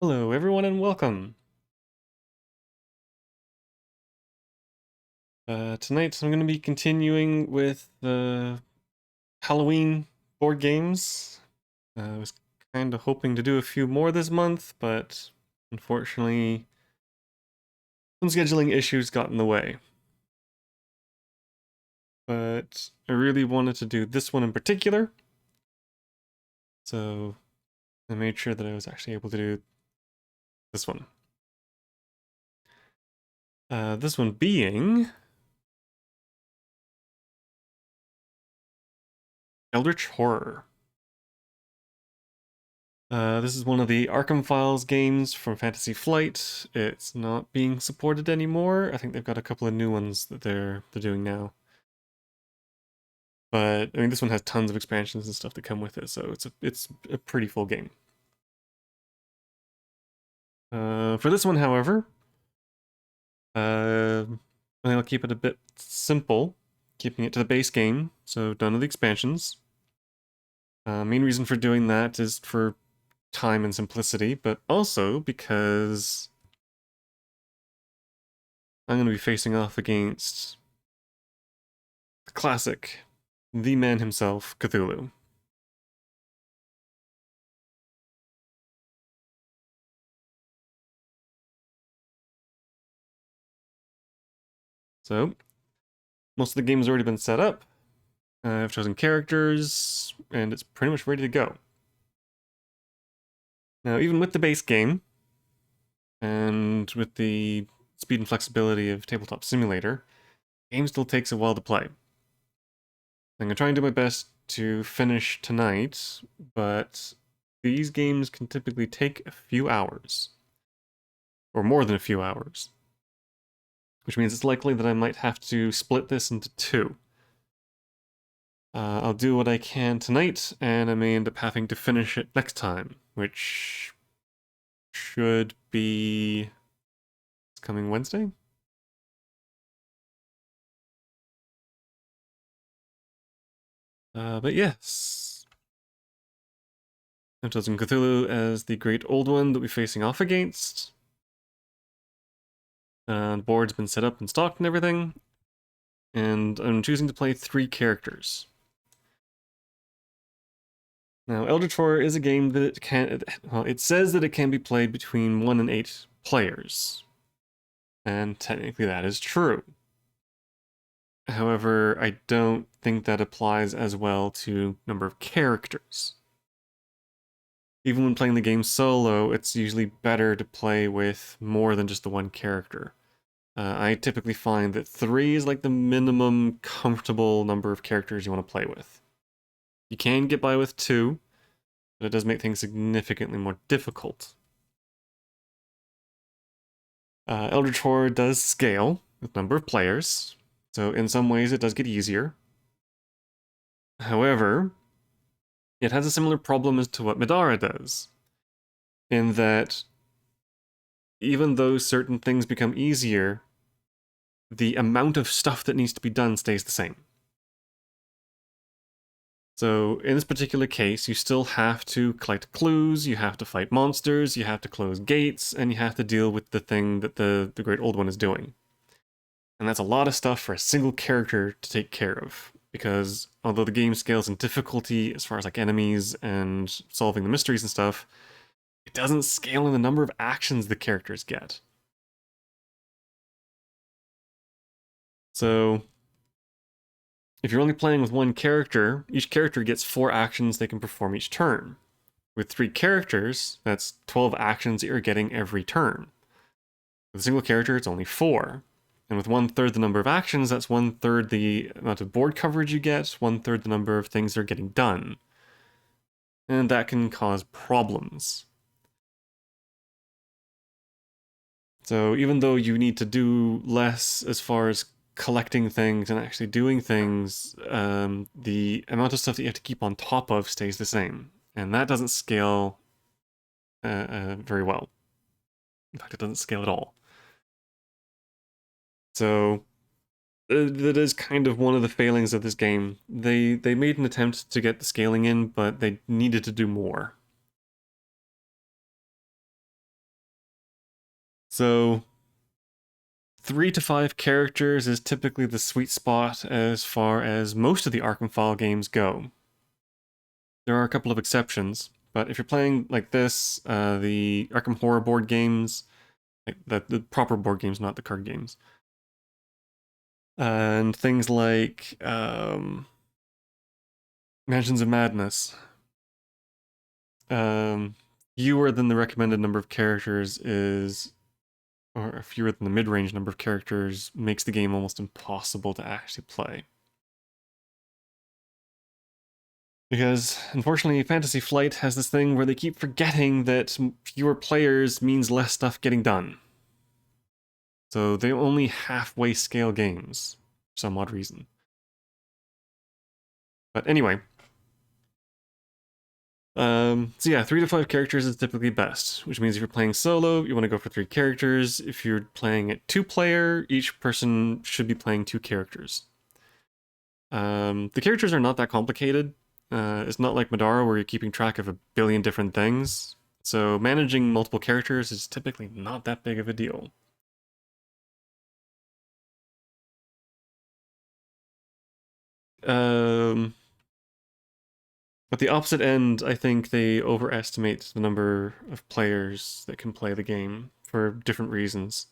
Hello, everyone, and welcome. Tonight, I'm going to be continuing with the Halloween board games. I was kind of hoping to do a few more this month, but unfortunately, some scheduling issues got in the way. But I really wanted to do this one in particular, so I made sure that I was actually able to do this one. This one being Eldritch Horror. This is one of the Arkham Files games from Fantasy Flight. It's not being supported anymore. I think they've got a couple of new ones that they're doing now. But I mean, this one has tons of expansions and stuff that come with it, so it's a pretty full game. For this one, however, I think I'll keep it a bit simple, keeping it to the base game, so none of the expansions. Main reason for doing that is for time and simplicity, but also because I'm going to be facing off against the classic, the man himself, Cthulhu. So, most of the game's already been set up. I've chosen characters, and it's pretty much ready to go. Now, even with the base game, and with the speed and flexibility of Tabletop Simulator, the game still takes a while to play. I'm going to try and do my best to finish tonight, but these games can typically take a few hours, or more than a few hours, which means it's likely that I might have to split this into two. I'll do what I can tonight, and I may end up having to finish it next time, which should be this coming Wednesday. But yes, I've chosen Cthulhu as the great old one that we're facing off against. The board's been set up and stocked and everything, and I'm choosing to play 3 characters. Now, Eldritch Horror is a game that it says that it can be played between 1 and 8 players. And technically that is true. However, I don't think that applies as well to number of characters. Even when playing the game solo, it's usually better to play with more than just the one character. I typically find that 3 is like the minimum comfortable number of characters you want to play with. You can get by with 2, but it does make things significantly more difficult. Eldritch Horror does scale with number of players, so in some ways it does get easier. However, it has a similar problem as to what Midara does, in that even though certain things become easier, the amount of stuff that needs to be done stays the same. So in this particular case, you still have to collect clues, you have to fight monsters, you have to close gates, and you have to deal with the thing that the Great Old One is doing. And that's a lot of stuff for a single character to take care of, because although the game scales in difficulty as far as like enemies and solving the mysteries and stuff, it doesn't scale in the number of actions the characters get. So if you're only playing with one character, each character gets 4 actions they can perform each turn. With 3 characters, that's 12 actions that you're getting every turn. With a single character, it's only 4. And with 1/3 the number of actions, that's 1/3 the amount of board coverage you get, 1/3 the number of things that are getting done. And that can cause problems. So even though you need to do less as far as collecting things and actually doing things, the amount of stuff that you have to keep on top of stays the same. And that doesn't scale very well. In fact, it doesn't scale at all. So that is kind of one of the failings of this game. They made an attempt to get the scaling in, but they needed to do more. So 3 to 5 characters is typically the sweet spot as far as most of the Arkham File games go. There are a couple of exceptions, but if you're playing like this, the Arkham Horror board games, like the proper board games, not the card games, and things like Mansions of Madness, fewer than the recommended number of characters is, or fewer than the mid-range number of characters makes the game almost impossible to actually play. Because, unfortunately, Fantasy Flight has this thing where they keep forgetting that fewer players means less stuff getting done. So they only halfway scale games, for some odd reason. But anyway. So yeah, 3 to 5 characters is typically best, which means if you're playing solo, you want to go for 3 characters. If you're playing at 2-player, each person should be playing 2 characters. The characters are not that complicated. It's not like Madara where you're keeping track of a billion different things. So managing multiple characters is typically not that big of a deal. At the opposite end, I think they overestimate the number of players that can play the game for different reasons.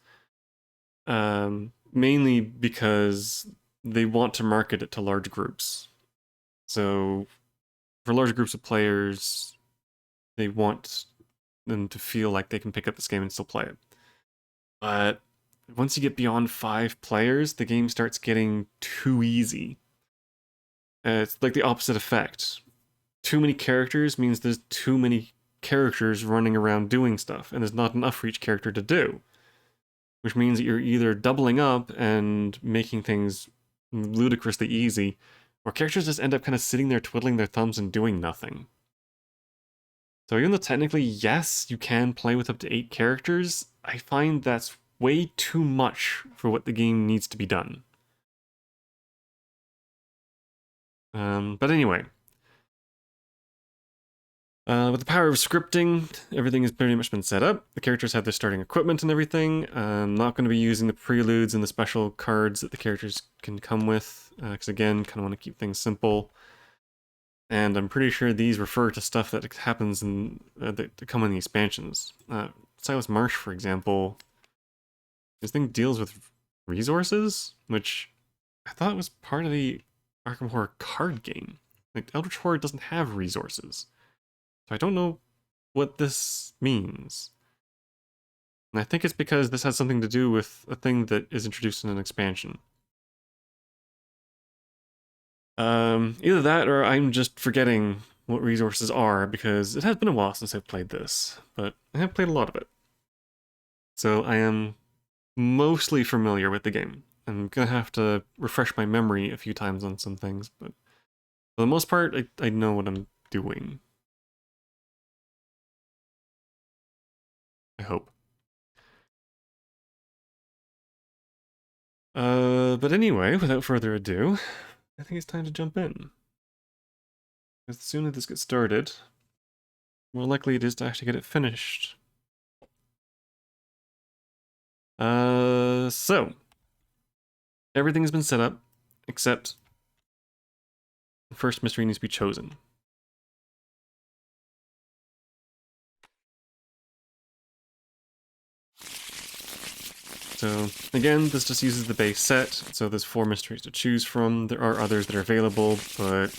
Mainly because they want to market it to large groups. So for large groups of players, they want them to feel like they can pick up this game and still play it. But once you get beyond 5 players, the game starts getting too easy. It's like the opposite effect. Too many characters means there's too many characters running around doing stuff, and there's not enough for each character to do. Which means that you're either doubling up and making things ludicrously easy, or characters just end up kind of sitting there twiddling their thumbs and doing nothing. So even though technically, yes, you can play with up to 8 characters, I find that's way too much for what the game needs to be done. But anyway. With the power of scripting, everything has pretty much been set up. The characters have their starting equipment and everything. I'm not going to be using the preludes and the special cards that the characters can come with, because again, kind of want to keep things simple. And I'm pretty sure these refer to stuff that happens in that come in the expansions. Silas Marsh, for example, this thing deals with resources, which I thought was part of the Arkham Horror card game. Like, Eldritch Horror doesn't have resources. So I don't know what this means. And I think it's because this has something to do with a thing that is introduced in an expansion. Either that or I'm just forgetting what resources are because it has been a while since I've played this, but I have played a lot of it. So I am mostly familiar with the game. I'm gonna have to refresh my memory a few times on some things, but for the most part, I know what I'm doing. I hope. But anyway, without further ado, I think it's time to jump in. As soon as this gets started, more likely it is to actually get it finished. So everything has been set up, except the first mystery needs to be chosen. So again, this just uses the base set, so there's 4 mysteries to choose from. There are others that are available, but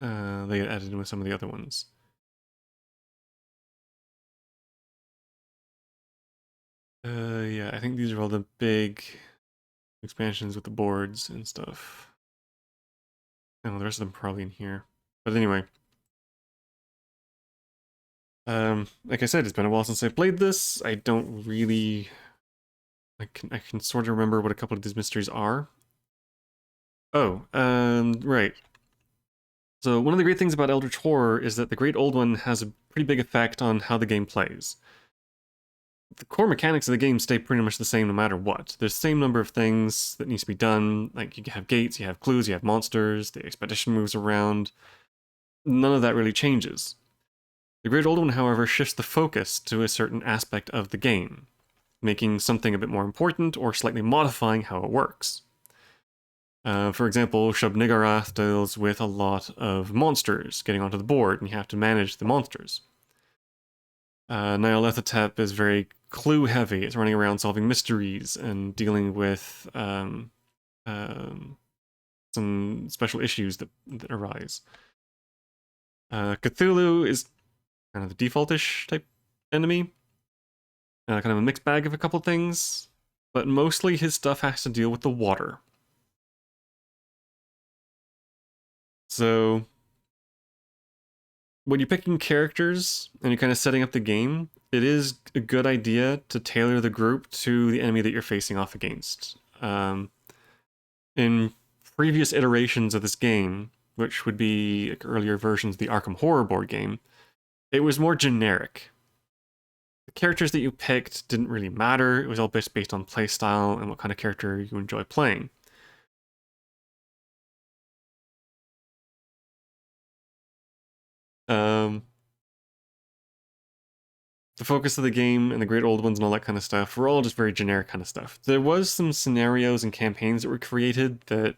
they get added in with some of the other ones. Yeah, I think these are all the big expansions with the boards and stuff. Oh, the rest of them probably in here. But anyway. Like I said, it's been a while since I've played this. I don't really... I can sort of remember what a couple of these mysteries are. Oh, right. So one of the great things about Eldritch Horror is that the Great Old One has a pretty big effect on how the game plays. The core mechanics of the game stay pretty much the same no matter what. There's the same number of things that needs to be done. Like, you have gates, you have clues, you have monsters, the expedition moves around. None of that really changes. The Great Old One, however, shifts the focus to a certain aspect of the game, making something a bit more important or slightly modifying how it works. For example, Shub Niggurath deals with a lot of monsters getting onto the board, and you have to manage the monsters. Nyarlathotep is very clue heavy. It's running around solving mysteries and dealing with some special issues that arise. Cthulhu is kind of the default-ish type enemy. Kind of a mixed bag of a couple things, but mostly his stuff has to deal with the water. So when you're picking characters and you're kind of setting up the game, it is a good idea to tailor the group to the enemy that you're facing off against. In previous iterations of this game, which would be like earlier versions of the Arkham Horror board game, it was more generic. The characters that you picked didn't really matter. It was all based on playstyle and what kind of character you enjoy playing. The focus of the game and the Great Old Ones and all that kind of stuff were all just very generic kind of stuff. There was some scenarios and campaigns that were created that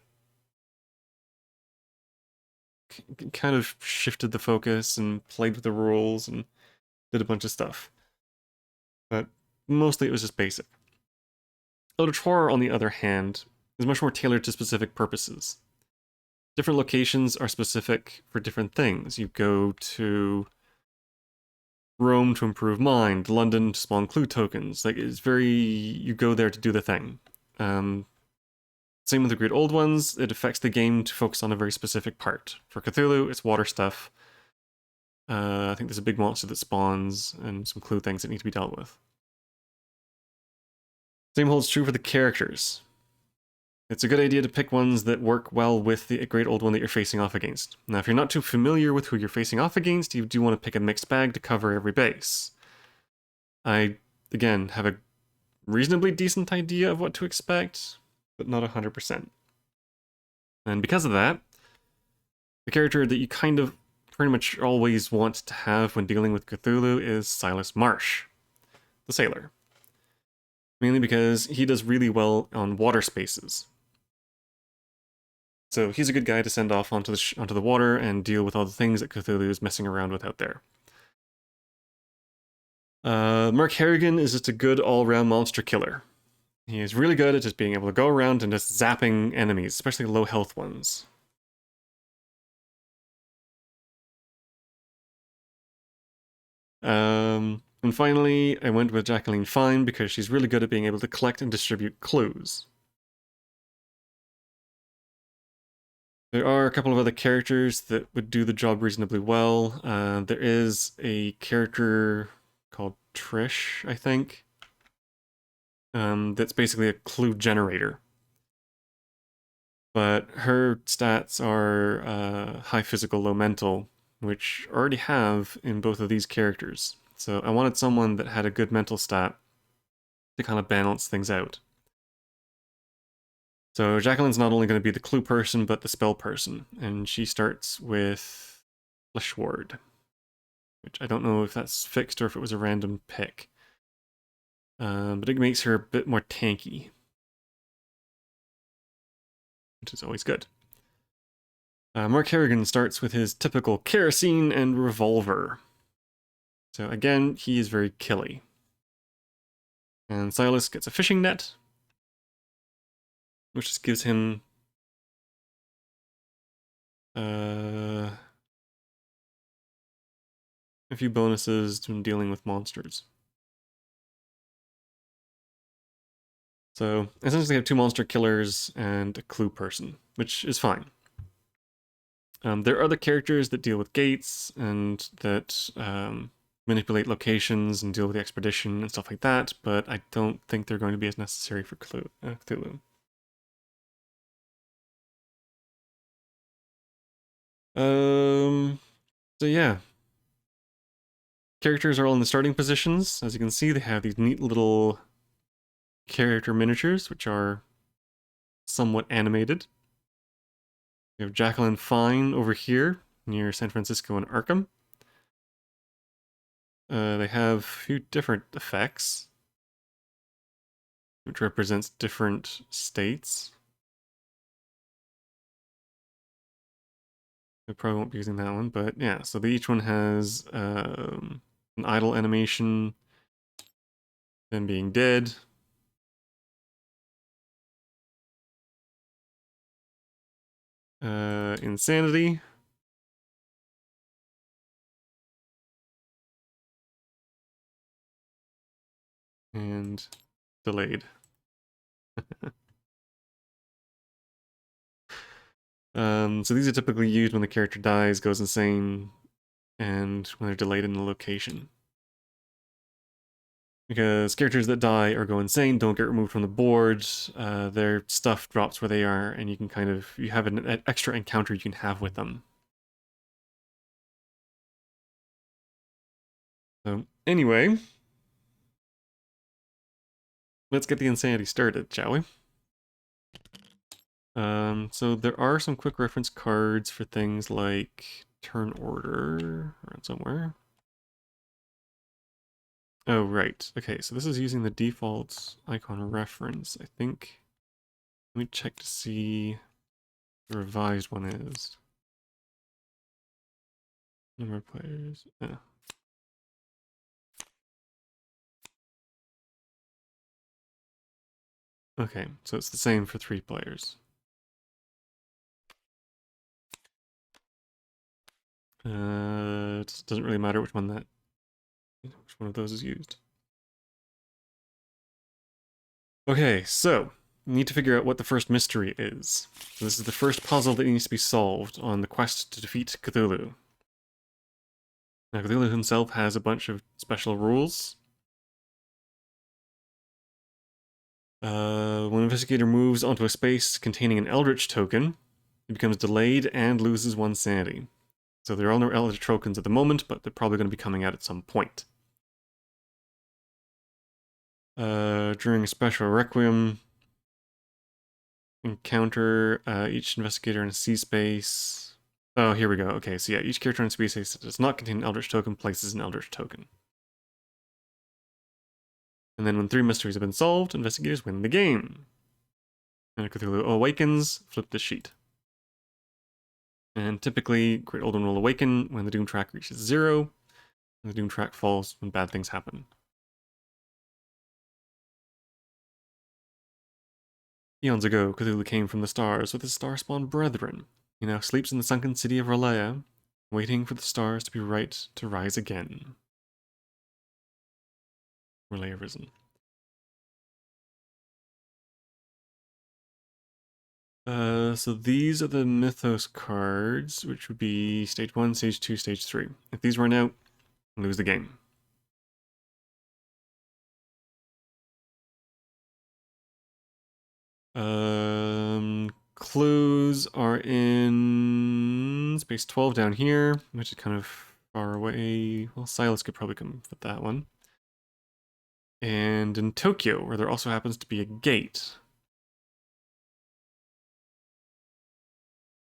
kind of shifted the focus and played with the rules and did a bunch of stuff. But mostly it was just basic. Eldritch Horror, on the other hand, is much more tailored to specific purposes. Different locations are specific for different things. You go to Rome to improve mind, London to spawn clue tokens. Like, it's very, you go there to do the thing. Same with the Great Old Ones, it affects the game to focus on a very specific part. For Cthulhu, it's water stuff. I think there's a big monster that spawns and some clue things that need to be dealt with. Same holds true for the characters. It's a good idea to pick ones that work well with the Great Old One that you're facing off against. Now, if you're not too familiar with who you're facing off against, you do want to pick a mixed bag to cover every base. I, again, have a reasonably decent idea of what to expect, but not 100%. And because of that, the character that you kind of pretty much always want to have when dealing with Cthulhu is Silas Marsh, the sailor. Mainly because he does really well on water spaces. So he's a good guy to send off onto the water and deal with all the things that Cthulhu is messing around with out there. Mark Harrigan is just a good all-round monster killer. He is really good at just being able to go around and just zapping enemies, especially low health ones. And finally, I went with Jacqueline Fine because she's really good at being able to collect and distribute clues. There are a couple of other characters that would do the job reasonably well. There is a character called Trish, I think, that's basically a clue generator. But her stats are high physical, low mental, which I already have in both of these characters. So I wanted someone that had a good mental stat to kind of balance things out. So Jacqueline's not only going to be the clue person, but the spell person, and she starts with Flesh Ward, which I don't know if that's fixed or if it was a random pick. But it makes her a bit more tanky, which is always good. Mark Harrigan starts with his typical kerosene and revolver. So again, he is very killy. And Silas gets a fishing net, which just gives him a few bonuses when dealing with monsters. So essentially I have two monster killers and a clue person, which is fine. There are other characters that deal with gates and that manipulate locations and deal with the expedition and stuff like that, but I don't think they're going to be as necessary for Cthulhu. So yeah. Characters are all in the starting positions. As you can see, they have these neat little character miniatures, which are somewhat animated. We have Jacqueline Fine over here, near San Francisco and Arkham. They have a few different effects, which represents different states. I probably won't be using that one, but yeah, so each one has an idle animation, them being dead, insanity, and delayed. So these are typically used when the character dies, goes insane, and when they're delayed in the location. Because characters that die or go insane don't get removed from the board, their stuff drops where they are, and you can you have an extra encounter you can have with them. So anyway, let's get the insanity started, shall we? So there are some quick reference cards for things like turn order around somewhere. Oh, right. Okay, so this is using the default icon reference, I think. Let me check to see the revised one is. Number of players. Okay, so it's the same for 3 players. It doesn't really matter which one of those is used. Okay, so we need to figure out what the first mystery is. So this is the first puzzle that needs to be solved on the quest to defeat Cthulhu. Now, Cthulhu himself has a bunch of special rules. When an investigator moves onto a space containing an Eldritch token, he becomes delayed and loses 1 sanity. So there are no Eldritch tokens at the moment, but they're probably going to be coming out at some point. During a special Requiem encounter, each investigator in a C space. Oh, here we go. Okay, so yeah, each character in a space that does not contain an Eldritch token places an Eldritch token. And then when 3 mysteries have been solved, investigators win the game. And Cthulhu awakens, flip the sheet. And typically, Great Old One will awaken when the Doom track reaches 0, and the Doom track falls when bad things happen. Eons ago, Cthulhu came from the stars with his star-spawned brethren. He now sleeps in the sunken city of R'lyeh, waiting for the stars to be right to rise again. R'lyeh risen. So these are the Mythos cards, which would be Stage 1, Stage 2, Stage 3. If these run out, lose the game. Clues are in space 12 down here, which is kind of far away. Well, Silas could probably come with that one. And in Tokyo, where there also happens to be a gate.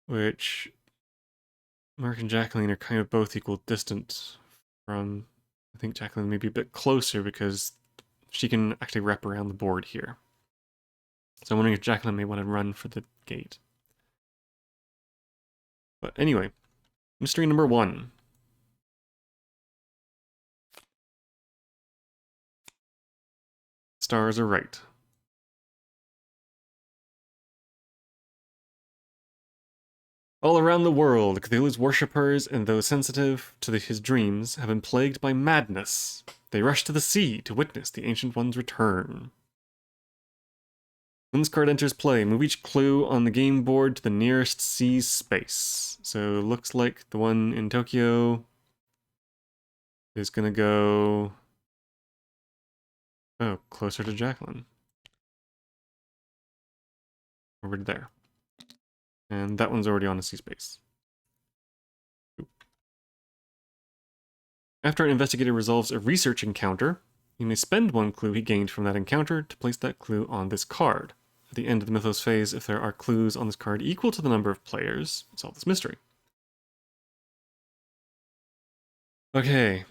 Which Mark and Jacqueline are kind of both equal distant from. I think Jacqueline may be a bit closer because she can actually wrap around the board here. So I'm wondering if Jacqueline may want to run for the gate. But anyway, mystery number 1. Stars are right. All around the world, Cthulhu's worshippers and those sensitive to his dreams have been plagued by madness. They rush to the sea to witness the Ancient One's return. When this card enters play, move each clue on the game board to the nearest sea space. So looks like the one in Tokyo is going to go... Oh, closer to Jacqueline. Over to there. And that one's already on a sea space. After an investigator resolves a research encounter, he may spend 1 clue he gained from that encounter to place that clue on this card. At the end of the Mythos phase, if there are clues on this card equal to the number of players, solve this mystery. Okay,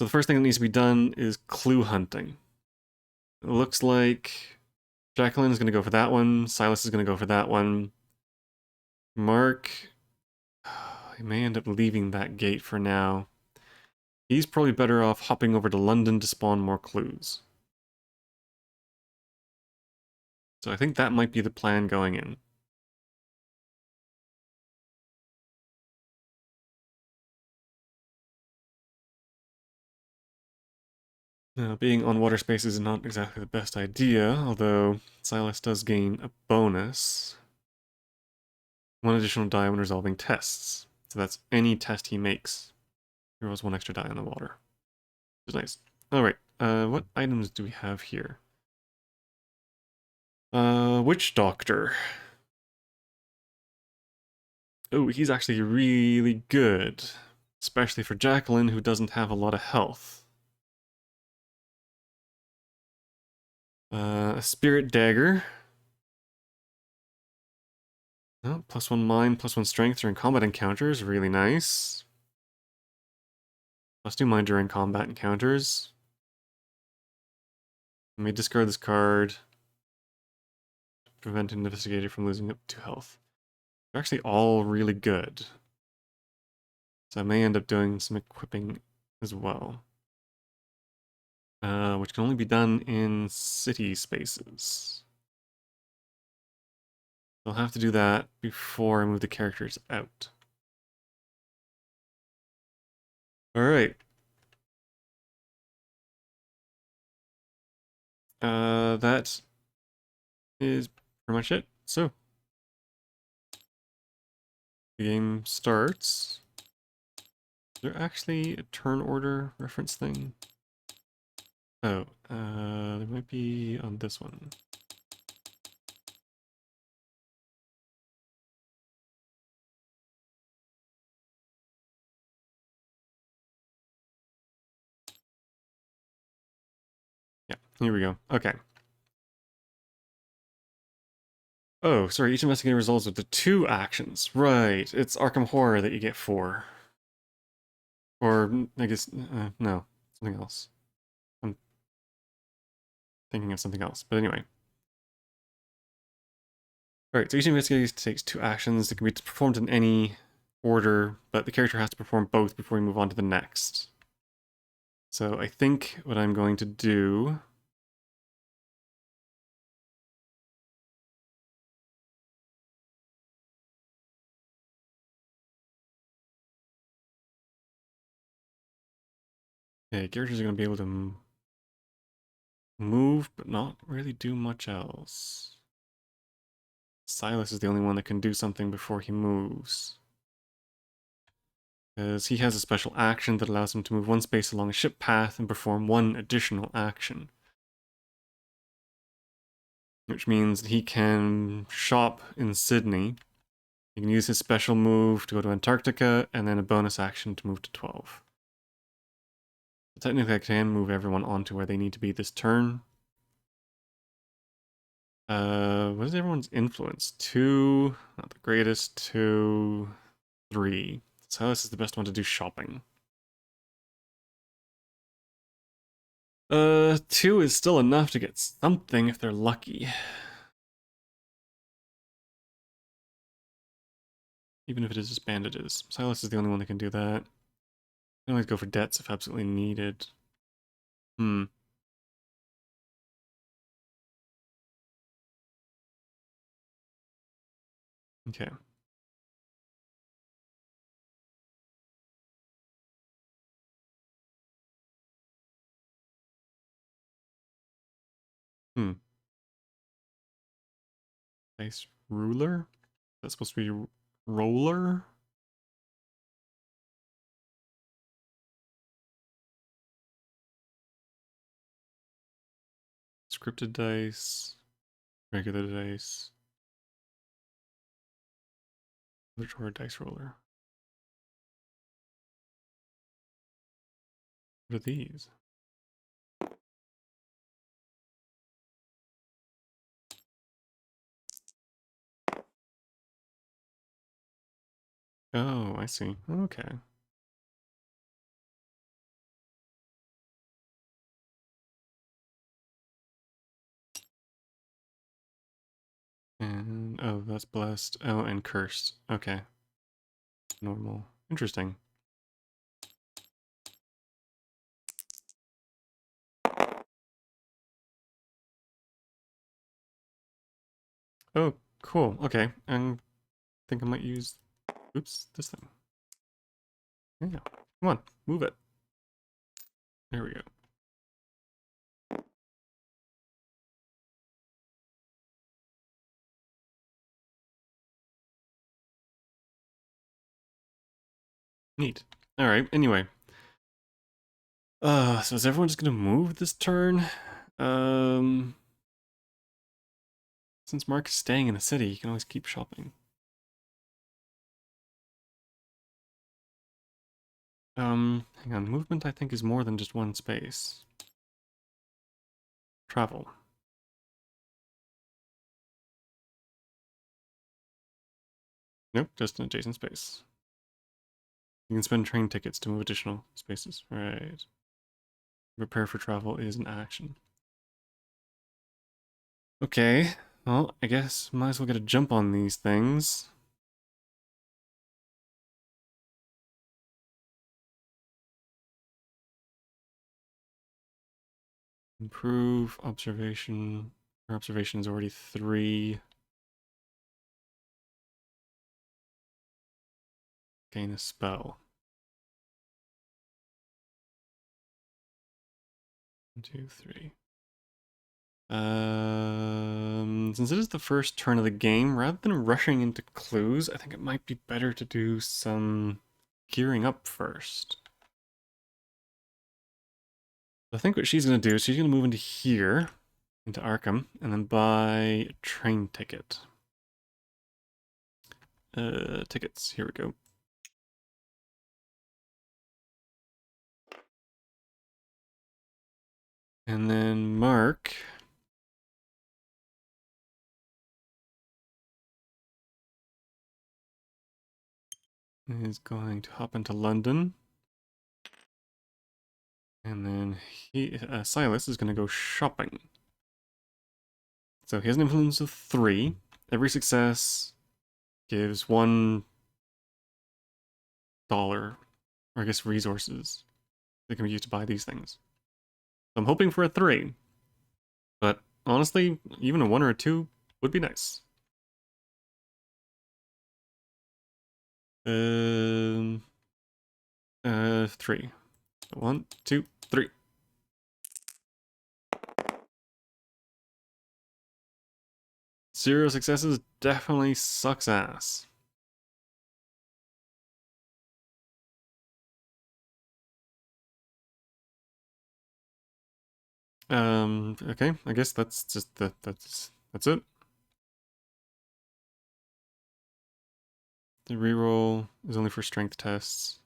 So the first thing that needs to be done is clue hunting. It looks like Jacqueline is going to go for that one. Silas is going to go for that one. Mark, he may end up leaving that gate for now. He's probably better off hopping over to London to spawn more clues. So I think that might be the plan going in. Now, being on water space is not exactly the best idea, although Silas does gain a bonus. One additional die when resolving tests. So that's any test he makes. He rolls one extra die on the water. Which is nice. Alright, what items do we have here? Witch Doctor. Oh, he's actually really good. Especially for Jacqueline, who doesn't have a lot of health. A Spirit Dagger. Oh, +1 mind, +1 strength during combat encounters. Really nice. +2 mind during combat encounters. Let me discard this card. Prevent an investigator from losing up 2 health. They're actually all really good. So I may end up doing some equipping as well. Which can only be done in city spaces. I'll have to do that before I move the characters out. Alright. That is pretty much it. So, the game starts. Is there actually a turn order reference thing? Oh, there might be on this one. Yeah, here we go. Okay. Oh, sorry, each investigator resolves with the 2 actions. Right, it's Arkham Horror that you get 4. Or, I guess, no, something else. I'm thinking of something else, but anyway. Alright, so each investigator takes 2 actions that can be performed in any order, but the character has to perform both before we move on to the next. So I think what I'm going to do... Okay, characters are going to be able to move, but not really do much else. Silas is the only one that can do something before he moves. Because he has a special action that allows him to move 1 space along a ship path and perform 1 additional action. Which means he can shop in Sydney. He can use his special move to go to Antarctica, and then a bonus action to move to 12. So technically I can move everyone onto where they need to be this turn. What is everyone's influence? 2, not the greatest, 2, 3. So this is the best one to do shopping. 2 is still enough to get something if they're lucky. Even if it is just bandages. Silas is the only one that can do that. I can always go for debts if absolutely needed. Hmm. Okay. Hmm. Dice ruler? That's supposed to be roller? Scripted dice. Regular dice. Eldritch Horror dice roller. What are these? Oh, I see. Okay. And, oh, that's blessed. Oh, and cursed. Okay. Normal. Interesting. Oh, cool. Okay. I think I might use, oops, this thing. Yeah. Come on, move it. There we go. Neat. Alright, anyway. So is everyone just gonna move this turn? Since Mark is staying in the city, you can always keep shopping. Hang on. Movement, I think, is more than just one space. Travel. Nope, just an adjacent space. You can spend train tickets to move additional spaces. Right. Prepare for travel is an action. Okay, well, I guess might as well get a jump on these things. Improve observation. Our observation is already 3. Gain a spell. 1, 2, 3. Since it is the first turn of the game, rather than rushing into clues, I think it might be better to do some gearing up first. I think what she's going to do is she's going to move into here, into Arkham, and then buy a train ticket. Tickets, here we go. And then Mark is going to hop into London. And then Silas is going to go shopping. So he has an influence of 3. Every success gives $1, or I guess resources that can be used to buy these things. So I'm hoping for a 3. But honestly, even a 1 or a 2 would be nice. 3. 1, 2, 3. 0 successes definitely sucks ass. Okay, I guess that's just that's it. The reroll is only for strength tests.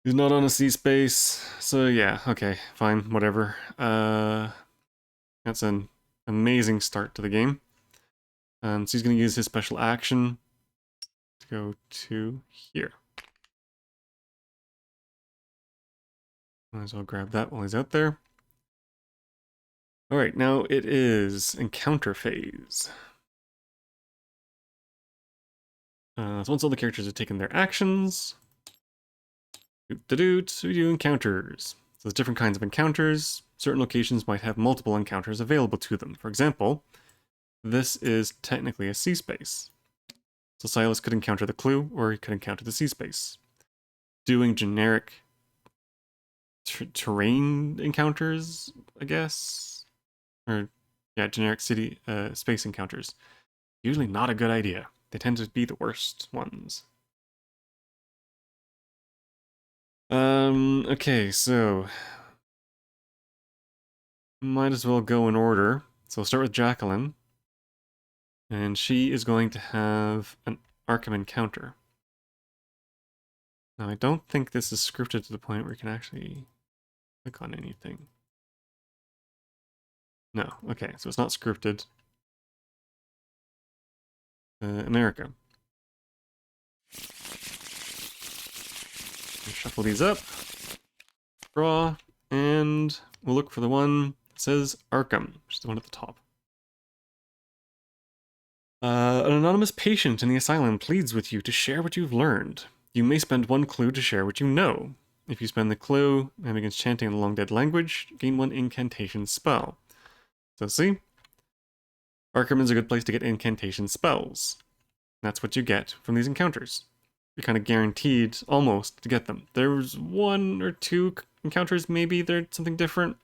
He's not on a C space, so yeah, okay, fine, whatever. That's an amazing start to the game. So he's gonna use his special action to go to here. Might as well grab that while he's out there. Alright, now it is encounter phase. So once all the characters have taken their actions, we do encounters. So there's different kinds of encounters. Certain locations might have multiple encounters available to them. For example, this is technically a C space. So Silas could encounter the clue, or he could encounter the C space. Doing generic terrain encounters, I guess? Or, yeah, generic city space encounters. Usually not a good idea. They tend to be the worst ones. Okay, so might as well go in order. So we'll start with Jacqueline. And she is going to have an Arkham encounter. Now, I don't think this is scripted to the point where you can actually click on anything. No, okay, so it's not scripted. America. Shuffle these up. Draw, and we'll look for the one that says Arkham, which is the one at the top. An anonymous patient in the asylum pleads with you to share what you've learned. You may spend one clue to share what you know. If you spend the clue and begins chanting in the long dead language, gain one incantation spell. So see? Arkham is a good place to get incantation spells. That's what you get from these encounters. You're kind of guaranteed, almost, to get them. There's one or two encounters, maybe there's something different.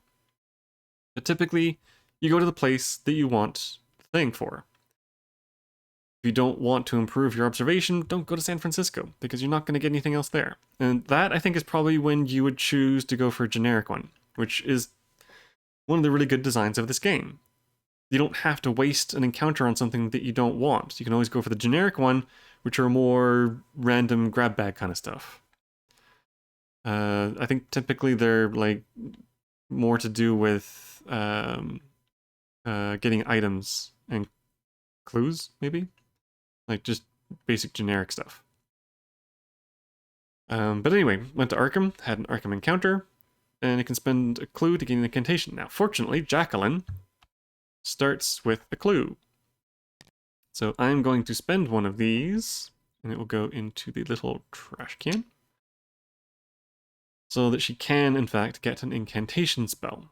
But typically, you go to the place that you want the thing for. If you don't want to improve your observation, don't go to San Francisco, because you're not going to get anything else there. And that, I think, is probably when you would choose to go for a generic one, which is one of the really good designs of this game. You don't have to waste an encounter on something that you don't want. You can always go for the generic one, which are more random grab bag kind of stuff. I think typically they're like more to do with getting items and clues, maybe? Like just basic generic stuff. But anyway, went to Arkham, had an Arkham encounter, and it can spend a clue to gain an incantation. Now, fortunately, Jacqueline starts with a clue. So I'm going to spend one of these, and it will go into the little trash can, so that she can, in fact, get an incantation spell.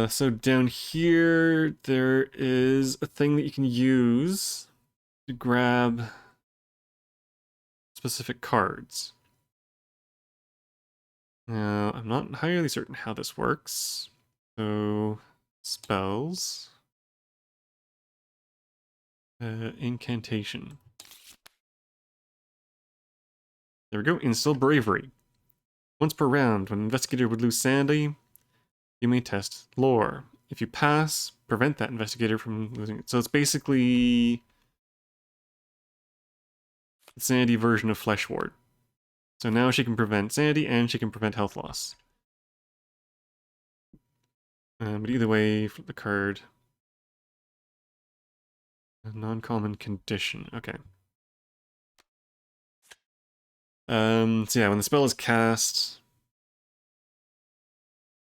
So down here, there is a thing that you can use to grab specific cards. Now, I'm not entirely certain how this works. So, spells. Incantation. There we go, Instill Bravery. Once per round, when an investigator would lose sanity, you may test lore. If you pass, prevent that investigator from losing it. So it's basically the sanity version of Flesh Ward. So now she can prevent sanity and she can prevent health loss. But either way, flip the card. A non-common condition. Okay. So yeah, when the spell is cast,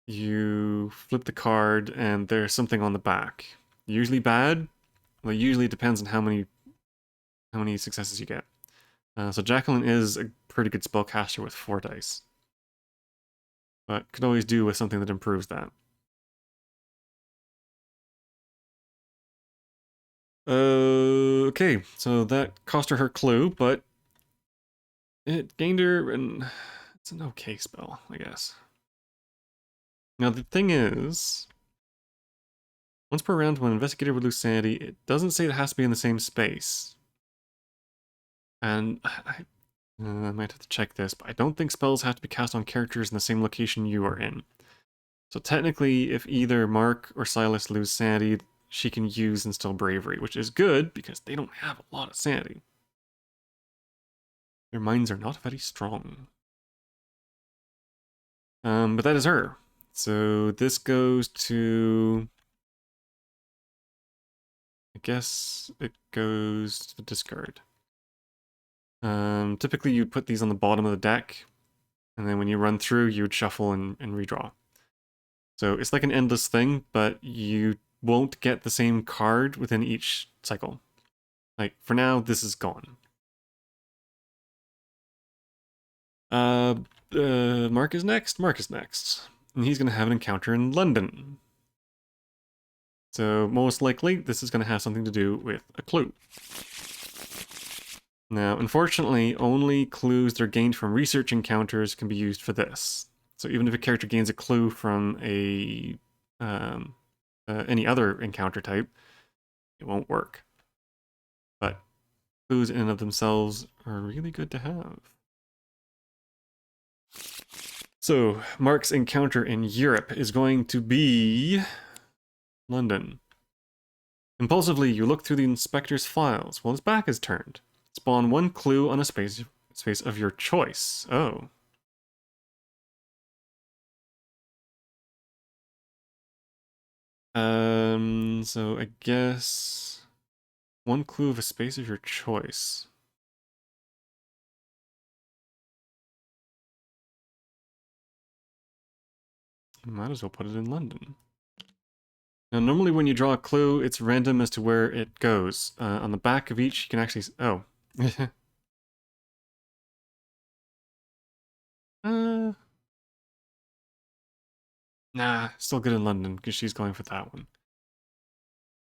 you flip the card and there's something on the back. Usually bad. Well, usually it depends on how many successes you get. So Jacqueline is a pretty good spellcaster with 4 dice. But could always do with something that improves that. Okay, so that cost her clue, but it gained her, and it's an okay spell, I guess. Now the thing is, once per round when an investigator would lose sanity, it doesn't say it has to be in the same space. And I might have to check this, but I don't think spells have to be cast on characters in the same location you are in. So technically, if either Mark or Silas lose sanity, she can use Instill Bravery, which is good because they don't have a lot of sanity. Their minds are not very strong. But that is her. So this goes to... I guess it goes to the discard. Typically you'd put these on the bottom of the deck, and then when you run through, you would shuffle and redraw. So it's like an endless thing, but you won't get the same card within each cycle. Like, for now, this is gone. Mark is next. Mark is next. And he's going to have an encounter in London. So most likely, this is going to have something to do with a clue. Now, unfortunately, only clues that are gained from research encounters can be used for this. So even if a character gains a clue from any other encounter type, it won't work. But clues in and of themselves are really good to have. So, Mark's encounter in Europe is going to be London. Impulsively, you look through the inspector's files while his back is turned. Spawn one clue on a space of your choice. Oh. So I guess one clue of a space of your choice. Might as well put it in London. Now, normally when you draw a clue, it's random as to where it goes. On the back of each, you can actually... Oh. uh, nah, still good in London, because she's going for that one.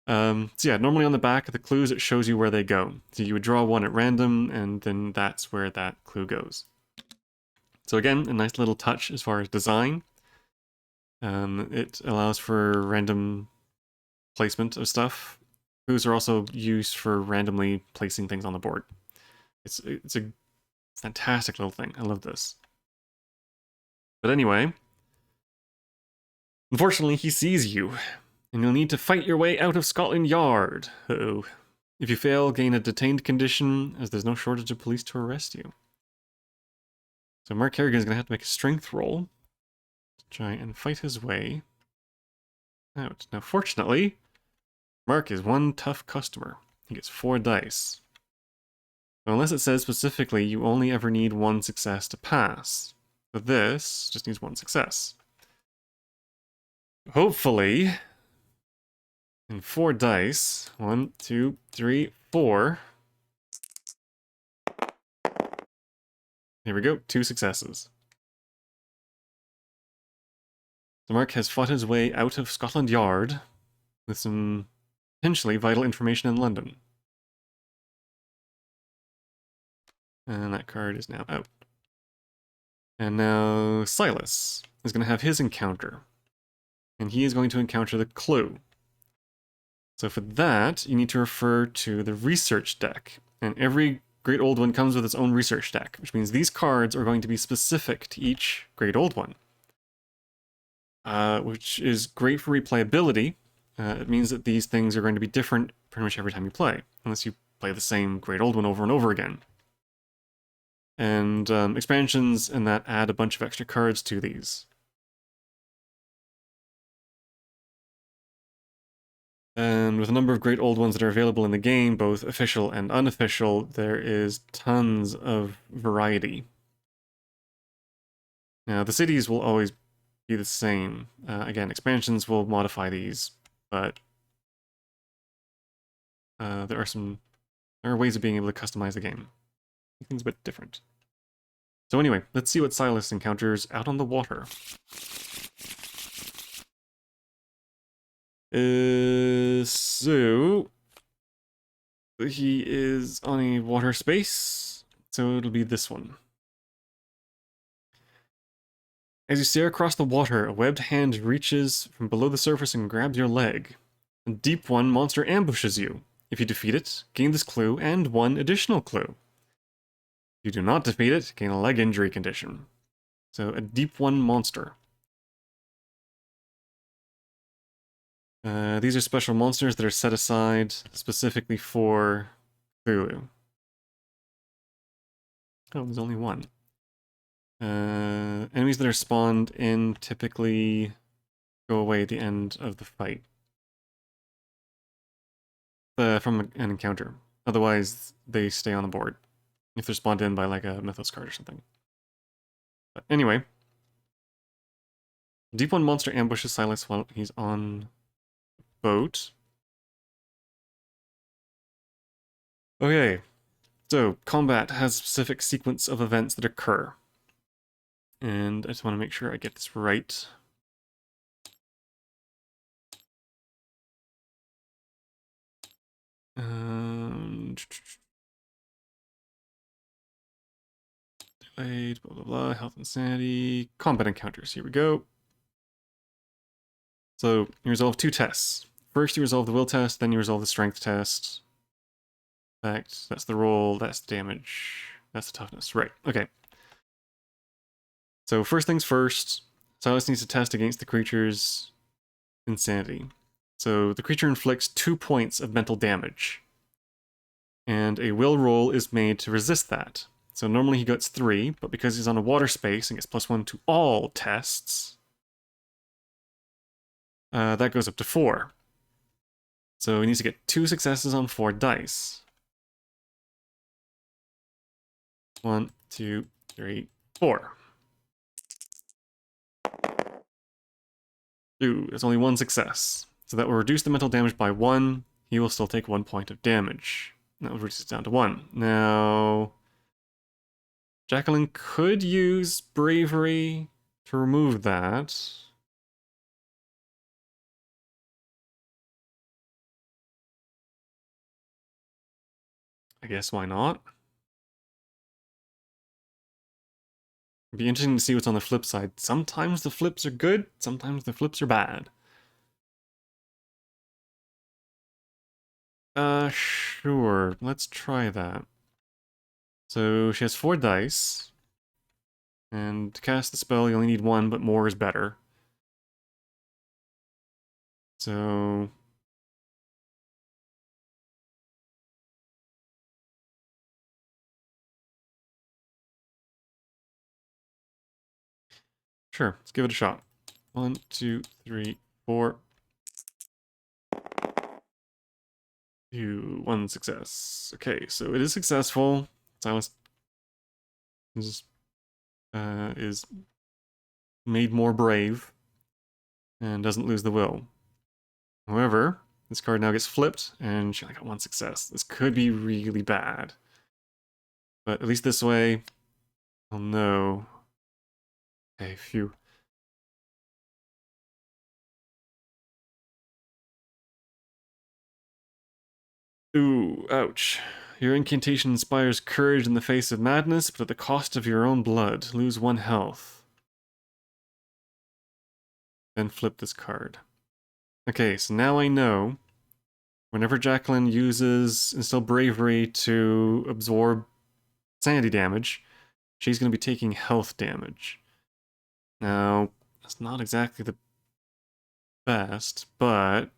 So yeah, normally on the back of the clues, it shows you where they go. So you would draw one at random, and then that's where that clue goes. So again, a nice little touch as far as design. It allows for random placement of stuff. Clues are also used for randomly placing things on the board. It's a fantastic little thing. I love this. But anyway, unfortunately, he sees you, and you'll need to fight your way out of Scotland Yard. Uh-oh. If you fail, gain a detained condition, as there's no shortage of police to arrest you. So Mark Harrigan's going to have to make a strength roll to try and fight his way out. Now, fortunately, Mark is one tough customer. He gets 4 dice. So unless it says specifically you only ever need 1 success to pass. But this just needs 1 success. Hopefully, in 4 dice, 1, 2, 3, 4. Here we go, 2 successes. So Mark has fought his way out of Scotland Yard with some potentially vital information in London. And that card is now out. And now Silas is going to have his encounter. And he is going to encounter the clue. So for that, you need to refer to the research deck. And every Great Old One comes with its own research deck, which means these cards are going to be specific to each Great Old One. Which is great for replayability. It means that these things are going to be different pretty much every time you play, unless you play the same Great Old One over and over again. And expansions and that add a bunch of extra cards to these. And with a number of Great Old Ones that are available in the game, both official and unofficial, there is tons of variety. Now, the cities will always be the same. Again, expansions will modify these, but there are ways of being able to customize the game. Things a bit different. So anyway, let's see what Silas encounters out on the water. So he is on a water space, so it'll be this one. As you stare across the water, a webbed hand reaches from below the surface and grabs your leg. A deep one monster ambushes you. If you defeat it, gain this clue and 1 additional clue. If you do not defeat it, gain a leg injury condition. So a deep one monster. These are special monsters that are set aside specifically for Cthulhu. Oh, there's only 1. Enemies that are spawned in typically go away at the end of the fight. From an encounter. Otherwise, they stay on the board. If they're spawned in by like a Mythos card or something. But anyway. Deep One monster ambushes Silas while he's on the boat. Okay. So, combat has a specific sequence of events that occur. And I just want to make sure I get this right. Delayed, blah, blah, blah, health and sanity. Combat encounters, here we go. So, you resolve 2 tests. First, you resolve the will test, then you resolve the strength test. In fact, that's the roll, that's the damage, that's the toughness. Right, okay. So, first things first, Silas needs to test against the creature's insanity. So, the creature inflicts 2 points of mental damage. And a will roll is made to resist that. So normally he gets 3, but because he's on a water space and gets +1 to all tests, that goes up to 4. So he needs to get 2 successes on 4 dice. 1, 2, 3, 4. Ooh, there's only 1 success. So that will reduce the mental damage by 1. He will still take 1 point of damage. That will reduce it down to 1. Now, Jacqueline could use bravery to remove that. I guess why not? It'd be interesting to see what's on the flip side. Sometimes the flips are good, sometimes the flips are bad. Sure. Let's try that. So she has 4 dice. And to cast the spell, you only need 1, but more is better. So... sure, let's give it a shot. 1, 2, 3, 4. 1 success. Okay, so it is successful. Silas is made more brave and doesn't lose the will. However, this card now gets flipped, and she only got 1 success. This could be really bad. But at least this way, I'll know. Okay, phew. Ooh, ouch. Your incantation inspires courage in the face of madness, but at the cost of your own blood. Lose 1 health. Then flip this card. Okay, so now I know whenever Jacqueline uses Instill Bravery to absorb sanity damage, she's going to be taking health damage. Now, that's not exactly the best, but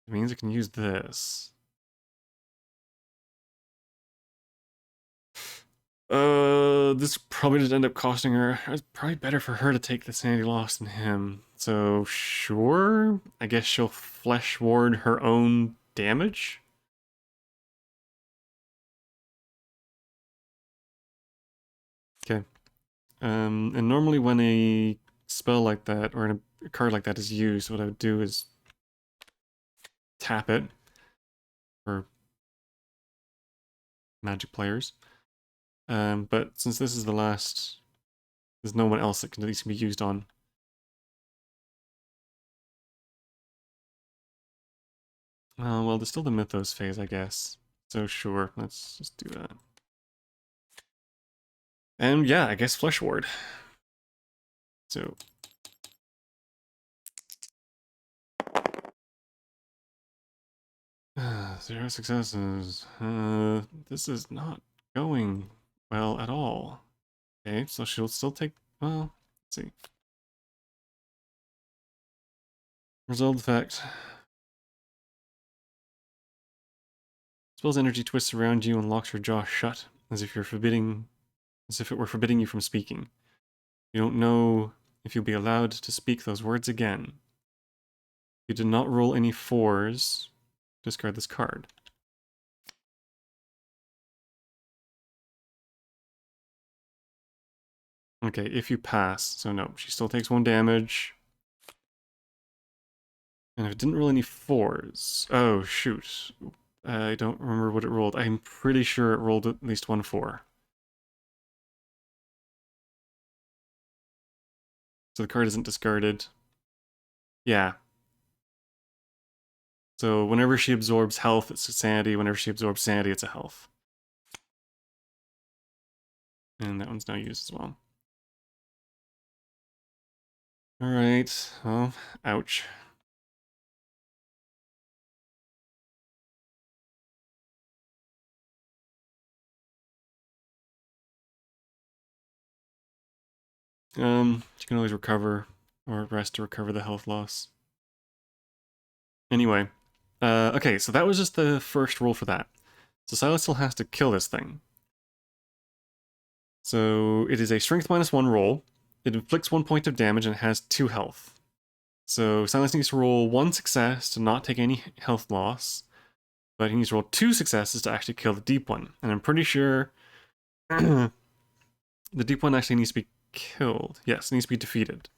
it means I can use this. This probably did end up costing her. It's probably better for her to take the sanity loss than him. So, sure. I guess she'll flesh ward her own damage? Okay. And normally when a spell like that, or a card like that is used, what I would do is tap it for Magic players. But since this is the last, there's no one else that can at least be used on. Well, there's still the Mythos phase, I guess. So sure, let's just do that. And yeah, I guess Flesh Ward. So 0 successes. This is not going well at all. Okay, so she'll still take, well, let's see. Resolve effect. Spell's energy twists around you and locks your jaw shut, as if it were forbidding you from speaking. You don't know if you'll be allowed to speak those words again. You did not roll any 4s. Discard this card. Okay, if you pass, so no, she still takes 1 damage. And if it didn't roll any 4s, oh shoot, I don't remember what it rolled. I'm pretty sure it rolled at least 1 4. So the card isn't discarded. Yeah. So whenever she absorbs health, it's a sanity. Whenever she absorbs sanity, it's a health. And that one's now used as well. Alright, well, ouch. You can always recover, or rest to recover the health loss. Anyway, okay, so that was just the first roll for that. So Silas still has to kill this thing. So it is a strength -1 roll. It inflicts 1 point of damage and has 2 health. So Silas needs to roll 1 success to not take any health loss, but he needs to roll 2 successes to actually kill the deep one. And I'm pretty sure the deep one actually needs to be killed. Yes, it needs to be defeated.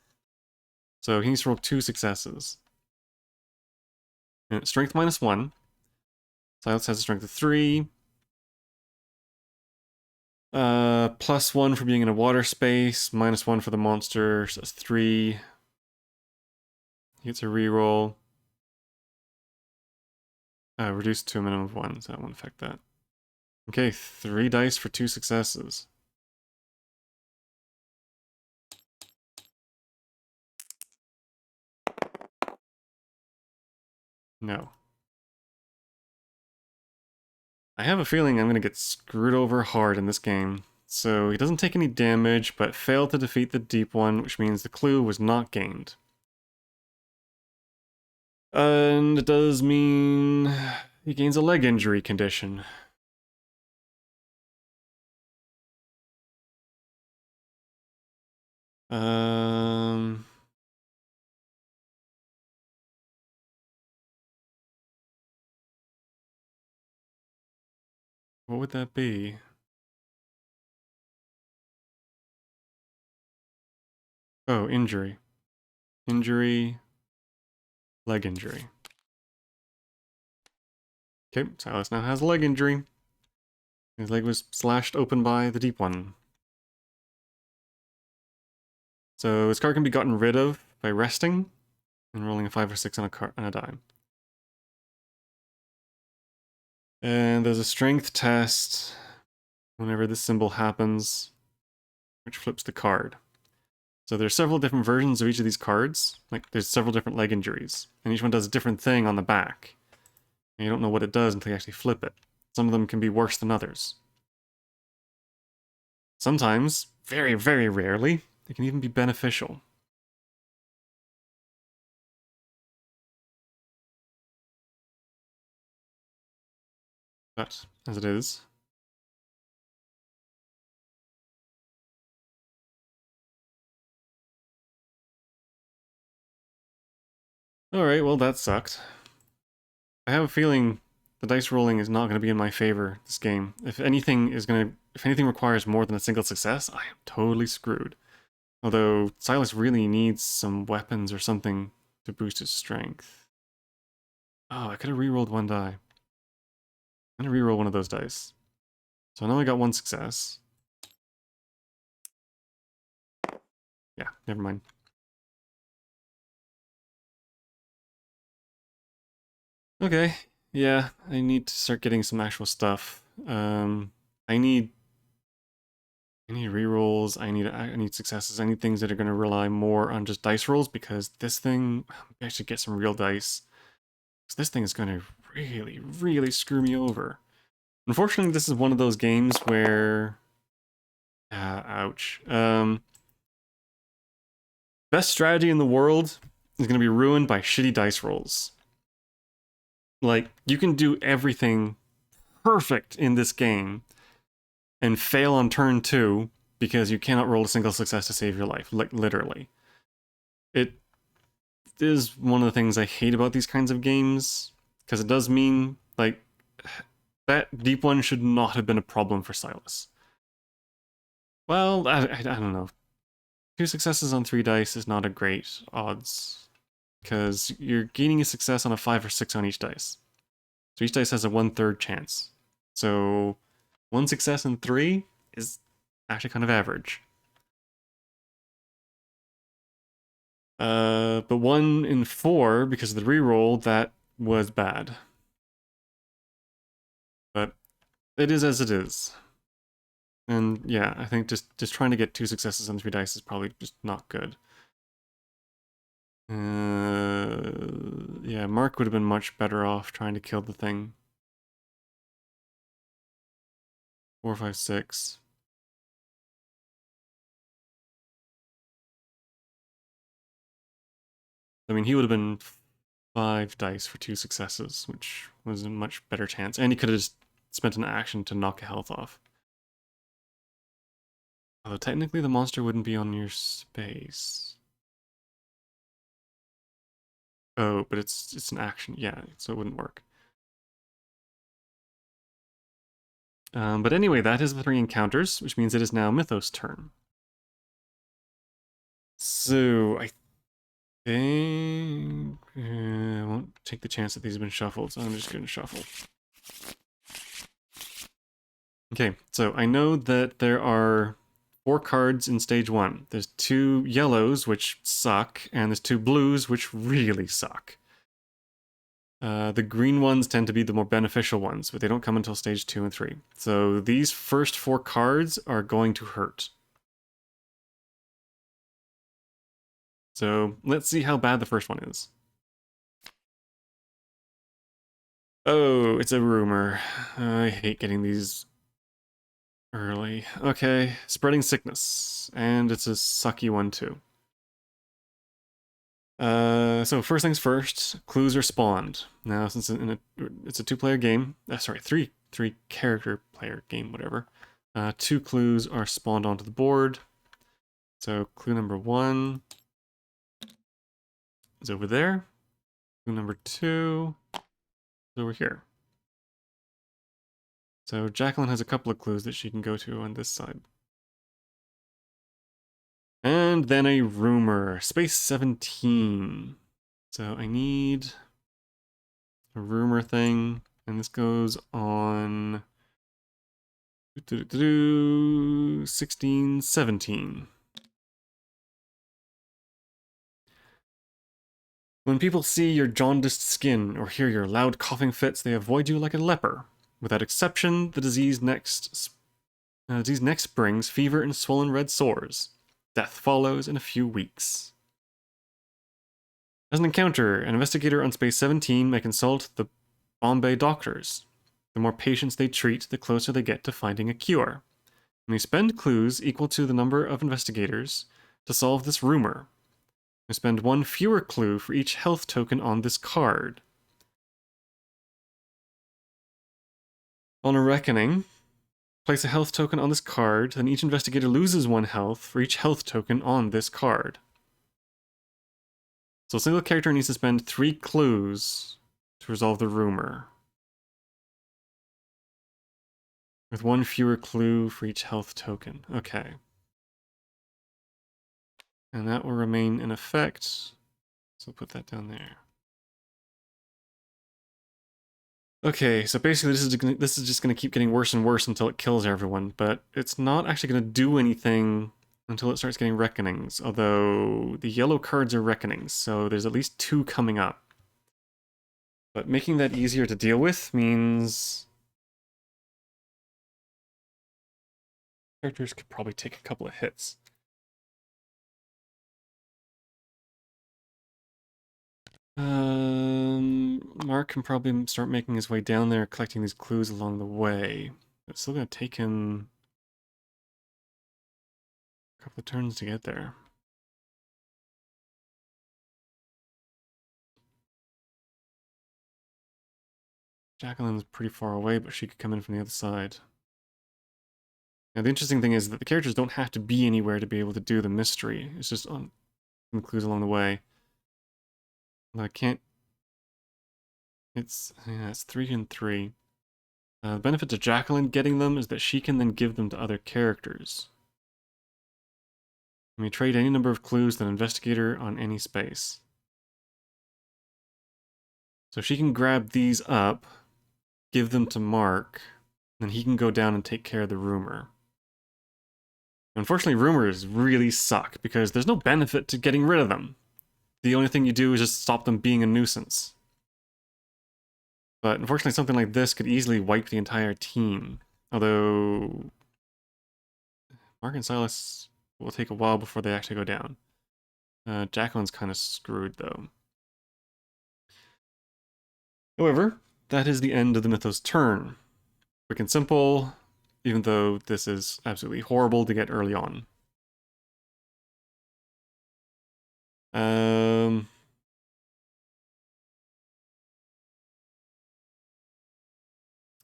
So he needs to roll 2 successes. And strength -1. Silas has a strength of 3. +1 for being in a water space, -1 for the monster, so that's 3. He gets a reroll. Reduced to a minimum of 1, so that won't affect that. Okay, 3 dice for 2 successes. No. I have a feeling I'm going to get screwed over hard in this game. So he doesn't take any damage, but failed to defeat the deep one, which means the clue was not gained. And it does mean he gains a leg injury condition. Um... What would that be? Oh, injury. Injury. Leg injury. Okay, Silas now has a leg injury. His leg was slashed open by the deep one. So his card can be gotten rid of by resting and rolling a 5 or 6 on a die. And there's a strength test whenever this symbol happens, which flips the card. So there's several different versions of each of these cards. Like, there's several different leg injuries, and each one does a different thing on the back. And you don't know what it does until you actually flip it. Some of them can be worse than others. Sometimes, very, very rarely, they can even be beneficial. But, as it is, alright, well that sucked. I have a feeling the dice rolling is not going to be in my favor this game. If anything requires more than a single success, I am totally screwed. Although Silas really needs some weapons or something to boost his strength. Oh, I could have rerolled 1 die. I'm gonna reroll one of those dice. So I know I got 1 success. Yeah, never mind. Okay, yeah, I need to start getting some actual stuff. I need rerolls. I need successes. I need things that are going to rely more on just dice rolls, because this thing, I should get some real dice. Because this thing is going to really, really screw me over. Unfortunately, this is one of those games where, ouch. Best strategy in the world is going to be ruined by shitty dice rolls. Like, you can do everything perfect in this game and fail on turn 2 because you cannot roll a single success to save your life, like literally. It is one of the things I hate about these kinds of games, because it does mean, like, that deep one should not have been a problem for Silas. Well, I don't know. 2 successes on 3 dice is not a great odds, because you're gaining a success on a 5 or 6 on each dice. So each dice has a 1/3 chance. So 1 success in 3 is actually kind of average. But 1 in 4, because of the reroll, that was bad. But it is as it is. And yeah, I think just trying to get 2 successes on 3 dice is probably just not good. Yeah, Mark would have been much better off trying to kill the thing. 4, 5, 6. I mean, he would have been 5 dice for 2 successes, which was a much better chance. And he could have just spent an action to knock a health off. Although technically the monster wouldn't be on your space. Oh, but it's an action, yeah, so it wouldn't work. But anyway, that is the 3 encounters, which means it is now Mythos' turn. So, I won't take the chance that these have been shuffled, so I'm just going to shuffle. Okay, so I know that there are 4 cards in stage 1. There's 2 yellows, which suck, and there's 2 blues, which really suck. The green ones tend to be the more beneficial ones, but they don't come until stage 2 and 3. So these first 4 cards are going to hurt. So let's see how bad the first one is. Oh, it's a rumor. I hate getting these early. Okay, spreading sickness. And it's a sucky one too. So first things first, clues are spawned. Now, since it's a 2-player game, sorry, three character player game, whatever. 2 clues are spawned onto the board. So clue number 1 is over there. Clue number 2 is over here. So Jacqueline has a couple of clues that she can go to on this side. And then a rumor, space 17. So I need a rumor thing, and this goes on 16, 17. When people see your jaundiced skin or hear your loud coughing fits, they avoid you like a leper. Without exception, the disease next brings fever and swollen red sores. Death follows in a few weeks. As an encounter, an investigator on Space 17 may consult the Bombay doctors. The more patients they treat, the closer they get to finding a cure. And they spend clues equal to the number of investigators to solve this rumor. They spend 1 fewer clue for each health token on this card. On a reckoning, place a health token on this card, then each investigator loses 1 health for each health token on this card. So a single character needs to spend 3 clues to resolve the rumor. With 1 fewer clue for each health token. Okay. And that will remain in effect. So put that down there. Okay, so basically this is just going to keep getting worse and worse until it kills everyone, but it's not actually going to do anything until it starts getting reckonings, although the yellow cards are reckonings, so there's at least 2 coming up. But making that easier to deal with means characters could probably take a couple of hits. Mark can probably start making his way down there, collecting these clues along the way. It's still going to take him a couple of turns to get there. Jacqueline's pretty far away, but she could come in from the other side. Now, the interesting thing is that the characters don't have to be anywhere to be able to do the mystery. It's just on some clues along the way. But I can't... It's 3 and 3. The benefit to Jacqueline getting them is that she can then give them to other characters. You may trade any number of clues to an investigator on any space. So she can grab these up, give them to Mark, then he can go down and take care of the rumor. Unfortunately, rumors really suck because there's no benefit to getting rid of them. The only thing you do is just stop them being a nuisance. But unfortunately, something like this could easily wipe the entire team. Although Mark and Silas will take a while before they actually go down. Jacqueline's kind of screwed, though. However, that is the end of the Mythos turn. Quick and simple, even though this is absolutely horrible to get early on.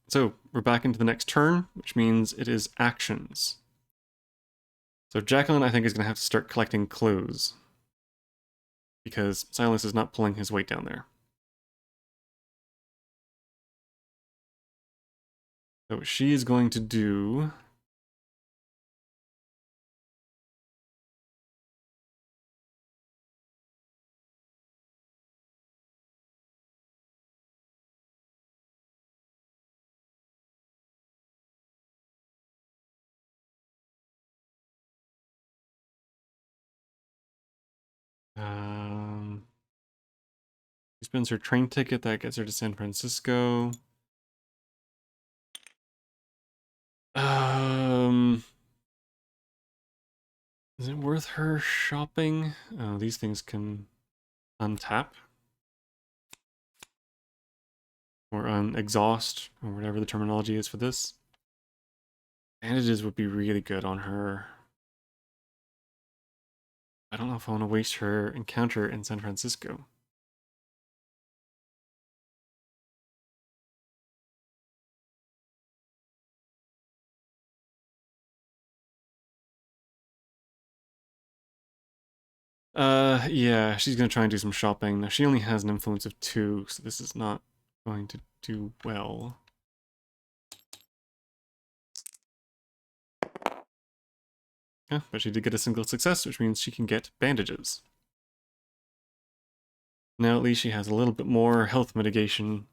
So we're back into the next turn, which means it is actions. So Jacqueline, I think, is going to have to start collecting clues because Silas is not pulling his weight down there. So what she is going to do She spends her train ticket, that gets her to San Francisco. Is it worth her shopping? Oh, these things can untap. Or exhaust, or whatever the terminology is for this. Bandages would be really good on her. I don't know if I want to waste her encounter in San Francisco. Yeah, she's gonna try and do some shopping. Now, she only has an influence of 2, so this is not going to do well. Yeah, but she did get a single success, which means she can get bandages. Now at least she has a little bit more health mitigation.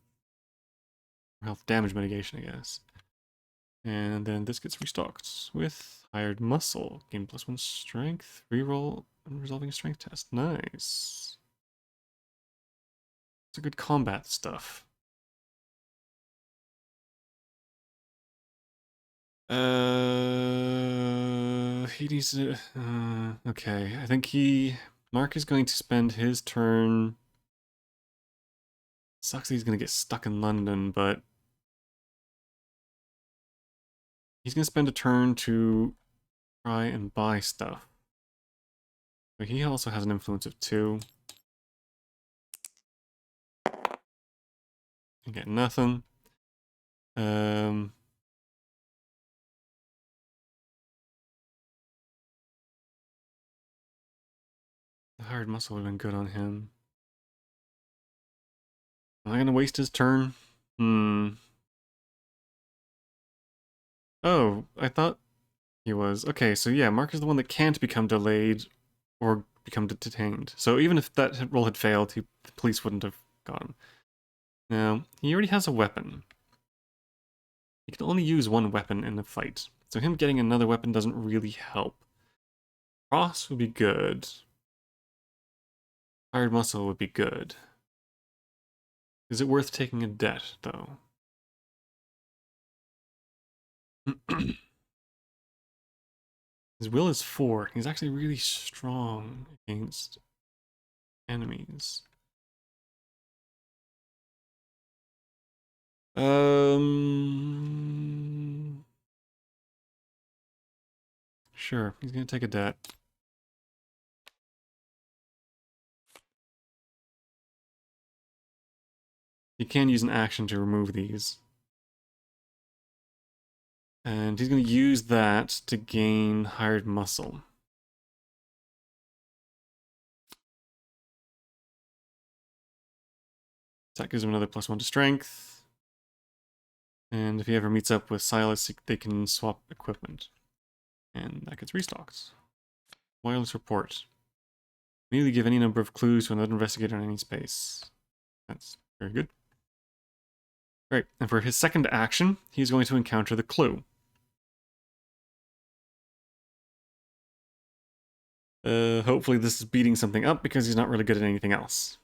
Health damage mitigation, I guess. And then this gets restocked with hired muscle. Gain +1 strength, reroll, and resolving a strength test. Nice. It's a good combat stuff. He needs to. Okay, I think Mark is going to spend his turn. Sucks that he's gonna get stuck in London, but he's gonna spend a turn to try and buy stuff. But he also has an influence of 2. You get nothing. The hired muscle would have been good on him. Am I gonna waste his turn? Oh, I thought he was. Okay, so yeah, Mark is the one that can't become delayed or become detained. So even if that roll had failed, the police wouldn't have got him. Now, he already has a weapon. He can only use one weapon in a fight. So him getting another weapon doesn't really help. Cross would be good. Hired muscle would be good. Is it worth taking a debt, though? His will is 4. He's actually really strong against enemies. Sure, he's gonna take a debt. He can use an action to remove these. And he's gonna use that to gain hired muscle. That gives him another +1 to strength. And if he ever meets up with Silas, they can swap equipment. And that gets restocked. Wireless report. Immediately give any number of clues to another investigator in any space. That's very good. Great. And for his second action, he's going to encounter the clue. Hopefully this is beating something up because he's not really good at anything else.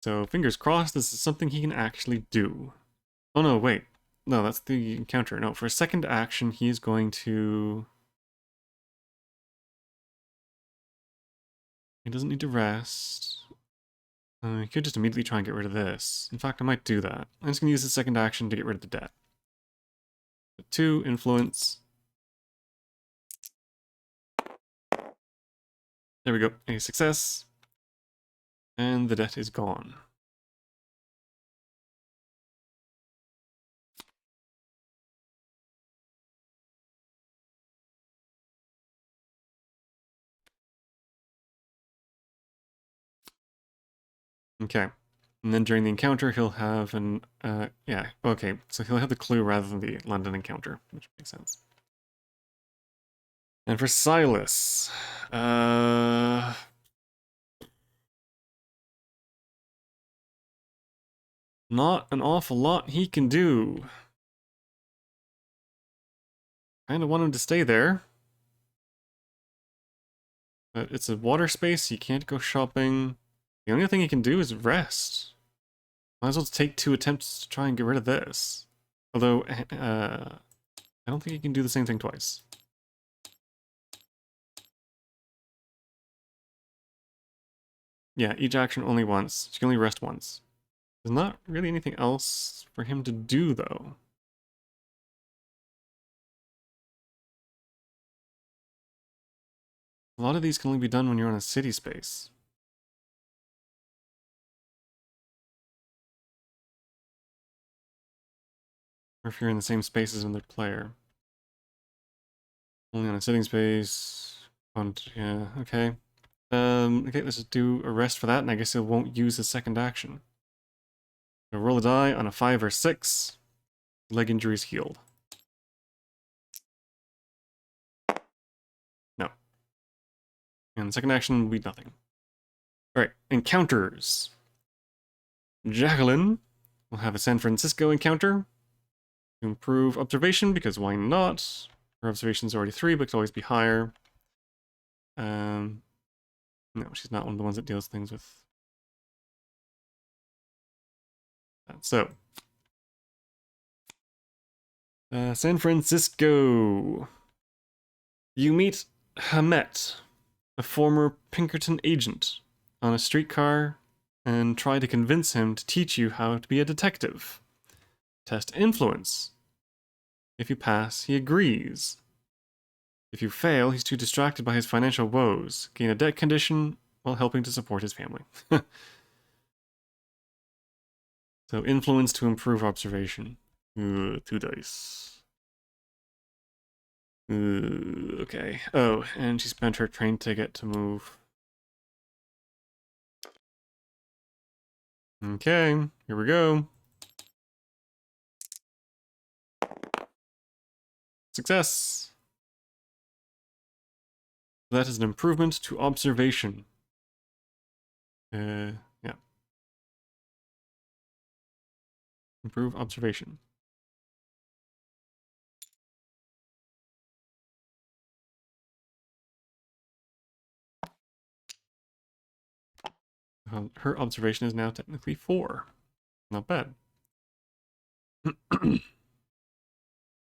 So fingers crossed this is something he can actually do. Oh no, wait. No, that's the encounter. No, for a second action, he's going to... He doesn't need to rest. He could just immediately try and get rid of this. In fact, I might do that. I'm just going to use the second action to get rid of the debt. 2, influence. There we go, a success. And the debt is gone. Okay. And then during the encounter, he'll have an, yeah, okay. So he'll have the clue rather than the London encounter, which makes sense. And for Silas, not an awful lot he can do. Kind of want him to stay there. But it's a water space, you can't go shopping. The only thing you can do is rest. Might as well take 2 attempts to try and get rid of this. Although, I don't think you can do the same thing twice. Yeah, each action only once. You can only rest once. There's not really anything else for him to do, though. A lot of these can only be done when you're on a city space. Or if you're in the same space as another player. Only on a sitting space. Yeah, okay. Okay, let's just do a rest for that, and I guess it won't use his second action. So roll a die on a 5 or 6. Leg injury is healed. No. And the second action will be nothing. Alright, encounters. Jacqueline will have a San Francisco encounter. To improve observation, because why not? Her observation's already 3, but it could always be higher. No, she's not one of the ones that deals things with that. So, San Francisco. You meet Hamet, a former Pinkerton agent, on a streetcar and try to convince him to teach you how to be a detective. Test influence. If you pass, he agrees. If you fail, he's too distracted by his financial woes. Gain a debt condition while helping to support his family. So influence to improve observation. 2 dice. Okay. Oh, and she spent her train ticket to move. Okay, here we go. Success! That is an improvement to observation. Yeah. Improve observation. Her observation is now technically 4. Not bad.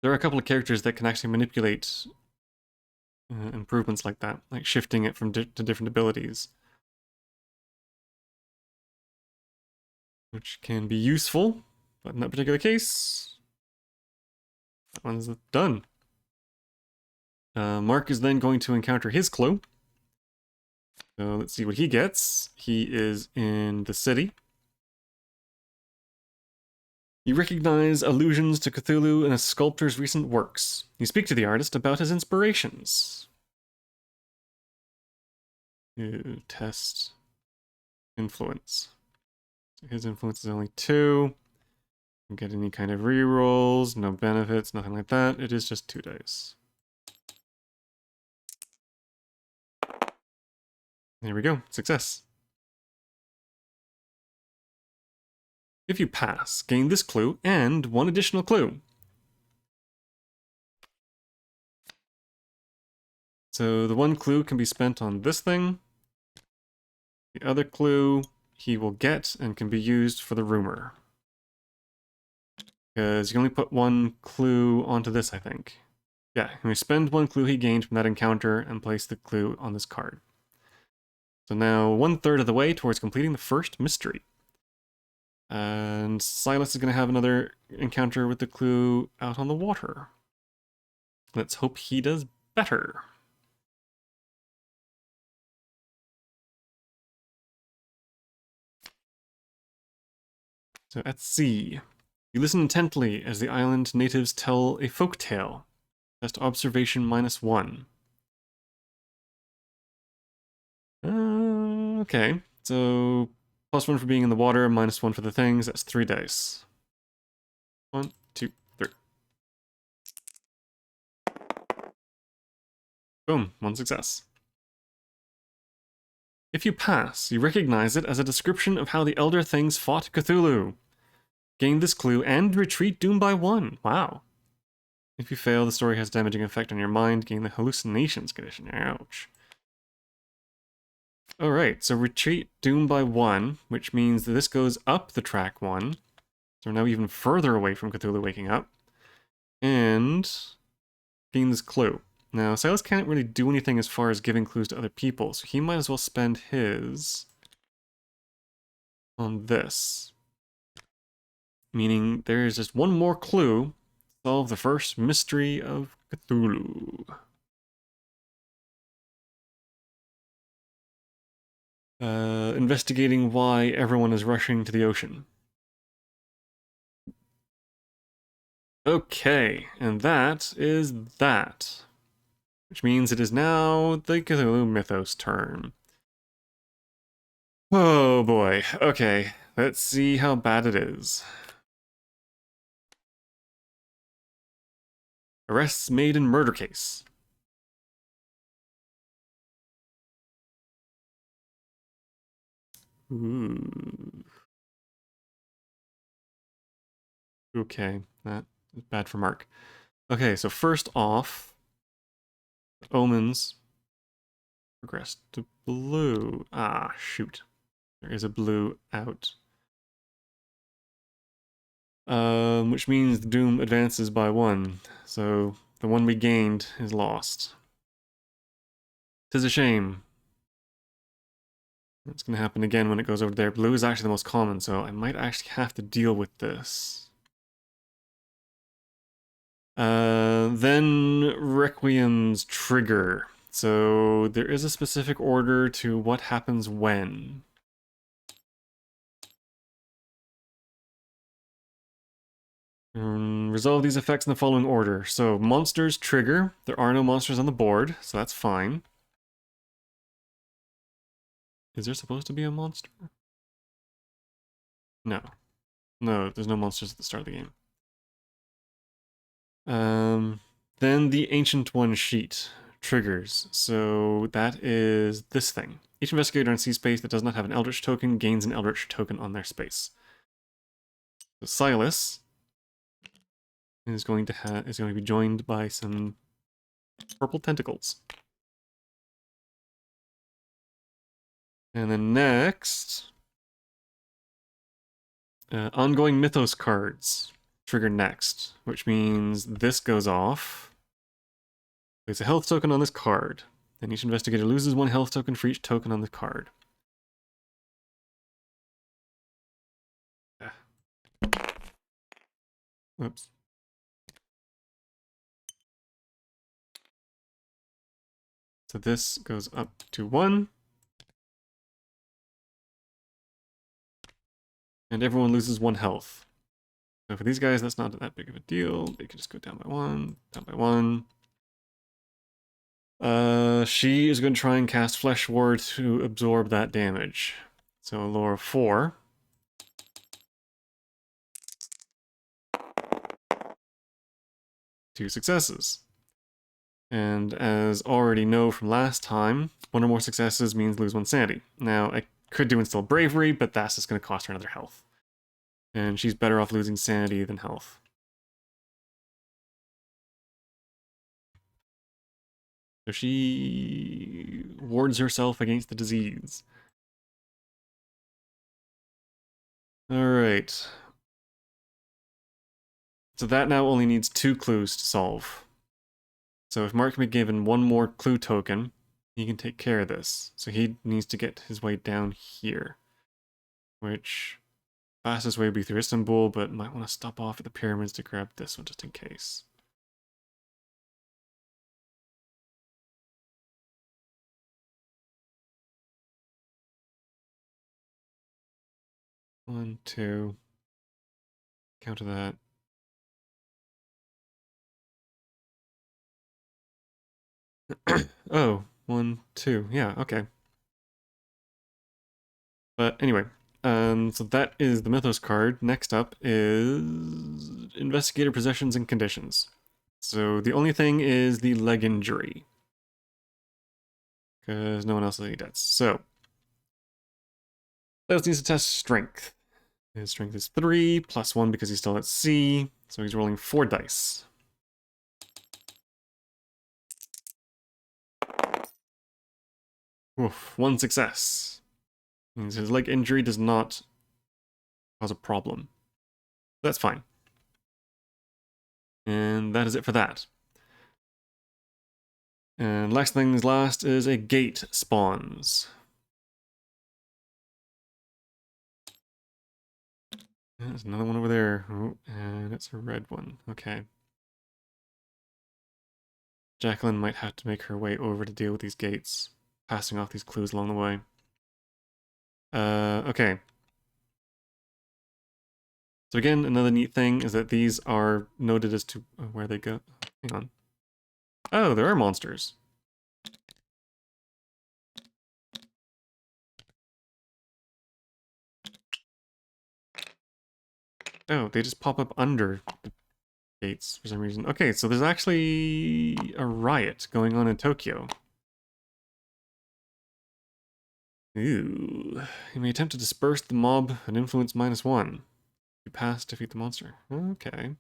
There are a couple of characters that can actually manipulate improvements like that, like shifting it from to different abilities. Which can be useful, but in that particular case, that one's done. Mark is then going to encounter his clue. So let's see what he gets. He is in the city. You recognize allusions to Cthulhu in a sculptor's recent works. You speak to the artist about his inspirations. Test influence. So his influence is only 2. Don't get any kind of rerolls, no benefits, nothing like that. It is just 2 dice. There we go. Success. If you pass, gain this clue and 1 additional clue. So the 1 clue can be spent on this thing. The other clue he will get and can be used for the rumor. Because you can only put 1 clue onto this, I think. Yeah, and we spend 1 clue he gained from that encounter and place the clue on this card. So now 1/3 of the way towards completing the first mystery. And Silas is going to have another encounter with the clue out on the water. Let's hope he does better. So at sea, you listen intently as the island natives tell a folk tale. Test observation -1. Okay, so +1 for being in the water, -1 for the things. That's 3 dice. 1, 2, 3. Boom, 1 success. If you pass, you recognize it as a description of how the Elder Things fought Cthulhu. Gain this clue and retreat doomed by 1. Wow. If you fail, the story has damaging effect on your mind. Gain the hallucinations condition. Ouch. Alright, so retreat doom by 1, which means that this goes up the track 1. So we're now even further away from Cthulhu waking up. And gain this clue. Now, Silas can't really do anything as far as giving clues to other people, so he might as well spend his on this. Meaning there is just one more clue to solve the first mystery of Cthulhu. Investigating why everyone is rushing to the ocean. Okay, and that is that. Which means it is now the Cthulhu Mythos turn. Oh boy, okay, let's see how bad it is. Arrests made in murder case. Ooh. Okay, that is bad for Mark. Okay, so first off, omens progressed to blue. Ah, shoot. There is a blue out. Which means the doom advances by 1. So the one we gained is lost. 'Tis a shame. It's going to happen again when it goes over there. Blue is actually the most common, so I might actually have to deal with this. Then Requiem's trigger. So there is a specific order to what happens when. Resolve these effects in the following order. So monsters trigger. There are no monsters on the board, so that's fine. Is there supposed to be a monster? No. No, there's no monsters at the start of the game. Then the Ancient One sheet triggers. So that is this thing. Each investigator on C space that does not have an Eldritch token gains an Eldritch token on their space. So Silas is going to be joined by some purple tentacles. And then next, ongoing Mythos cards trigger next, which means this goes off. Place a health token on this card. Then each investigator loses 1 health token for each token on the card. Oops. So this goes up to 1. And everyone loses 1 health. So for these guys, that's not that big of a deal. They can just go down by 1, down by 1. She is going to try and cast Flesh Ward to absorb that damage. So lower 4. Two successes. And as already know from last time, 1 or more successes means lose 1 sanity. Now, I could do Instill Bravery, but that's just going to cost her another health. And she's better off losing sanity than health. So she wards herself against the disease. Alright. So that now only needs 2 clues to solve. So if Mark can be given 1 more clue token, he can take care of this. So he needs to get his way down here. Which, fastest way would be through Istanbul, but might want to stop off at the pyramids to grab this one just in case. One, two. Counter that. Oh, 1, 2. Yeah, okay. But anyway, so that is the Mythos card. Next up is Investigator Possessions and Conditions. So the only thing is the leg injury. Because no one else has any debts. So, Silas needs to test Strength. His Strength is 3, plus 1 because he's still at C. So he's rolling 4 dice. Oof, one success. Means his leg injury does not cause a problem. That's fine. And that is it for that. And last things last is a gate spawns. There's another one over there. Oh, and it's a red one. Okay. Jacqueline might have to make her way over to deal with these gates, passing off these clues along the way. Okay. So again, another neat thing is that these are noted as to where they go. Hang on. Oh, there are monsters. Oh, they just pop up under the gates for some reason. Okay, so there's actually a riot going on in Tokyo. Ooh. You may attempt to disperse the mob and influence -1. You pass, defeat the monster. Okay.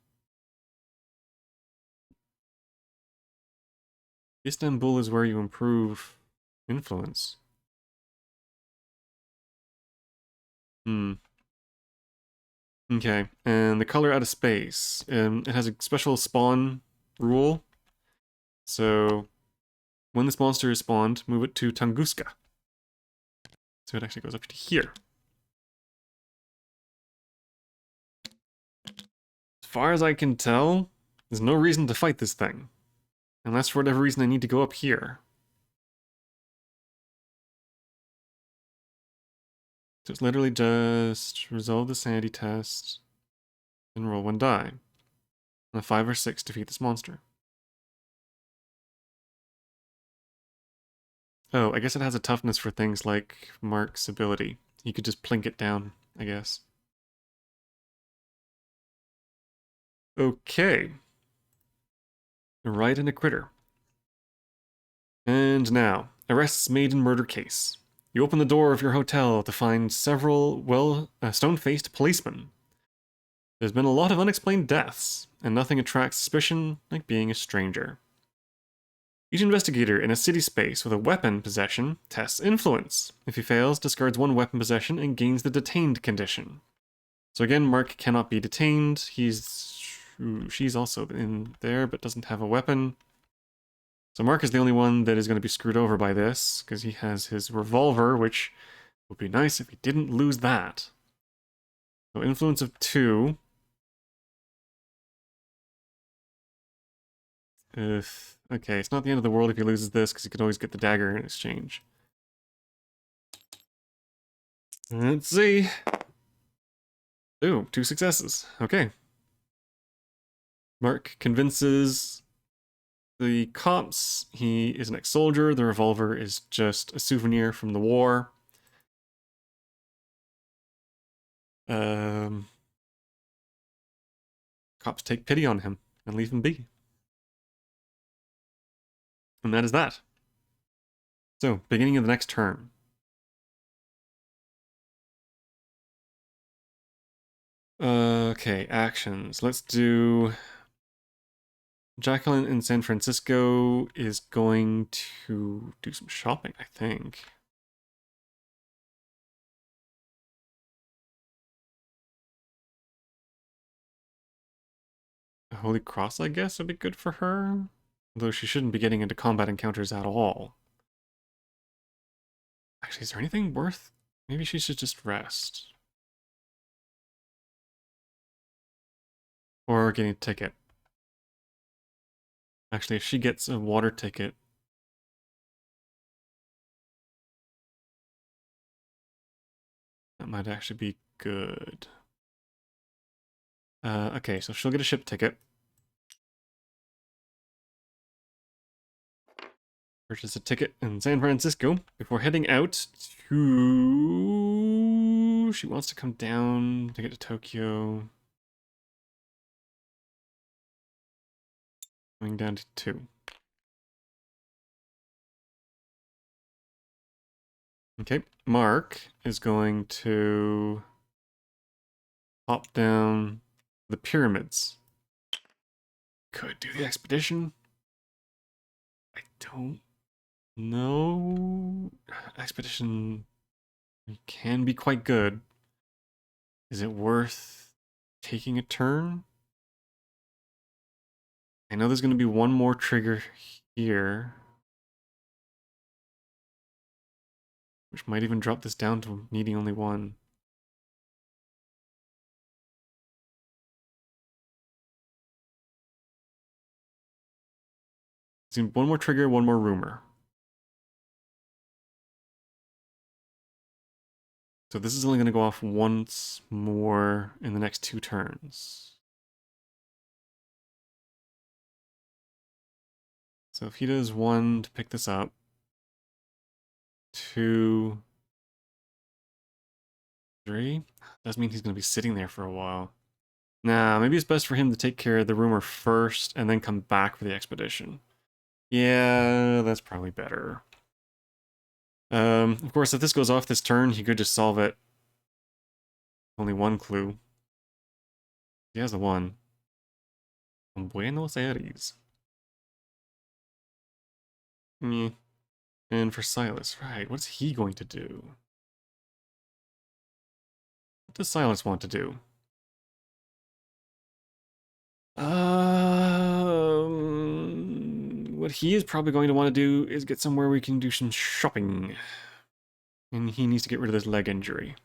Istanbul is where you improve influence. Hmm. Okay, and the color out of space. It has a special spawn rule. So when this monster is spawned, move it to Tunguska. So it actually goes up to here. As far as I can tell, there's no reason to fight this thing. Unless for whatever reason I need to go up here. So it's literally just resolve the sanity test and roll 1 die. On a 5 or 6, defeat this monster. Oh, I guess it has a toughness for things like Mark's ability. You could just plink it down, I guess. Okay. Right in a critter. And now, arrests made in murder case. You open the door of your hotel to find several, stone-faced policemen. There's been a lot of unexplained deaths, and nothing attracts suspicion like being a stranger. Each investigator in a city space with a weapon possession tests influence. If he fails, discards 1 weapon possession and gains the detained condition. So again, Mark cannot be detained. She's also in there, but doesn't have a weapon. So Mark is the only one that is going to be screwed over by this, because he has his revolver, which would be nice if he didn't lose that. So influence of 2. Okay, it's not the end of the world if he loses this, because he could always get the dagger in exchange. Let's see. Ooh, 2 successes. Okay. Mark convinces the cops he is an ex-soldier. The revolver is just a souvenir from the war. Cops take pity on him and leave him be. And that is that. So, beginning of the next turn. Okay, actions. Let's do... Jacqueline in San Francisco is going to do some shopping, I think. A Holy Cross, I guess, would be good for her. Although she shouldn't be getting into combat encounters at all. Actually, is there anything worth... Maybe she should just rest. Or getting a ticket. Actually, if she gets a water ticket... That might actually be good. Okay, so she'll get a ship ticket. Purchase a ticket in San Francisco before heading out to... She wants to come down to get to Tokyo. Going down to 2. Okay, Mark is going to hop down the pyramids. Could do the expedition. I don't No. Expedition can be quite good. Is it worth taking a turn? I know there's going to be one more trigger here, which might even drop this down to needing only one. One more trigger, one more rumor. So this is only going to go off once more in the next 2 turns. So if he does 1 to pick this up, 2, 3, does mean he's going to be sitting there for a while. Nah, maybe it's best for him to take care of the rumor first and then come back for the expedition. Yeah, that's probably better. Of course, if this goes off this turn, he could just solve it. Only 1 clue. He has the 1. Buenos Aires. Meh. And for Silas, right, what's he going to do? What does Silas want to do? What he is probably going to want to do is get somewhere we can do some shopping. And he needs to get rid of this leg injury.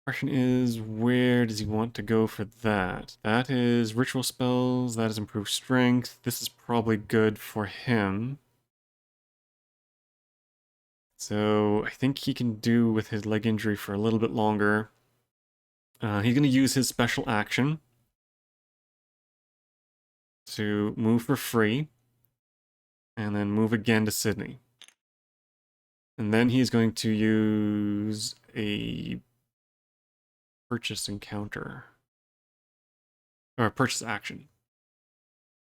Question is, where does he want to go for that? That is ritual spells, that is improved strength. This is probably good for him. So I think he can do with his leg injury for a little bit longer. He's going to use his special action to move for free, and then move again to Sydney. And then he's going to use a purchase encounter, or a purchase action.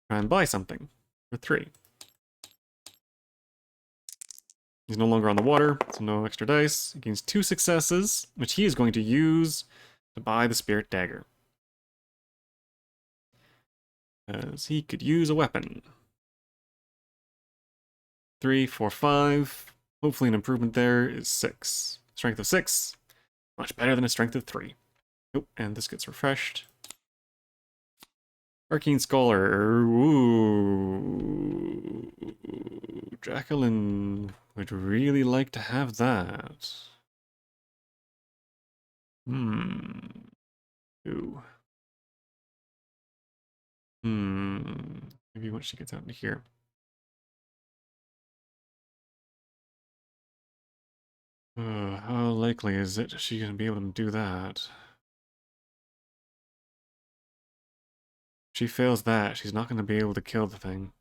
Try and buy something for 3. He's no longer on the water, so no extra dice. He gains 2 successes, which he is going to use to buy the Spirit Dagger. As he could use a weapon. 3, 4, 5. Hopefully an improvement there is 6. Strength of 6. Much better than a strength of 3. Oh, and this gets refreshed. Arcane Scholar. Ooh. Jacqueline would really like to have that. Ooh. Maybe once she gets out into here. How likely is it she's going to be able to do that? If she fails that, she's not going to be able to kill the thing.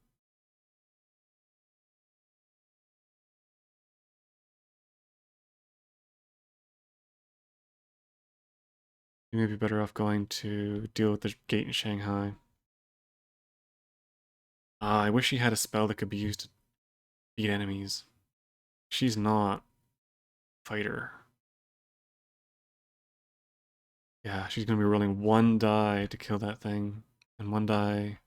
You may be better off going to deal with the gate in Shanghai. I wish she had a spell that could be used to beat enemies. She's not a fighter. Yeah, she's going to be rolling 1 die to kill that thing. And 1 die.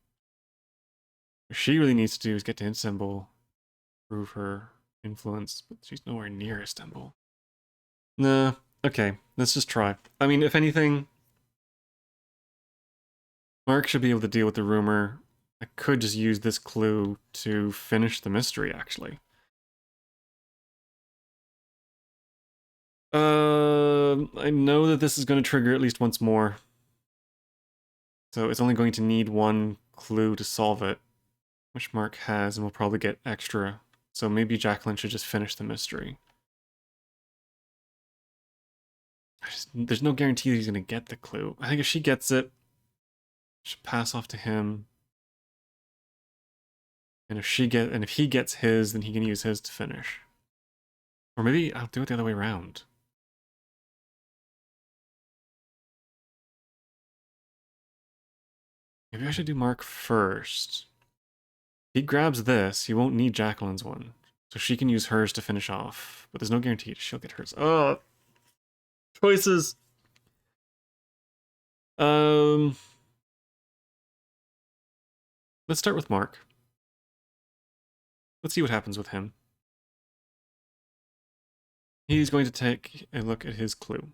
What she really needs to do is get to hit symbol. Prove her influence, but she's nowhere near a symbol. Nah, okay, let's just try. I mean, if anything, Mark should be able to deal with the rumor. I could just use this clue to finish the mystery, actually. I know that this is going to trigger at least once more. So it's only going to need 1 clue to solve it, which Mark has, and we'll probably get extra. So maybe Jacqueline should just finish the mystery. There's no guarantee that he's going to get the clue. I think if she gets it, should pass off to him. And if he gets his, then he can use his to finish. Or maybe I'll do it the other way around. Maybe I should do Mark first. If he grabs this, he won't need Jacqueline's one. So she can use hers to finish off. But there's no guarantee she'll get hers. Oh, choices. Let's start with Mark. Let's see what happens with him. He's going to take a look at his clue.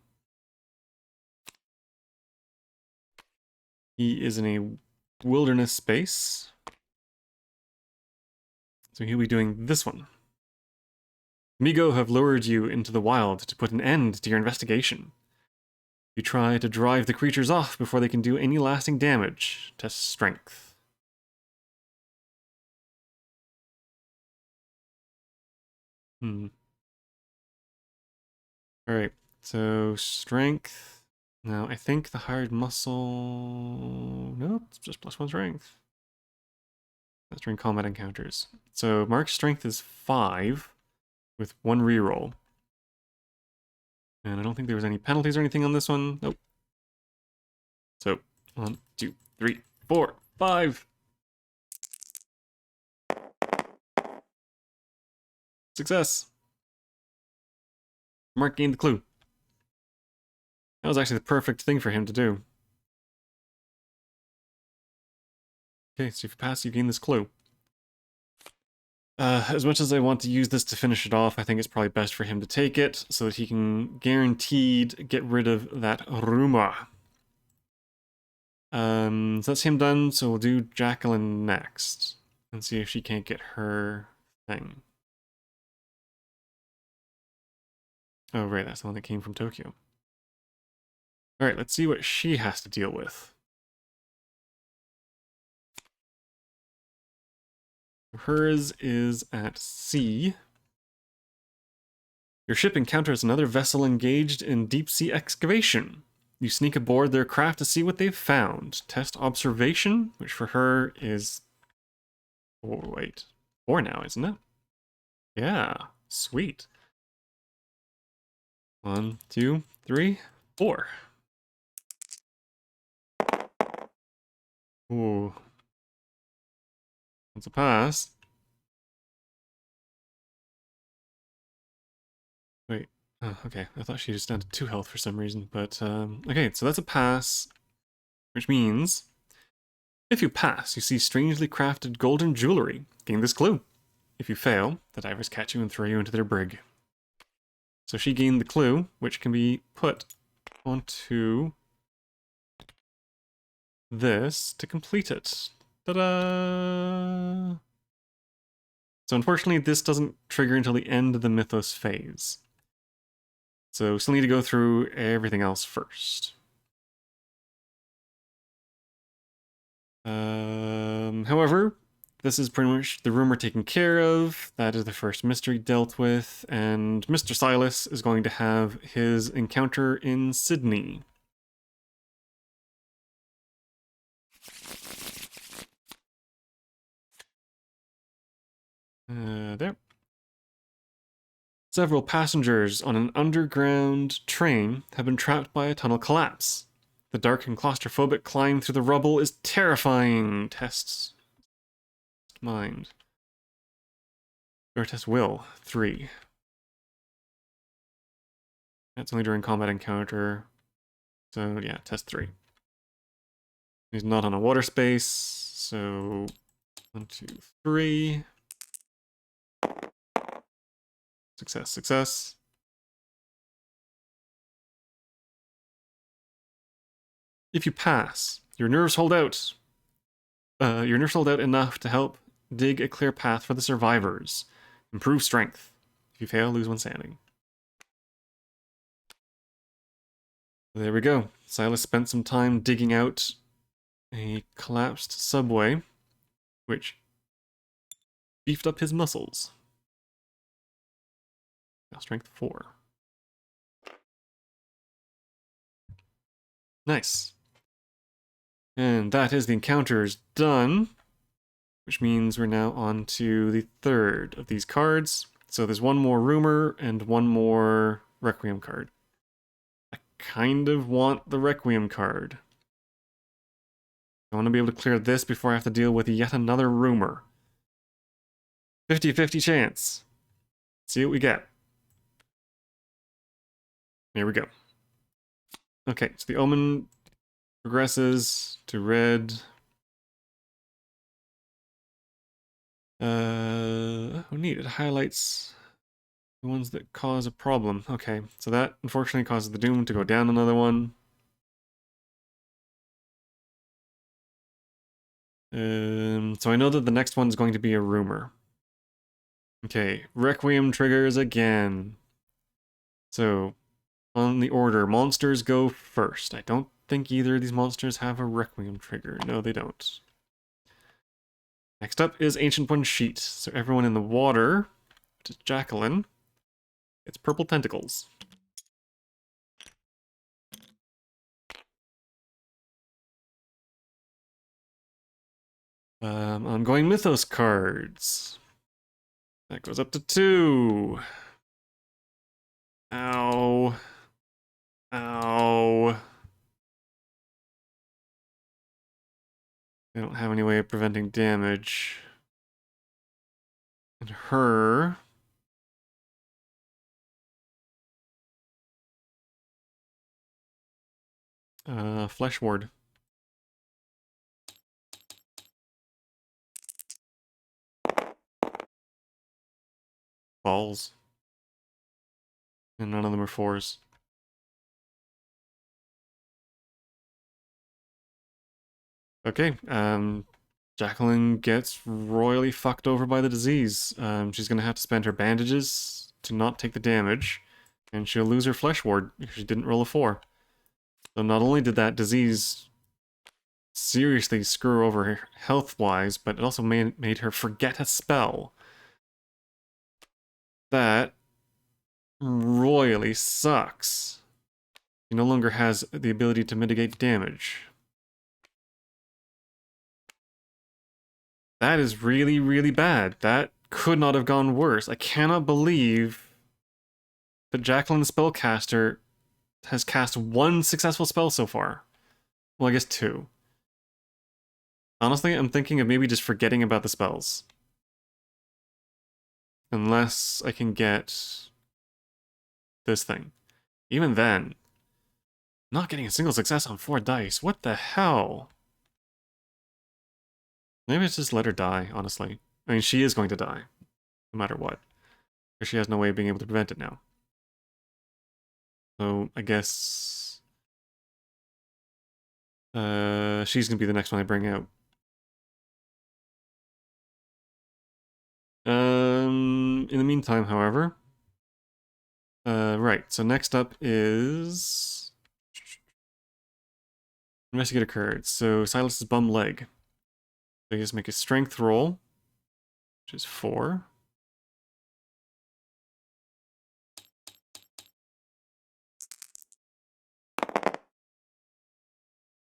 He is in a wilderness space. So he'll be doing this one. Migo have lured you into the wild to put an end to your investigation. You try to drive the creatures off before they can do any lasting damage. Test strength. Alright, so strength. Now, I think the hired muscle... No, it's just +1 strength. That's during combat encounters. So Mark's strength is 5 with 1 reroll. And I don't think there was any penalties or anything on this one. Nope. So 1, 2, 3, 4, 5. Success. Mark gained the clue. That was actually the perfect thing for him to do. Okay, so if you pass, you gain this clue. As much as I want to use this to finish it off, I think it's probably best for him to take it so that he can guaranteed get rid of that rumor. So that's him done, so we'll do Jacqueline next and see if she can't get her thing. Oh, right, that's the one that came from Tokyo. Alright, let's see what she has to deal with. Hers is at sea. Your ship encounters another vessel engaged in deep-sea excavation. You sneak aboard their craft to see what they've found. Test observation, which for her is... Oh, wait. 4 now, isn't it? Yeah, sweet. 1, 2, 3, 4. Ooh. That's a pass. Wait. Oh, okay. I thought she just down to 2 health for some reason, but okay, so that's a pass, which means if you pass, you see strangely crafted golden jewelry. Gain this clue. If you fail, the divers catch you and throw you into their brig. So she gained the clue, which can be put onto this to complete it. Ta-da! So unfortunately, this doesn't trigger until the end of the Mythos phase. So we still need to go through everything else first. However, this is pretty much the rumor taken care of. That is the first mystery dealt with, and Mr. Silas is going to have his encounter in Sydney. There. Several passengers on an underground train have been trapped by a tunnel collapse. The dark and claustrophobic climb through the rubble is terrifying. Tests mind. Or test will. 3. That's only during combat encounter. So yeah, test 3. He's not on a water space. So 1, 2, 3. Success, success. If you pass, your nerves hold out. Your nerves hold out enough to help dig a clear path for the survivors. Improve strength. If you fail, lose 1 sanity. There we go. Silas spent some time digging out a collapsed subway, which beefed up his muscles. Now strength 4. Nice. And that is the encounters done, which means we're now on to the 3rd of these cards. So there's 1 more rumor and 1 more Requiem card. I kind of want the Requiem card. I want to be able to clear this before I have to deal with yet another rumor. 50-50 chance. See what we get. Here we go. Okay, so the omen progresses to red. Oh, neat. It highlights the ones that cause a problem. Okay, so that unfortunately causes the doom to go down another one. So I know that the next one's going to be a rumor. Okay, Requiem triggers again. So, on the order, monsters go first. I don't think either of these monsters have a Requiem trigger. No, they don't. Next up is Ancient One Sheet. So everyone in the water, which is Jacqueline, gets purple tentacles. Ongoing Mythos cards. That goes up to 2. Ow. Ow. They don't have any way of preventing damage. And her... Flesh Ward. Balls. And none of them are 4s. Okay, Jacqueline gets royally fucked over by the disease. She's gonna have to spend her bandages to not take the damage, and she'll lose her flesh ward if she didn't roll a 4. So not only did that disease seriously screw over her health-wise, but it also made her forget a spell. That royally sucks. She no longer has the ability to mitigate damage. That is really, really bad. That could not have gone worse. I cannot believe that Jacqueline the Spellcaster has cast 1 successful spell so far. Well, I guess 2. Honestly, I'm thinking of maybe just forgetting about the spells. Unless I can get this thing. Even then, not getting a single success on 4 dice. What the hell? Maybe it's just let her die, honestly. I mean, she is going to die, no matter what. Because she has no way of being able to prevent it now. So, I guess... she's gonna be the next one I bring out. In the meantime, however... right, so next up is... Investigator cards. So, Silas's bum leg. So, he has to make a strength roll, which is 4.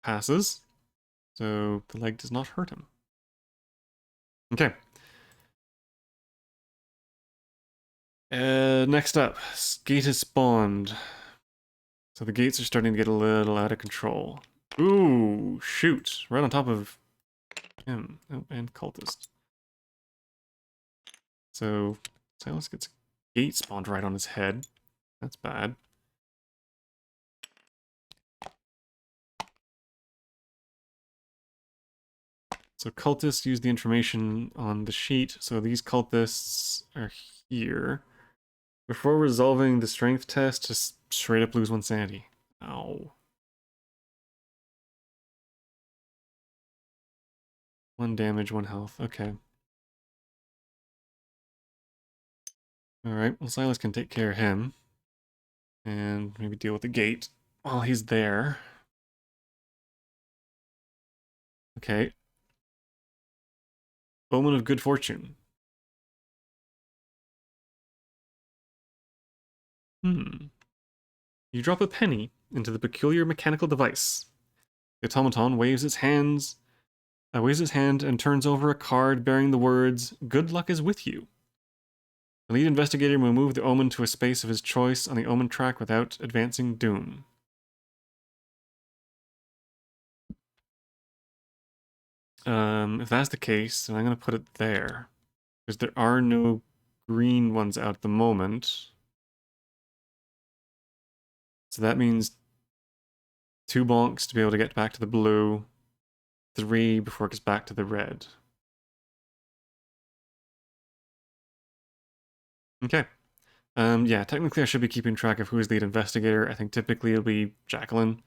Passes. So, the leg does not hurt him. Okay. Next up, gate is spawned. So the gates are starting to get a little out of control. Ooh, shoot. Right on top of him. Oh, and cultist. So Silas gets a gate spawned right on his head. That's bad. So cultists use the information on the sheet. So these cultists are here. Before resolving the strength test, just straight up lose 1 sanity. Ow. 1 damage, 1 health. Okay. Alright, well Silas can take care of him. And maybe deal with the gate while he's there. Okay. Omen of good fortune. You drop a penny into the peculiar mechanical device. The automaton waves its hand and turns over a card bearing the words, "Good luck is with you." The lead investigator will move the omen to a space of his choice on the omen track without advancing doom. If that's the case, then I'm going to put it there. Because there are no green ones out at the moment. So that means 2 bonks to be able to get back to the blue, 3 before it gets back to the red. Okay. Yeah, technically I should be keeping track of who is lead investigator. I think typically it'll be Jacqueline.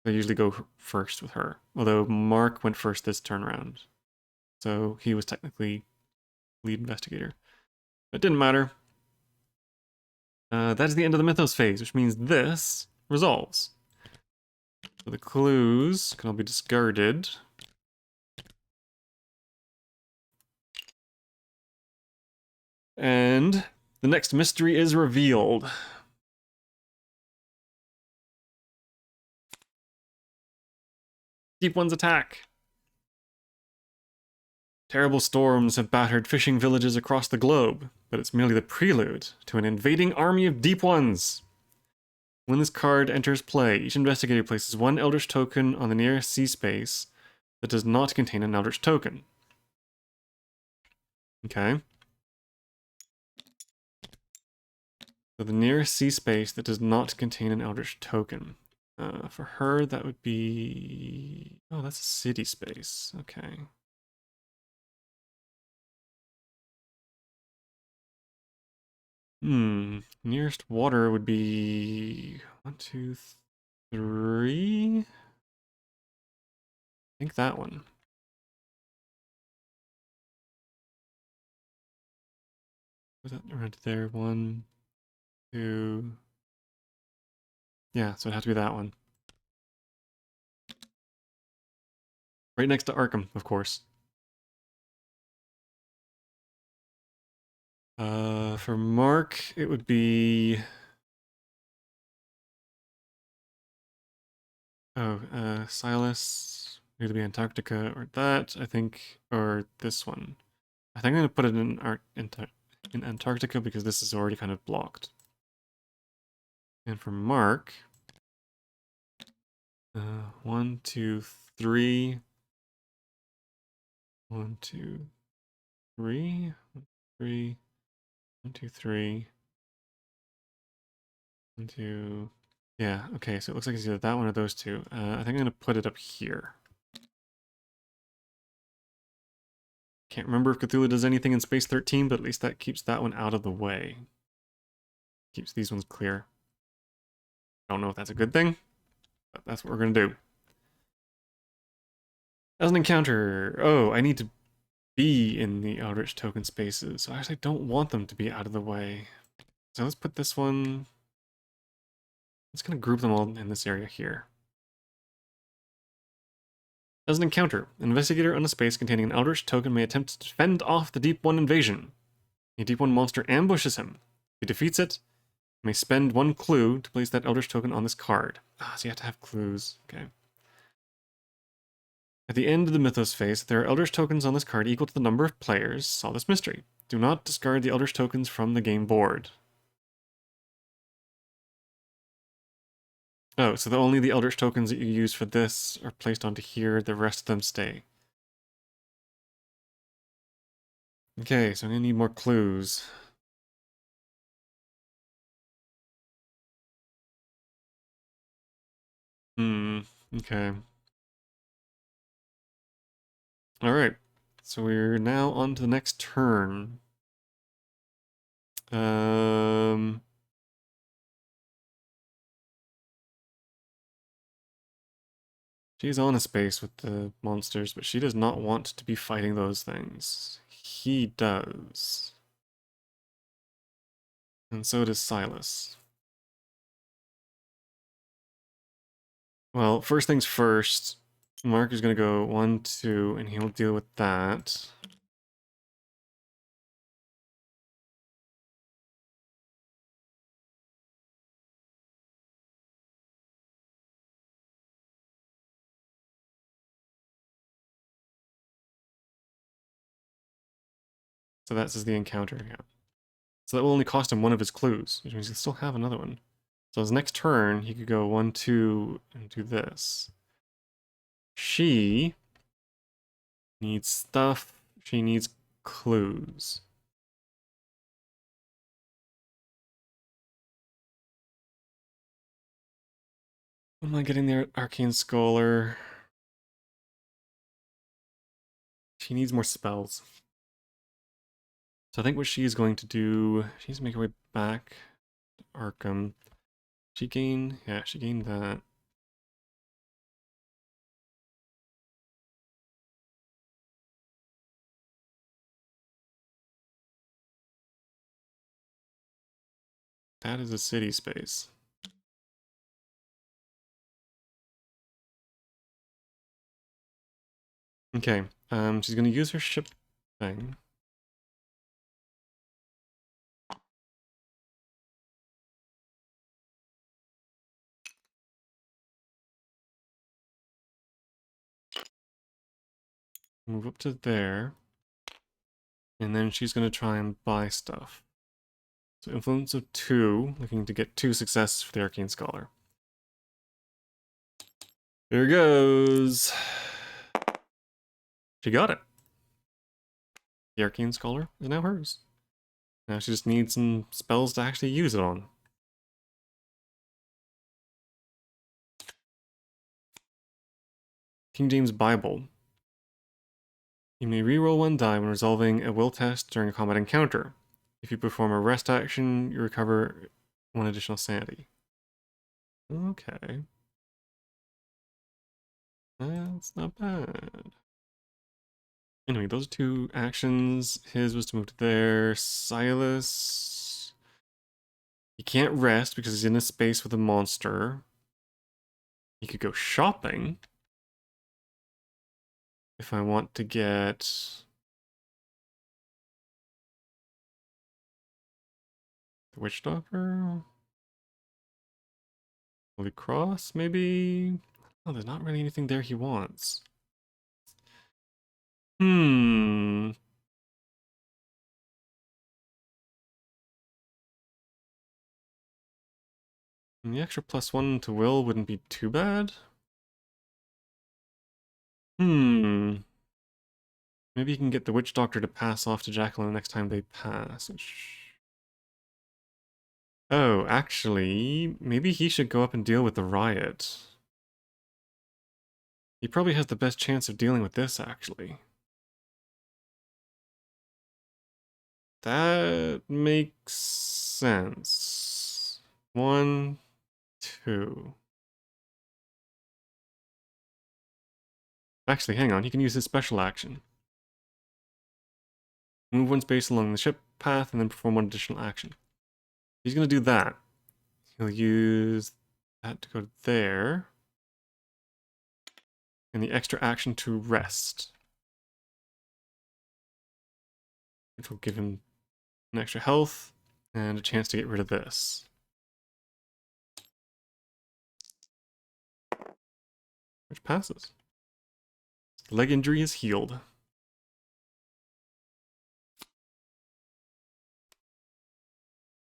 I usually go first with her. Although Mark went first this turn around. So he was technically lead investigator. It didn't matter. That is the end of the Mythos phase, which means this resolves. So the clues can all be discarded. And the next mystery is revealed. Deep One's attack. Terrible storms have battered fishing villages across the globe, but it's merely the prelude to an invading army of Deep Ones. When this card enters play, each investigator places one Eldritch token on the nearest sea space that does not contain an Eldritch token. Okay. So the nearest sea space that does not contain an Eldritch token. For her, that would be... Oh, that's a city space. Okay. Nearest water would be... 1, 2, 3... I think that one. Was that around there? 1, 2... Yeah, so it'd have to be that one. Right next to Arkham, of course. For Mark, it would be... Oh, Silas, either be Antarctica or that, I think, or this one. I think I'm gonna put it in Antarctica because this is already kind of blocked. And for Mark, 1, 2, 3. 1, 2, 3. 1, 3. 1, 2, 3. 1, 2. Yeah, okay, so it looks like it's either that one or those two. I think I'm gonna put it up here. Can't remember if Cthulhu does anything in Space 13, but at least that keeps that one out of the way. Keeps these ones clear. I don't know if that's a good thing, but that's what we're gonna do. As an encounter, oh, I need to be in the Eldritch token spaces, so I actually don't want them to be out of the way. So let's put this one... Let's kind of group them all in this area here. As an encounter, an investigator on a space containing an Eldritch token may attempt to fend off the Deep One invasion. A Deep One monster ambushes him. If he defeats it, he may spend one clue to place that Eldritch token on this card. Ah, so you have to have clues. Okay. At the end of the Mythos phase, there are Eldritch tokens on this card equal to the number of players solve this mystery. Do not discard the Eldritch tokens from the game board. Oh, so only the Eldritch tokens that you use for this are placed onto here, the rest of them stay. Okay, so I'm gonna need more clues. Okay. Alright, so we're now on to the next turn. She's on a space with the monsters, but she does not want to be fighting those things. He does. And so does Silas. Well, first things first, Mark is going to go 1, 2, and he'll deal with that. So that's the encounter, yeah. So that will only cost him one of his clues, which means he'll still have another one. So his next turn, he could go 1, 2, and do this. She needs stuff. She needs clues. Am I getting there? Arcane Scholar. She needs more spells. So I think what she is going to do, she needs to make her way back to Arkham. She gained, yeah, she gained that. That is a city space. Okay, she's gonna use her ship thing. Move up to there. And then she's gonna try and buy stuff. So influence of 2, looking to get 2 successes for the Arcane Scholar. Here goes. She got it. The Arcane Scholar is now hers. Now she just needs some spells to actually use it on. King James Bible. You may reroll 1 die when resolving a will test during a combat encounter. If you perform a rest action, you recover 1 additional sanity. Okay. That's not bad. Anyway, those 2 actions. His was to move to there. Silas. He can't rest because he's in a space with a monster. He could go shopping. If I want to get the Witch Doctor. Holy Cross, maybe? Oh, there's not really anything there he wants. Hmm. And the extra +1 to will wouldn't be too bad. Hmm. Maybe you can get the Witch Doctor to pass off to Jacqueline the next time they pass. Oh, actually, maybe he should go up and deal with the riot. He probably has the best chance of dealing with this, actually. That makes sense. 1, 2. Actually, hang on, he can use his special action. Move 1 space along the ship path and then perform 1 additional action. He's gonna do that. He'll use that to go there. And the extra action to rest. Which will give him an extra health and a chance to get rid of this. Which passes. The leg injury is healed.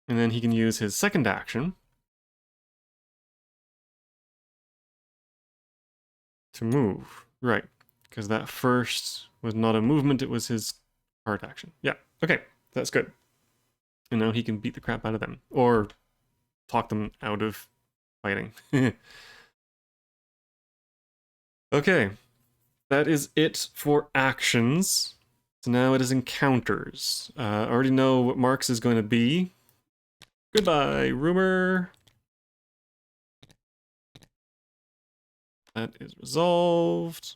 And then he can use his second action to move. Right. Because that first was not a movement, it was his card action. Yeah, okay, that's good. And now he can beat the crap out of them. Or talk them out of fighting. Okay, that is it for actions. So now it is encounters. I already know what Mark's is going to be. Goodbye, rumor. That is resolved.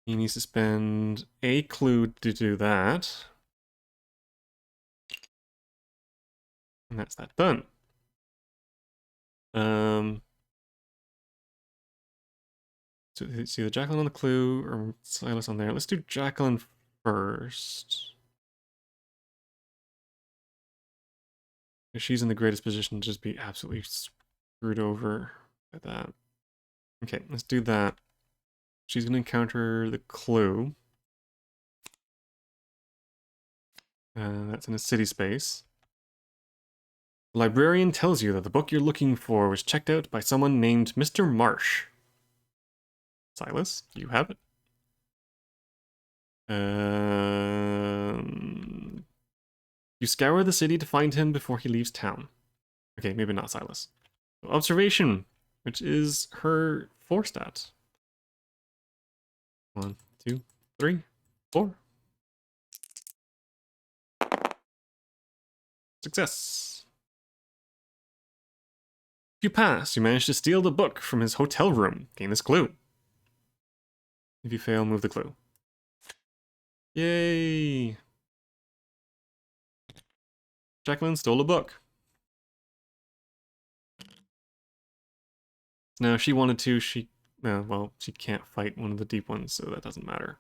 He needs to spend a clue to do that. And that's that done. So it's either Jacqueline on the clue or Silas on there. Let's do Jacqueline first. She's in the greatest position to just be absolutely screwed over by that. Okay, let's do that. She's going to encounter the clue. That's in a city space. The librarian tells you that the book you're looking for was checked out by someone named Mr. Marsh. Silas, you have it. You scour the city to find him before he leaves town. Okay, maybe not Silas. Observation, which is her 4 stat. 1, 2, 3, 4. Success. If you pass, you manage to steal the book from his hotel room. Gain this clue. If you fail, move the clue. Yay! Jacqueline stole a book. Now, if she wanted to, well, she can't fight one of the deep ones, so that doesn't matter.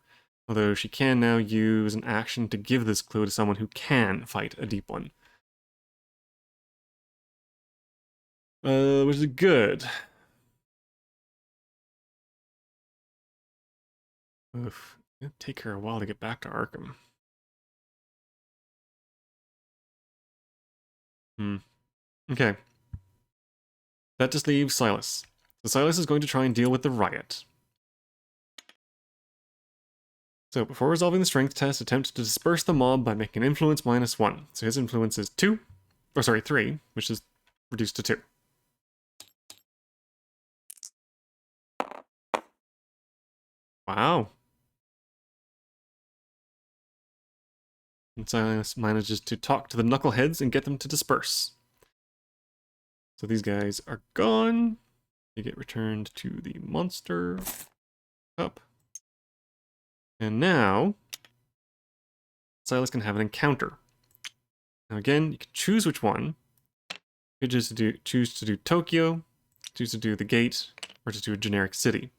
Although she can now use an action to give this clue to someone who can fight a deep one. Which is good. Oof. It'll take her a while to get back to Arkham. Okay. That just leaves Silas. So Silas is going to try and deal with the riot. So before resolving the strength test, attempt to disperse the mob by making influence -1. So his influence is 3, which is reduced to 2. Wow. And Silas manages to talk to the knuckleheads and get them to disperse. So these guys are gone. They get returned to the monster cup. And now, Silas can have an encounter. Now again, you can choose which one. You could just choose to do Tokyo, choose to do the gate, or just do a generic city.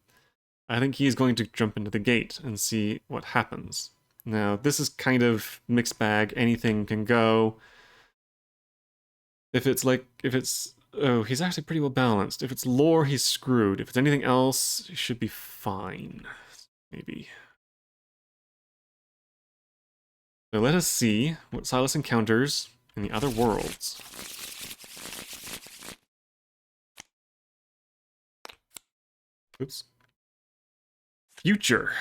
I think he's going to jump into the gate and see what happens. Now, this is kind of mixed bag. Anything can go. Oh, he's actually pretty well balanced. If it's lore, he's screwed. If it's anything else, he should be fine. Maybe. So let us see what Silas encounters in the other worlds. Oops. Future.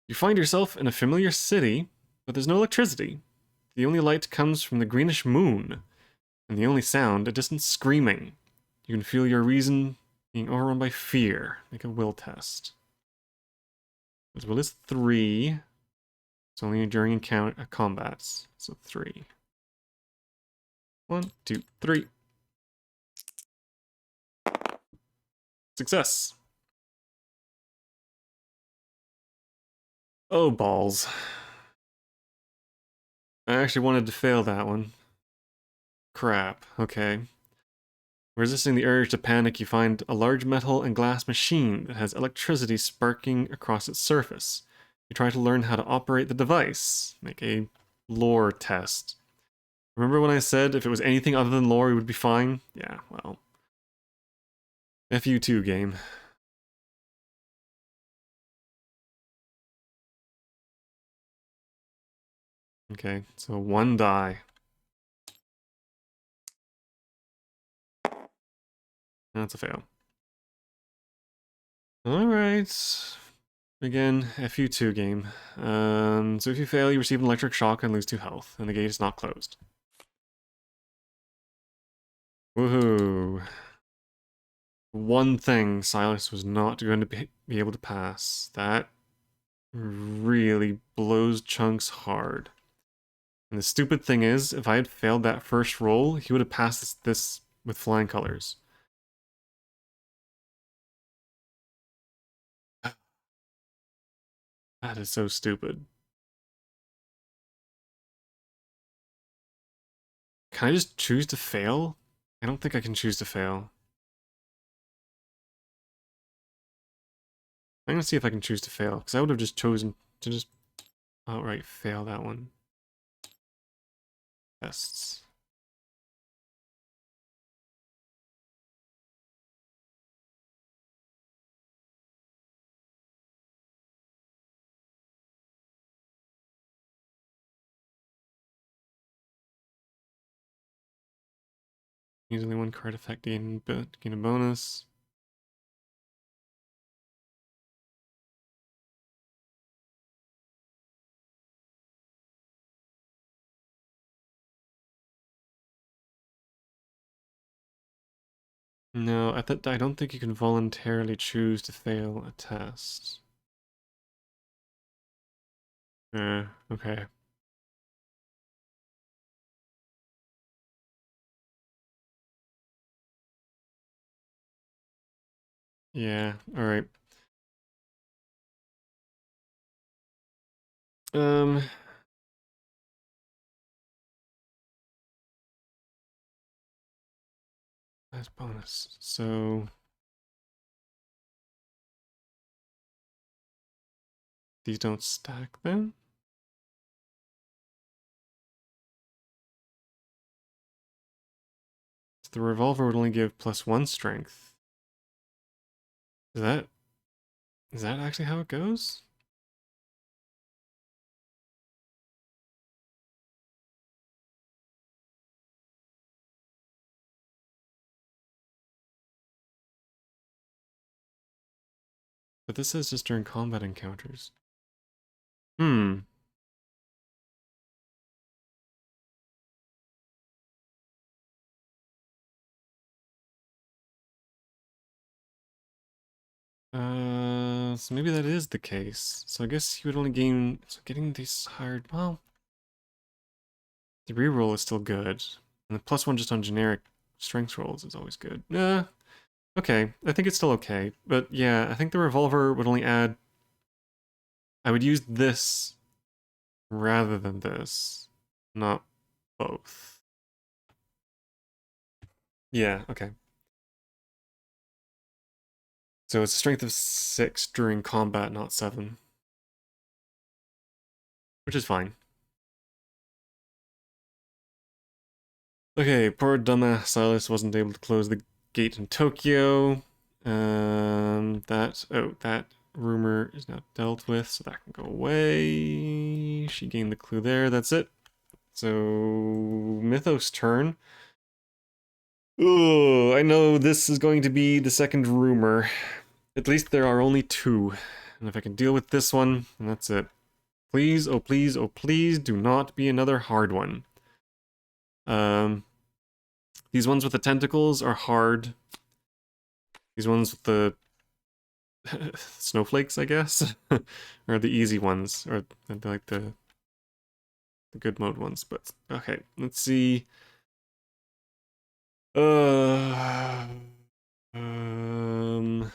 You find yourself in a familiar city, but there's no electricity. The only light comes from the greenish moon, and the only sound, a distant screaming. You can feel your reason being overrun by fear. Make a will test. His will is 3. It's only during combats, so 3. 1, 2, 3. Success. Oh, balls. I actually wanted to fail that one. Crap, okay. Resisting the urge to panic, you find a large metal and glass machine that has electricity sparking across its surface. You try to learn how to operate the device. Make a lore test. Remember when I said if it was anything other than lore, it would be fine? Yeah, well. FU2 game. Okay, so 1 die. That's a fail. Alright. Again, FU2 game. So if you fail, you receive an electric shock and lose 2 health, and the gate is not closed. Woohoo. One thing Silas was not going to be able to pass. That really blows chunks hard. And the stupid thing is, if I had failed that first roll, he would have passed this with flying colors. That is so stupid. Can I just choose to fail? I don't think I can choose to fail. I'm gonna see if I can choose to fail, because I would have just chosen to just outright fail that one. Tests. Usually 1 card effect gain a bonus. No, I don't think you can voluntarily choose to fail a test. Okay. Yeah, alright. Um, that's bonus. So these don't stack then? So the revolver would only give +1 strength. Is that actually how it goes? But this says just during combat encounters. Hmm. So maybe that is the case. So I guess he would only gain. So getting these hard. Well, the reroll is still good, and the +1 just on generic strength rolls is always good. Okay. I think it's still okay, but yeah, I think the revolver would only add. I would use this rather than this, not both. Yeah. Okay. So it's a strength of 6 during combat, not 7, which is fine. Okay, poor dumbass Silas wasn't able to close the gate in Tokyo. That rumor is now dealt with, so that can go away. She gained the clue there, that's it. So, Mythos' turn. Oh, I know this is going to be the second rumor. At least there are only 2. And if I can deal with this one, then that's it. Please, oh please, oh please, do not be another hard one. Um, these ones with the tentacles are hard. These ones with the snowflakes, I guess, or the easy ones, or like the good mode ones. But okay, let's see. Uh, um.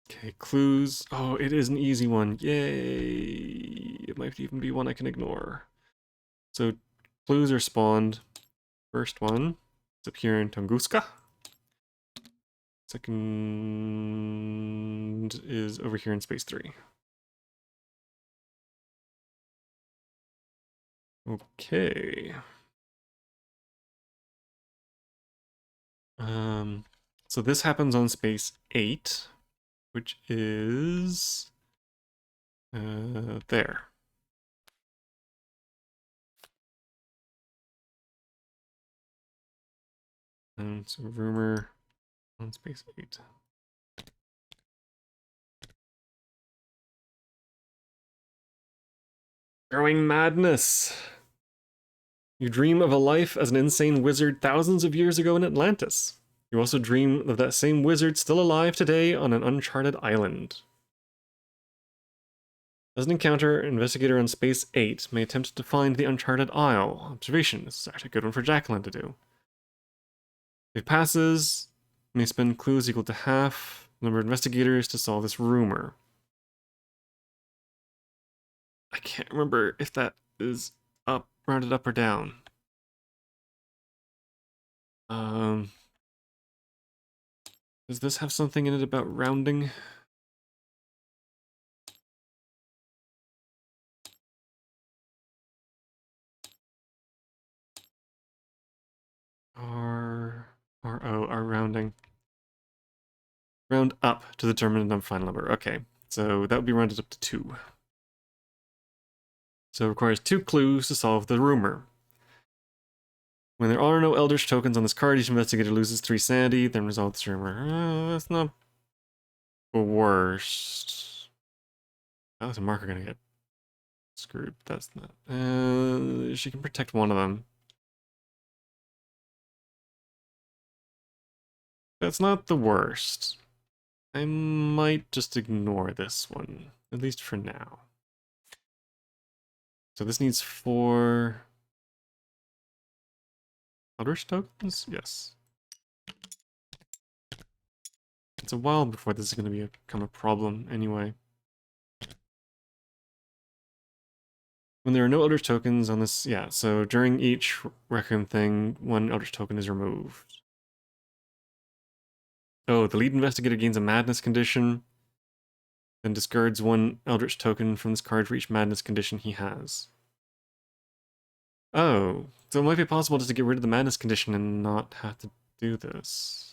Okay, clues. Oh, it is an easy one. Yay! It might even be one I can ignore. So, clues are spawned. First one, it's up here in Tunguska. Second is over here in Space 3. Okay. Um, so this happens on Space 8, which is there. And so rumor on Space 8. Growing madness. You dream of a life as an insane wizard thousands of years ago in Atlantis. You also dream of that same wizard still alive today on an uncharted island. As an encounter, an investigator on Space 8 may attempt to find the uncharted isle. Observation. This is actually a good one for Jacqueline to do. If it passes, may spend clues equal to half the number of investigators to solve this rumor. I can't remember if that is up, rounded up or down. Um, does this have something in it about rounding? R rounding. Round up to determine the final number. Okay, so that would be rounded up to 2. So it requires 2 clues to solve the rumor. When there are no Eldritch tokens on this card, each investigator loses 3 sanity, then resolve this rumor. That's not the worst. Alex and Mark are gonna get screwed. That's not. She can protect one of them. That's not the worst. I might just ignore this one, at least for now. So this needs 4 Eldritch tokens? Yes. It's a while before this is going to become a problem anyway. When there are no Eldritch tokens on this, yeah, so during each Requiem thing, one Eldritch token is removed. Oh, the lead investigator gains a madness condition, then discards one Eldritch token from this card for each madness condition he has. Oh, so it might be possible just to get rid of the madness condition and not have to do this.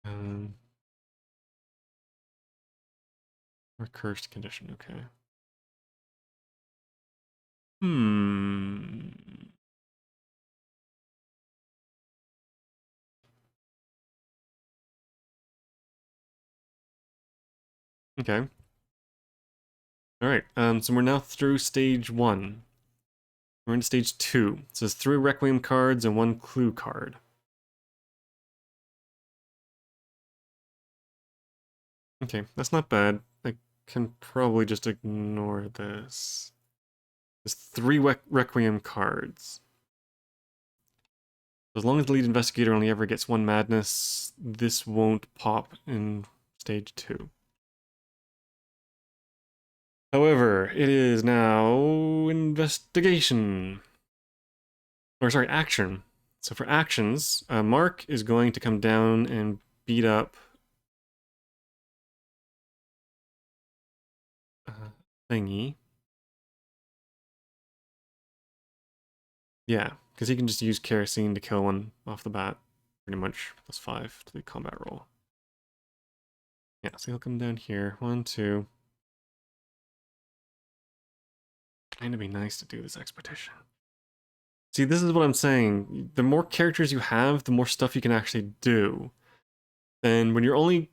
Um, or cursed condition, okay. Hmm. Okay. Alright, so we're now through stage 1. We're into stage 2. It says 3 Requiem cards and 1 clue card. Okay, that's not bad. I can probably just ignore this. There's 3 Requiem cards. As long as the lead investigator only ever gets 1 madness, this won't pop in stage 2. However, it is now investigation. Or sorry, action. So for actions, Mark is going to come down and beat up thingy. Yeah, because he can just use kerosene to kill one off the bat. Pretty much +5 to the combat roll. Yeah, so he'll come down here. 1, 2. Kind of be nice to do this expedition. See, this is what I'm saying. The more characters you have, the more stuff you can actually do. And when you only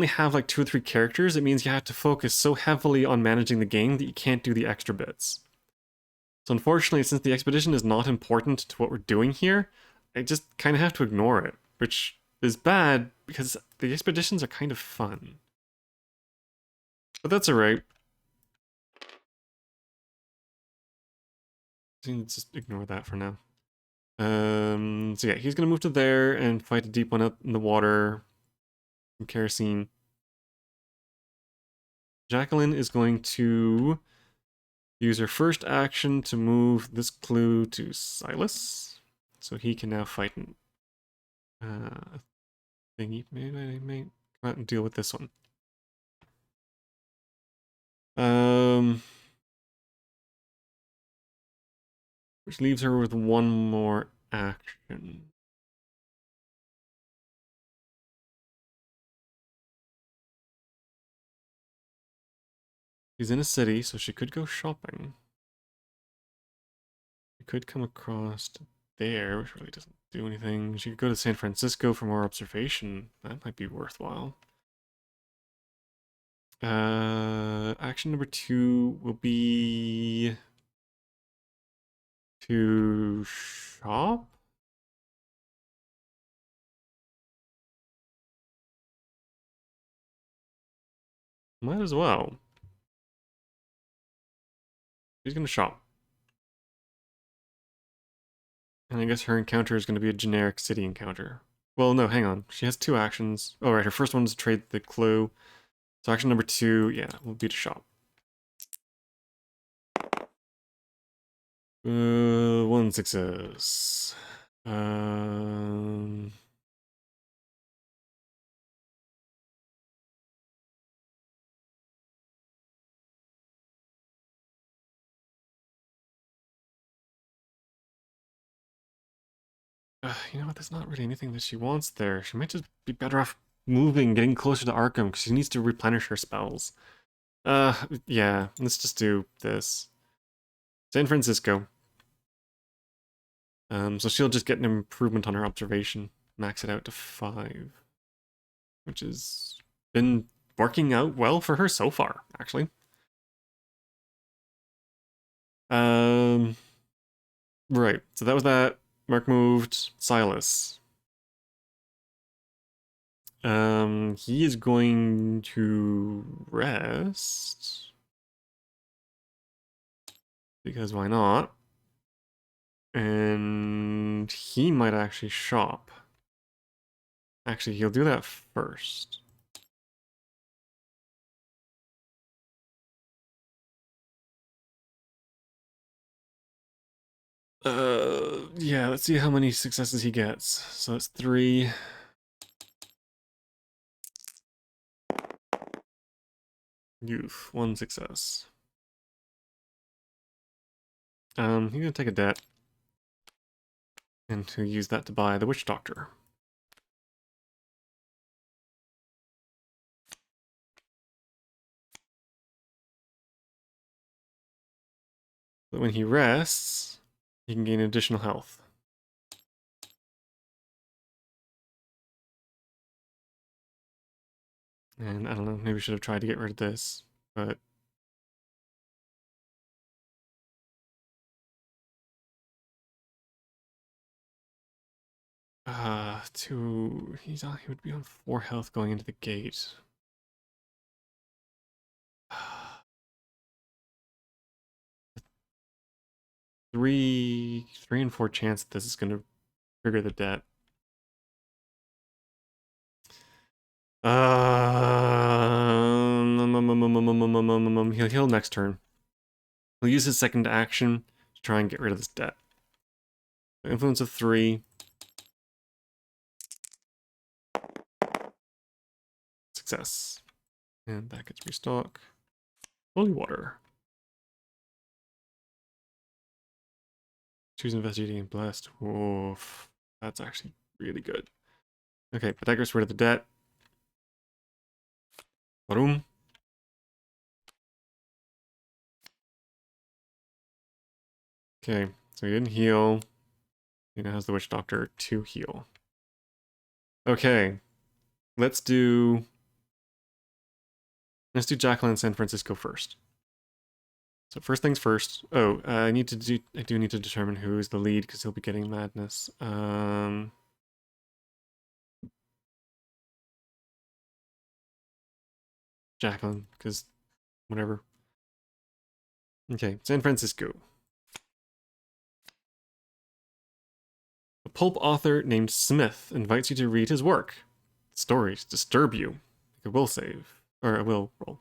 have like 2 or 3 characters, it means you have to focus so heavily on managing the game that you can't do the extra bits. So unfortunately, since the expedition is not important to what we're doing here, I just kind of have to ignore it, which is bad because the expeditions are kind of fun. But that's alright. Just ignore that for now. So yeah, he's gonna move to there and fight a deep one up in the water. Some kerosene. Jacqueline is going to use her first action to move this clue to Silas, so he can now fight an thingy. Maybe I may come out and deal with this one. Which leaves her with 1 more action. She's in a city, so she could go shopping. She could come across there, which really doesn't do anything. She could go to San Francisco for more observation. That might be worthwhile. Action number 2 will be to shop? Might as well. She's gonna shop. And I guess her encounter is gonna be a generic city encounter. Well, no, hang on. She has 2 actions. Oh, right, her first one is to trade the clue. So action number 2, yeah, will be to shop. 1 success. Um... you know what, there's not really anything that she wants there. She might just be better off moving, getting closer to Arkham, because she needs to replenish her spells. Yeah, let's just do this. San Francisco. So she'll just get an improvement on her observation. Max it out to 5. Which has been working out well for her so far, actually. Right, so that was that. Mark moved. Silas. He is going to rest. Because why not? And And he might actually shop. Actually, he'll do that first. Yeah, let's see how many successes he gets. So it's 3. Youth, 1 success. He's gonna take a debt. And to use that to buy the witch doctor. But when he rests, he can gain additional health. And I don't know, maybe we should have tried to get rid of this, but... he would be on 4 health going into the gate. 3 and 4 chance that this is gonna trigger the debt. He'll heal next turn. He'll use his second action to try and get rid of this debt. Influence of 3. Success. And that gets restock. Holy water. Choose investigating and blessed. Oof. That's actually really good. Okay, but that gets rid of the debt. Boom. Okay, so he didn't heal. He now has the witch doctor to heal. Okay, let's do Jacqueline and San Francisco first. So first things first. Oh, I do need to determine who is the lead because he'll be getting madness. Jacqueline, because whatever. Okay, San Francisco. A pulp author named Smith invites you to read his work. Stories disturb you. Make a will save. Or a will roll.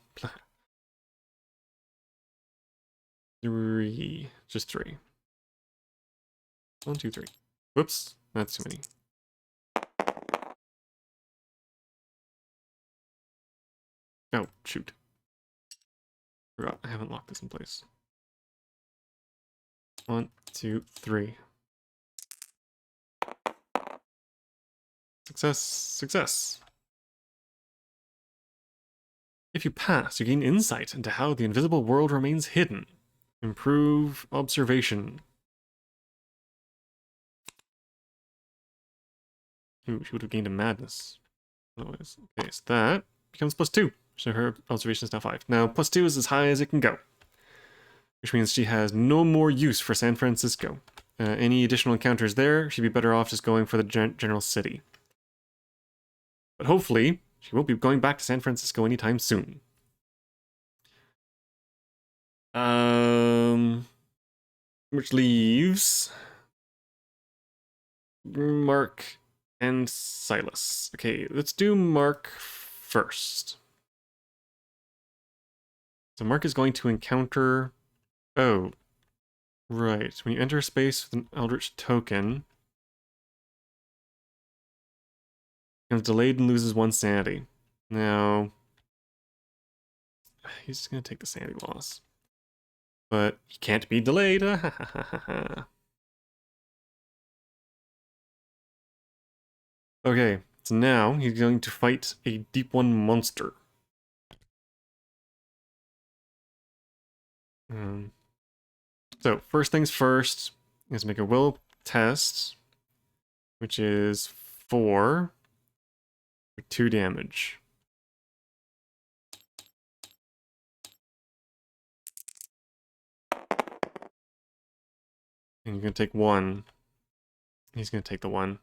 3. Just 3. 1, 2, 3. Whoops, that's too many. Oh, shoot. Forgot, I haven't locked this in place. 1, 2, 3. Success, success. If you pass, you gain insight into how the invisible world remains hidden. Improve observation. Ooh, she would have gained a madness. Otherwise. Okay, so that becomes +2. So her observation is now 5. Now, +2 is as high as it can go. Which means she has no more use for San Francisco. Any additional encounters there, she'd be better off just going for the general city. But hopefully, she won't be going back to San Francisco anytime soon. Which leaves Mark and Silas. Okay, let's do Mark first. So Mark is going to encounter... Oh, right. When you enter a space with an Eldritch token, becomes delayed and loses 1 sanity. Now, he's just going to take the sanity loss. But he can't be delayed. Okay, so now he's going to fight a Deep One monster. So, first things first is make a will test, which is 4 for 2 damage. And you're going to take 1. He's going to take the 1.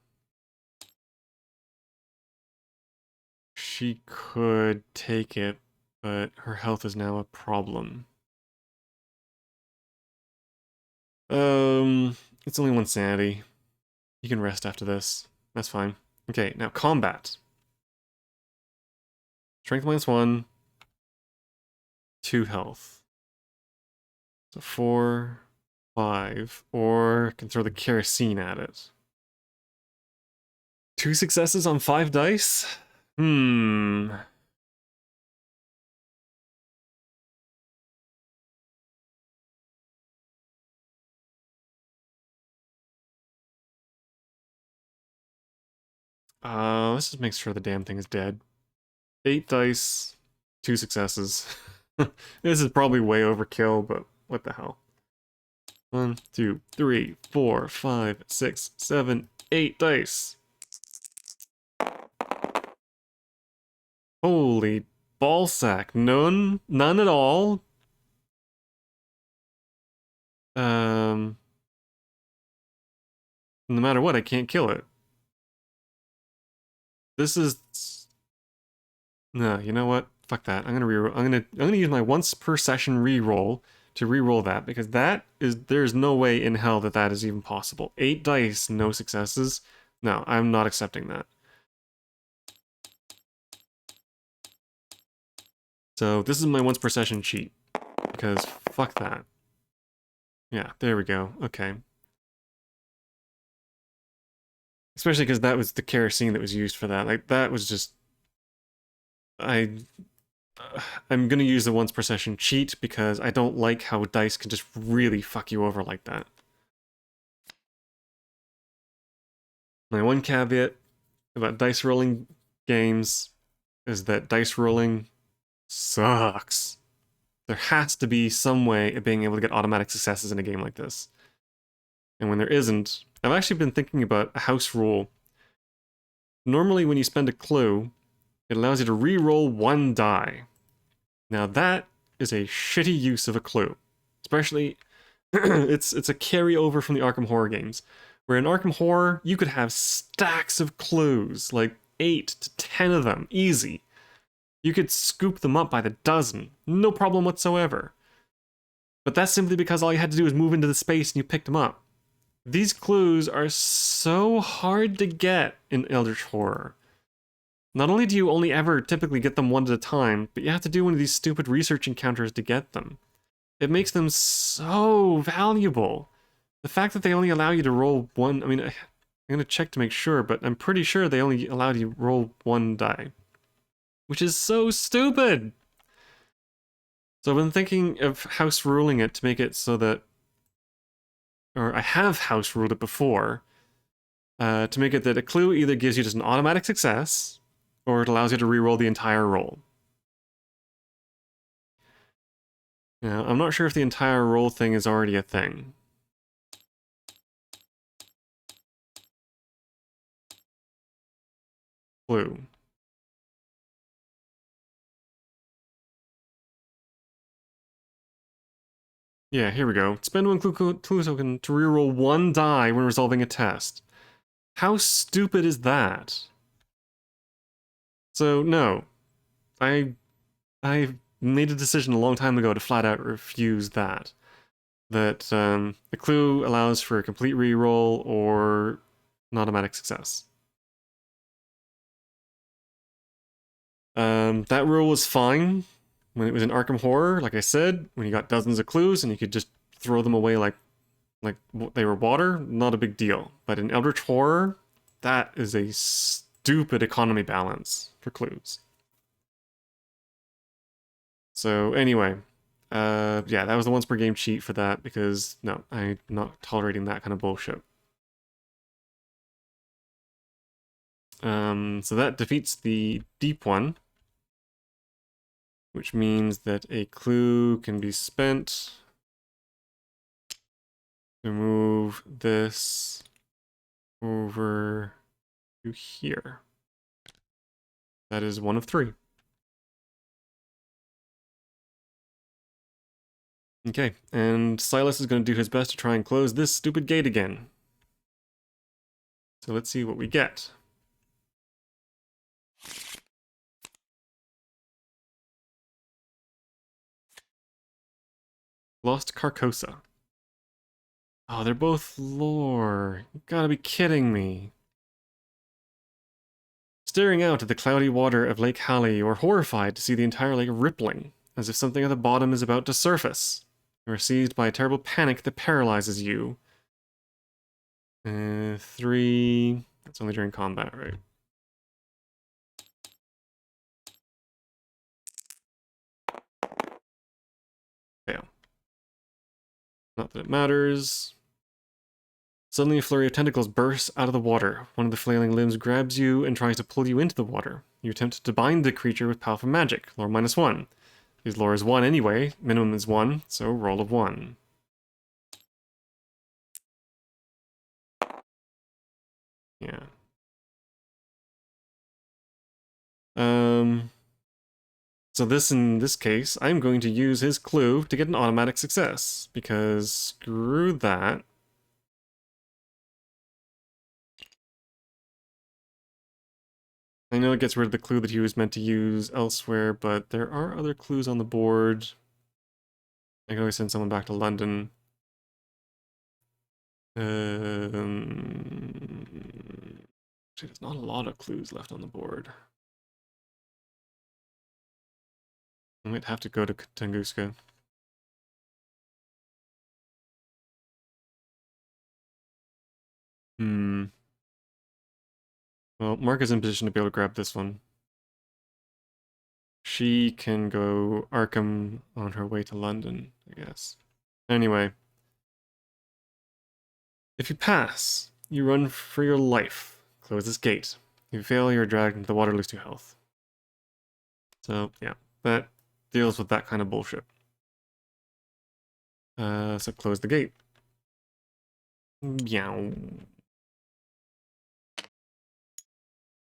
She could take it, but her health is now a problem. It's only 1 sanity. You can rest after this. That's fine. Okay, now combat. Strength -1, 2 health. So 4, 5, or can throw the kerosene at it. 2 successes on 5 dice? Hmm. Let's just make sure the damn thing is dead. 8 dice, 2 successes. This is probably way overkill, but what the hell. 1, 2, 3, 4, 5, 6, 7, 8 dice. Holy ballsack. None at all. No matter what, I can't kill it. This is... No, you know what? Fuck that. I'm gonna use my once per session reroll to reroll that, because there's no way in hell that that is even possible. 8 dice, no successes. No, I'm not accepting that. So this is my once per session cheat, because fuck that. Yeah, there we go. Okay. Especially because that was the kerosene that was used for that. Like, that was just... I'm gonna use the once per session cheat because I don't like how dice can just really fuck you over like that. My one caveat about dice rolling games is that dice rolling sucks. There has to be some way of being able to get automatic successes in a game like this. And when there isn't, I've actually been thinking about a house rule. Normally when you spend a clue, it allows you to re-roll 1 die. Now that is a shitty use of a clue. Especially, it's a carryover from the Arkham Horror games. Where in Arkham Horror, you could have stacks of clues, like 8 to 10 of them, easy. You could scoop them up by the dozen, no problem whatsoever. But that's simply because all you had to do was move into the space and you picked them up. These clues are so hard to get in Eldritch Horror. Not only do you only ever typically get them one at a time, but you have to do one of these stupid research encounters to get them. It makes them so valuable. The fact that they only allow you to roll one, I mean, I'm gonna check to make sure, but I'm pretty sure they only allowed you to roll 1 die. Which is so stupid! So I've been thinking of house ruling it to make it so that, or I have house ruled it before, to make it that a clue either gives you just an automatic success, or it allows you to reroll the entire roll. Now, I'm not sure if the entire roll thing is already a thing. Clue. Yeah, here we go. Spend 1 clue token to reroll 1 die when resolving a test. How stupid is that? So, no. I made a decision a long time ago to flat out refuse that. That the clue allows for a complete reroll or an automatic success. That rule was fine when it was in Arkham Horror, like I said, when you got dozens of clues and you could just throw them away like they were water, not a big deal. But in Eldritch Horror, that is a stupid economy balance for clues. So anyway, yeah, that was the once per game cheat for that because no, I'm not tolerating that kind of bullshit. So that defeats the deep one, which means that a clue can be spent to move this over to here. That is 1 of 3. Okay, and Silas is going to do his best to try and close this stupid gate again. So let's see what we get. Lost Carcosa. Oh, they're both lore. You gotta be kidding me. Staring out at the cloudy water of Lake Halley, or horrified to see the entire lake rippling, as if something at the bottom is about to surface. You are seized by a terrible panic that paralyzes you. 3. That's only during combat, right? Fail. Not that it matters. Suddenly, a flurry of tentacles bursts out of the water. One of the flailing limbs grabs you and tries to pull you into the water. You attempt to bind the creature with powerful magic. Lore -1. His lore is 1 anyway. Minimum is 1, so roll of 1. Yeah. So in this case, I'm going to use his clue to get an automatic success, because screw that. I know it gets rid of the clue that he was meant to use elsewhere, but there are other clues on the board. I can always send someone back to London. There's not a lot of clues left on the board. I might have to go to Tunguska. Well, Mark is in position to be able to grab this one. She can go Arkham on her way to London, I guess. Anyway. If you pass, you run for your life. Close this gate. If you fail, you're dragged into the water, lose 2 health. So, yeah, that deals with that kind of bullshit. So close the gate. Meow.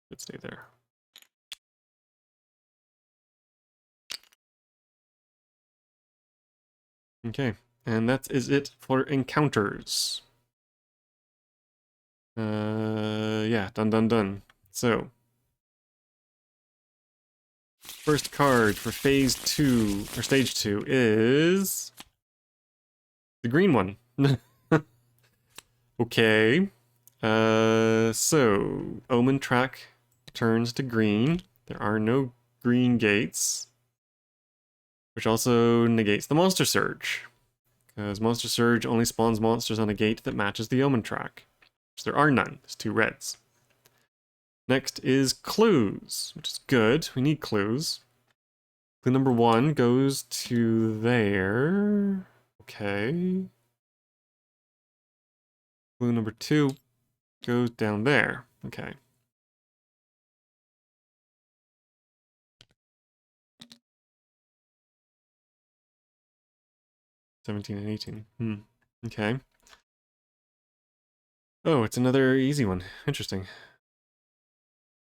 Let's stay there. Okay, and that is it for encounters. Yeah, done. So, first card for phase 2, or stage 2, is the green one. Okay. So, Omen track turns to green. There are no green gates, which also negates the Monster Surge, because Monster Surge only spawns monsters on a gate that matches the Omen track, which there are none. There's 2 reds. Next is clues, which is good. We need clues. Clue number 1 goes to there. Okay. Clue number 2 goes down there. Okay. '17 and 18. Okay. Oh, it's another easy one. Interesting.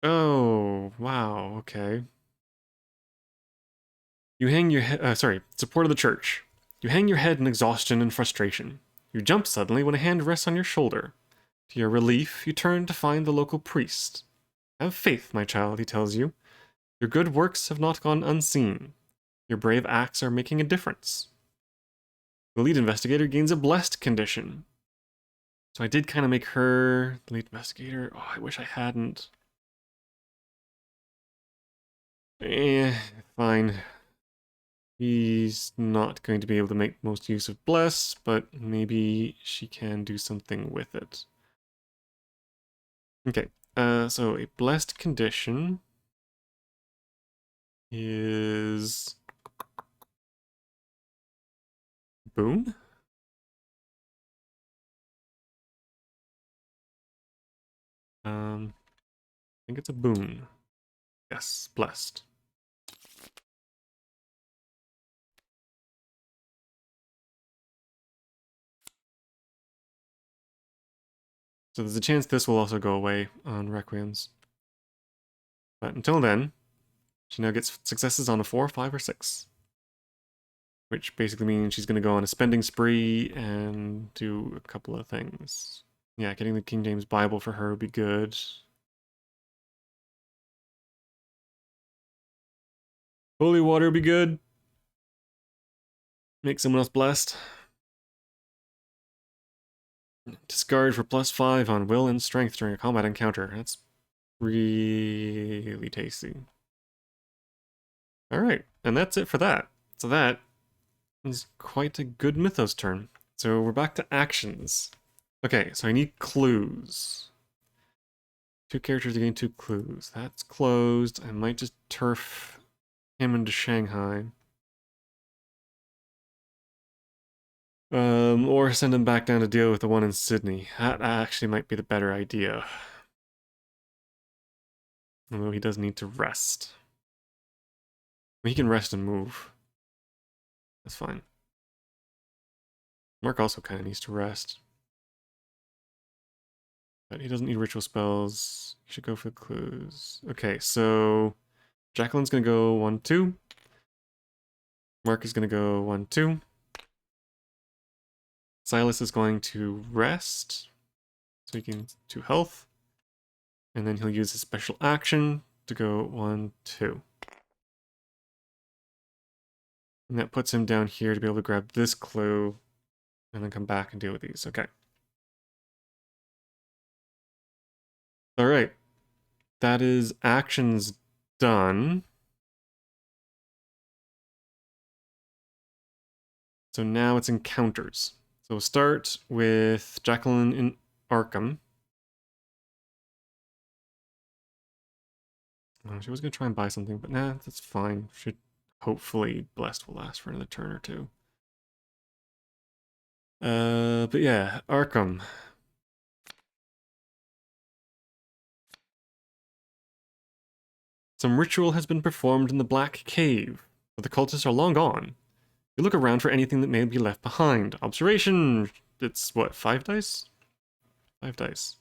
Oh, wow. Okay. You hang your head. Support of the church. You hang your head in exhaustion and frustration. You jump suddenly when a hand rests on your shoulder. To your relief, you turn to find the local priest. Have faith, my child, he tells you. Your good works have not gone unseen. Your brave acts are making a difference. The lead investigator gains a blessed condition. So I did kind of make her the lead investigator. Oh, I wish I hadn't. Fine. He's not going to be able to make most use of Bless, but maybe she can do something with it. Okay, so a blessed condition is boon? I think it's a boon. Yes, blessed. So there's a chance this will also go away on Requiems. But until then, she now gets successes on a 4, 5, or 6. Which basically means she's going to go on a spending spree and do a couple of things. Yeah, getting the King James Bible for her would be good. Holy water would be good. Make someone else blessed. Discard for +5 on will and strength during a combat encounter. That's really tasty. Alright, and that's it for that. So that is quite a good Mythos turn. So we're back to actions. Okay, so I need clues. 2 characters to gain 2 clues. That's closed. I might just turf him into Shanghai. Or send him back down to deal with the one in Sydney. That actually might be the better idea. Although he does need to rest. He can rest and move. That's fine. Mark also kind of needs to rest. But he doesn't need ritual spells. He should go for the clues. Okay, so Jacqueline's gonna go 1-2. Mark is gonna go 1-2. Silas is going to rest. So he can 2 health. And then he'll use his special action to go 1-2. And that puts him down here to be able to grab this clue and then come back and deal with these. Okay. All right. That is actions done. So now it's encounters. So we'll start with Jacqueline in Arkham. She was going to try and buy something, but nah, that's fine. Should hopefully Blessed will last for another turn or two. But yeah, Arkham. Some ritual has been performed in the Black Cave, but the cultists are long gone. You look around for anything that may be left behind. Observation, it's what, 5 dice? 5 dice.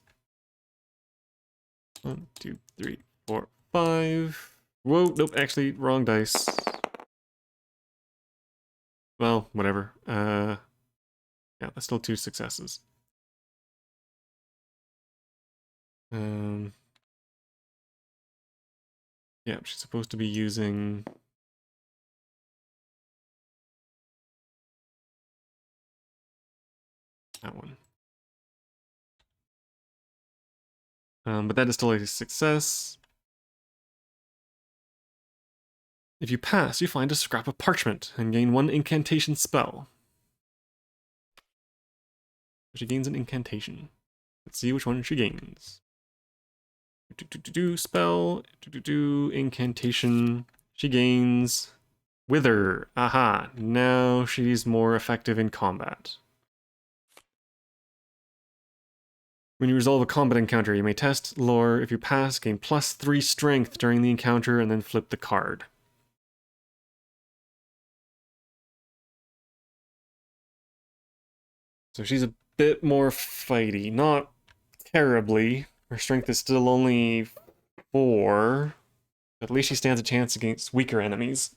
1, 2, 3, 4, 5. Whoa, nope, actually, wrong dice. Well, whatever. Yeah, that's still 2 successes. Yeah, she's supposed to be using that one. But that is still a success. If you pass, you find a scrap of parchment and gain 1 incantation spell. She gains an incantation. Let's see which one she gains. Spell. Incantation. She gains Wither. Aha. Now she's more effective in combat. When you resolve a combat encounter, you may test lore. If you pass, gain +3 strength during the encounter and then flip the card. So she's a bit more fighty. Not terribly. Her strength is still only 4. At least she stands a chance against weaker enemies.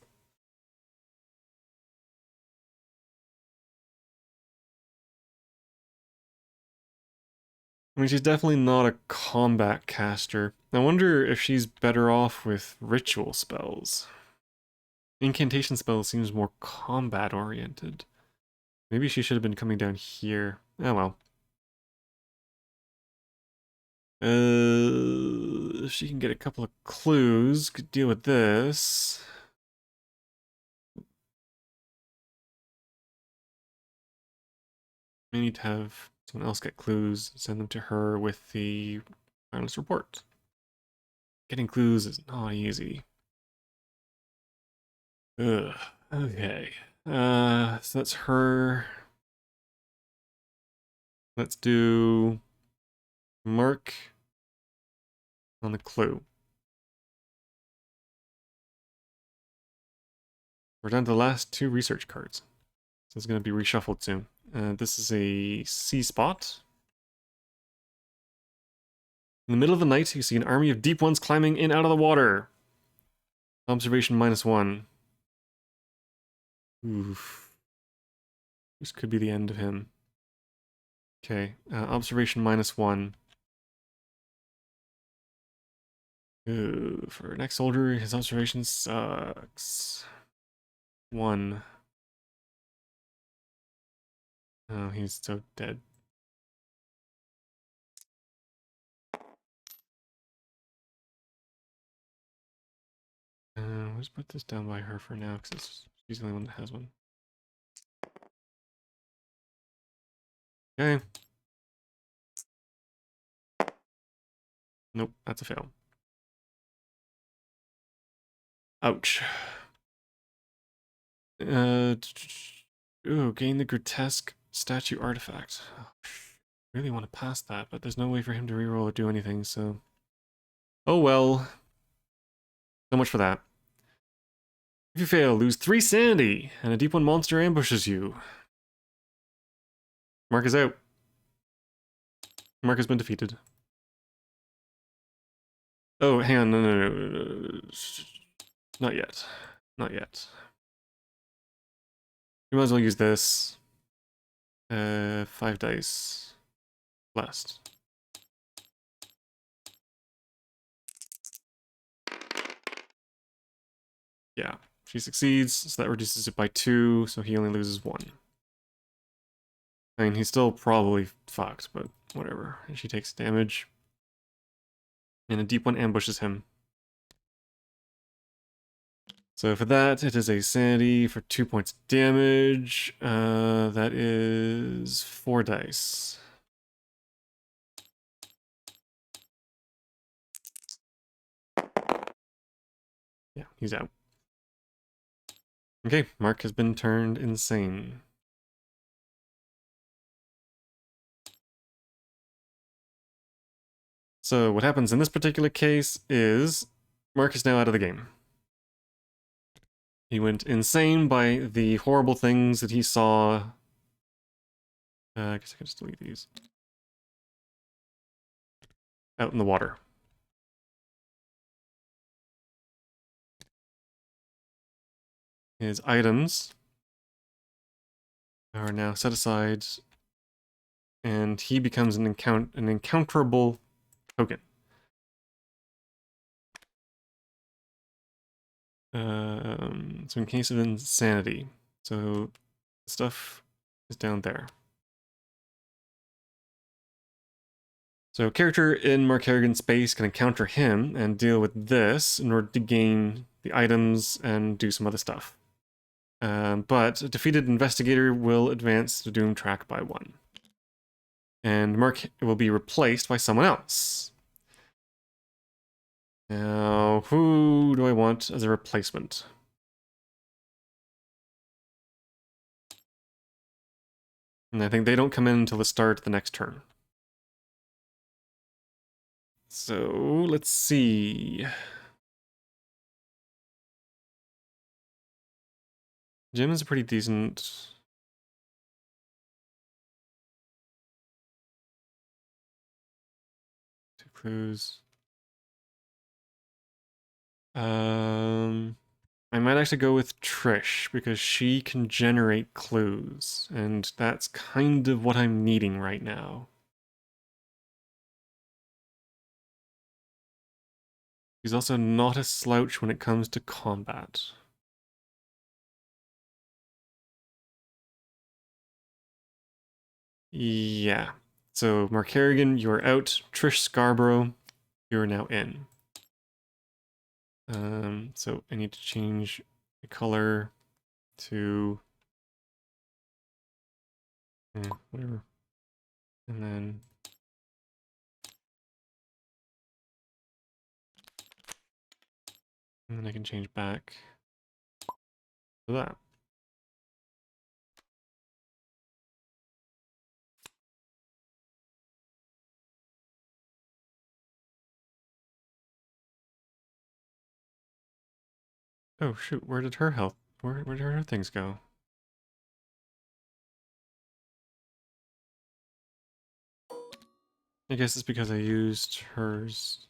I mean, she's definitely not a combat caster. I wonder if she's better off with ritual spells. Incantation spells seems more combat oriented. Maybe she should have been coming down here. Oh well. If she can get a couple of clues, could deal with this. We need to have someone else get clues, send them to her with the wireless report. Getting clues is not easy. Ugh. Okay. So that's her. Let's do Mark on the clue. We're down to the last 2 research cards. So it's going to be reshuffled soon. This is a sea spot. In the middle of the night, you see an army of deep ones climbing in out of the water. Observation -1. Oof. This could be the end of him. Okay, observation -1. Ooh, for next soldier, his observation sucks. 1. Oh, he's so dead. just put this down by her for now, because she's the only one that has one. Okay. Nope, that's a fail. Ouch. Ooh, gain the grotesque statue artifact. Oh, really want to pass that, but there's no way for him to reroll or do anything, so... Oh well. So much for that. If you fail, lose 3 sanity, and a deep one monster ambushes you. Mark is out. Mark has been defeated. Oh, hang on, no. Not yet. Not yet. You might as well use this. 5 dice. Last. Yeah, she succeeds, so that reduces it by 2, so he only loses 1. I mean, he's still probably fucked, but whatever. And she takes damage. And a deep one ambushes him. So for that, it is a sanity for 2 points damage. That is 4 dice. Yeah, he's out. Okay, Mark has been turned insane. So what happens in this particular case is Mark is now out of the game. He went insane by the horrible things that he saw. I guess I can just delete these. Out in the water. His items are now set aside, and he becomes an encounterable token. So in case of insanity, so stuff is down there. So a character in Mark Harrigan's space can encounter him and deal with this in order to gain the items and do some other stuff. But a defeated investigator will advance the Doom track by 1. And Mark will be replaced by someone else. Now, who do I want as a replacement? And I think they don't come in until the start of the next turn. So, let's see. Jim is a pretty decent... Two clues. I might actually go with Trish, because she can generate clues, and that's kind of what I'm needing right now. She's also not a slouch when it comes to combat. Yeah. So, Mark Harrigan, you're out. Trish Scarborough, you're now in. So I need to change the color to whatever. And then I can change back to that. Oh shoot, where did her health, where did her things go? I guess it's because I used hers.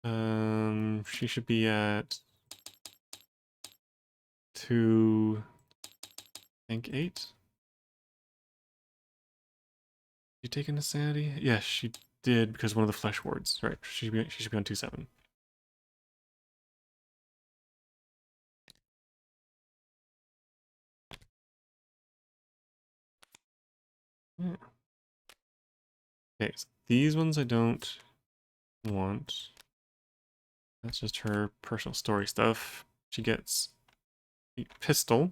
She should be at 2, I think 8. You taking a sanity? Yes, she did, because one of the flesh wards. Right, she should be on 2-7. Yeah. Okay, so these ones I don't want. That's just her personal story stuff. She gets a pistol.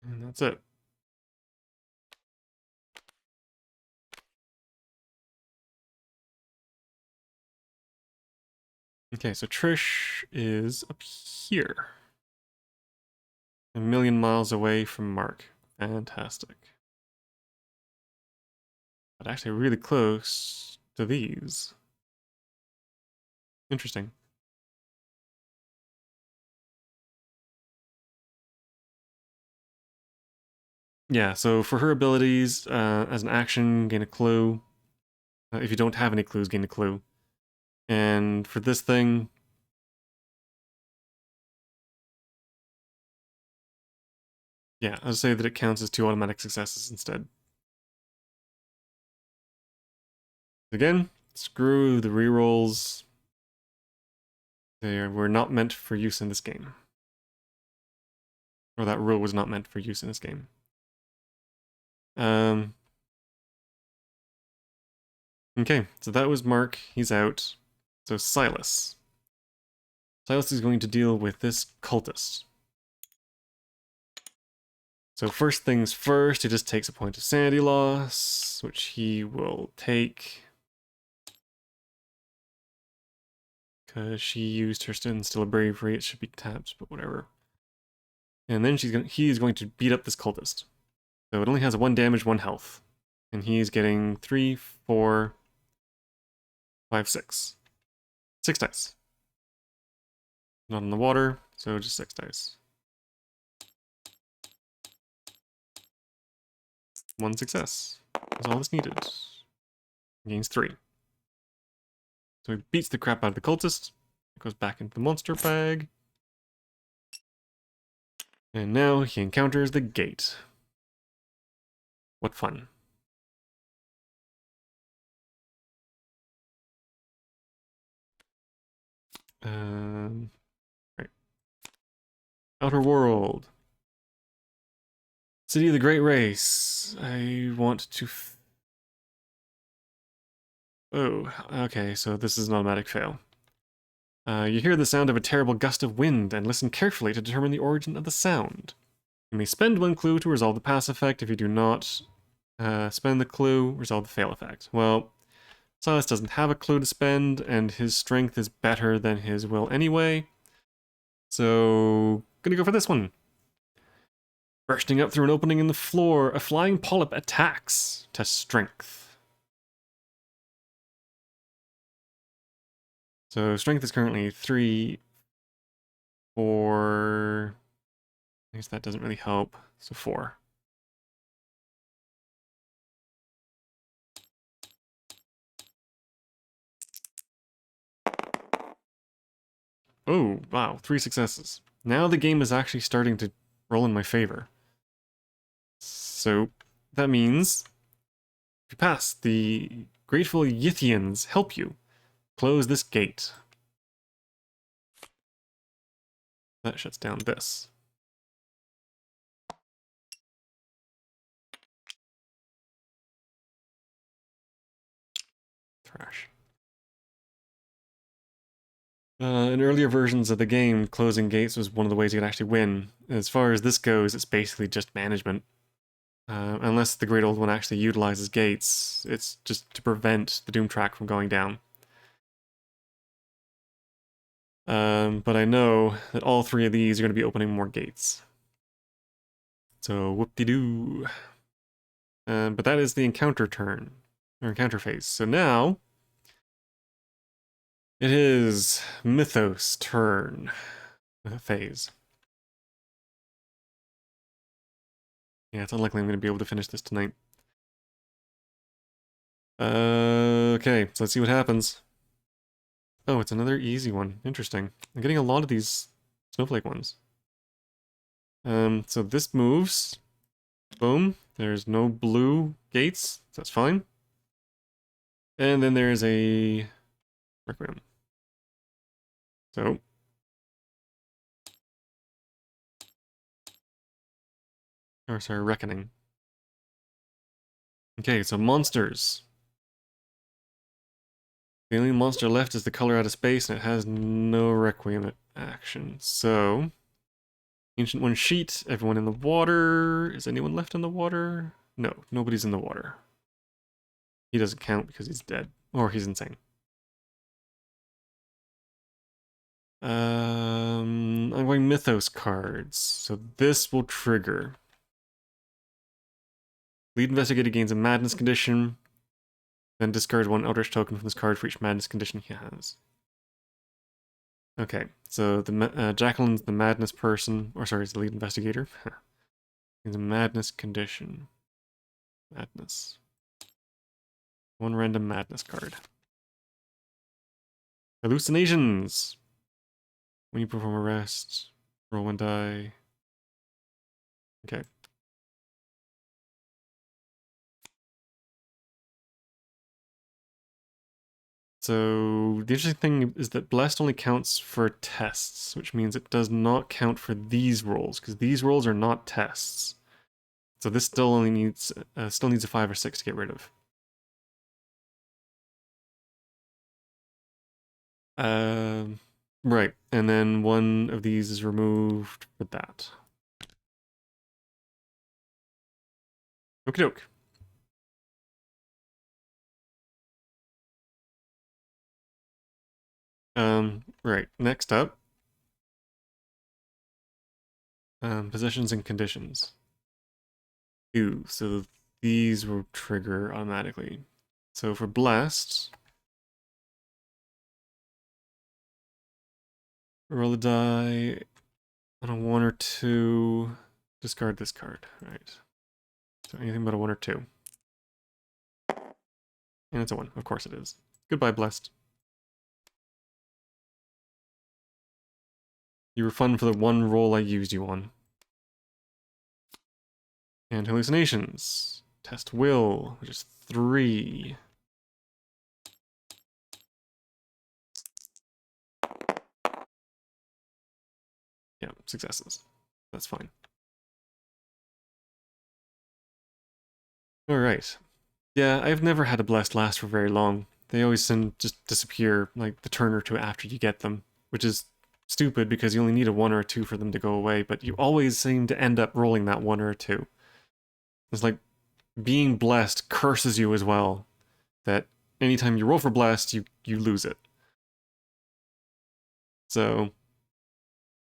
And that's it. Okay, so Trish is up here. 1,000,000 miles away from Mark. Fantastic. But actually really close to these. Interesting. Yeah, so for her abilities, as an action, gain a clue. If you don't have any clues, gain a clue. And for this thing, yeah, I'll say that it counts as 2 automatic successes instead. Again, screw the rerolls. They were not meant for use in this game. Or that rule was not meant for use in this game. Okay, so that was Mark. He's out. So Silas. Silas is going to deal with this cultist. So first things first, he just takes a point of sanity loss, which he will take. Because she used her still a bravery, it should be tapped, but whatever. And then he's going to beat up this cultist. So it only has a 1 damage, 1 health. And he's getting 3, 4, 5, 6. 6 dice. Not in the water, so just 6 dice. 1 success. That's all that's needed. Gains 3. So he beats the crap out of the cultist. It goes back into the monster bag. And now he encounters the gate. What fun. Right. Outer World. City of the Great Race. I want to... Oh, okay, so this is an automatic fail. You hear the sound of a terrible gust of wind and listen carefully to determine the origin of the sound. You may spend 1 clue to resolve the pass effect. If you do not spend the clue, resolve the fail effect. Well, Silas doesn't have a clue to spend, and his strength is better than his will anyway. So, gonna go for this one. Bursting up through an opening in the floor, a flying polyp attacks. Test strength. So strength is currently 3, 4... I guess that doesn't really help. So 4. Oh, wow, 3 successes. Now the game is actually starting to roll in my favor. So that means if you pass, the grateful Yithians help you close this gate. That shuts down this. Trash. In earlier versions of the game, closing gates was one of the ways you could actually win. As far as this goes, it's basically just management. Unless the Great Old One actually utilizes gates, it's just to prevent the Doom track from going down. But I know that all 3 of these are going to be opening more gates. So whoop-de-doo. But that is the encounter turn, or encounter phase. So now, it is Mythos turn phase. Yeah, it's unlikely I'm going to be able to finish this tonight. Okay, so let's see what happens. Oh, it's another easy one. Interesting. I'm getting a lot of these snowflake ones. So this moves. Boom. There's no blue gates. So that's fine. And then there's a Requiem. So. Or sorry, Reckoning. Okay, so monsters. The only monster left is the color out of space, and it has no Requiem action. So, Ancient One sheet, everyone in the water. Is anyone left in the water? No, nobody's in the water. He doesn't count because he's dead. Or he's insane. I'm going Mythos cards. So this will trigger. Lead Investigator gains a Madness condition. Then discard one Eldritch token from this card for each Madness condition he has. Okay, so the Jacqueline's the Madness person. Or sorry, it's the Lead Investigator. Gains a Madness condition. Madness. One random Madness card. Hallucinations. When you perform a rest, roll one die. Okay. So the interesting thing is that Blessed only counts for tests, which means it does not count for these rolls, because these rolls are not tests. So this still only needs a 5 or 6 to get rid of. Right, and then one of these is removed for that. Okie doke. Right, next up. Possessions and conditions. Ooh, so these will trigger automatically. So for Blessed, roll a die on a 1 or 2, discard this card. Right. So anything but a 1 or 2. And it's a 1. Of course it is. Goodbye, Blessed. You were fun for the one roll I used you on. And hallucinations. Test will, which is 3. Yeah, successes. That's fine. Alright. Yeah, I've never had a Blessed last for very long. They always just disappear like the turn or two after you get them, which is stupid because you only need a 1 or a 2 for them to go away, but you always seem to end up rolling that 1 or a 2. It's like being blessed curses you as well, that anytime you roll for blessed, you lose it. So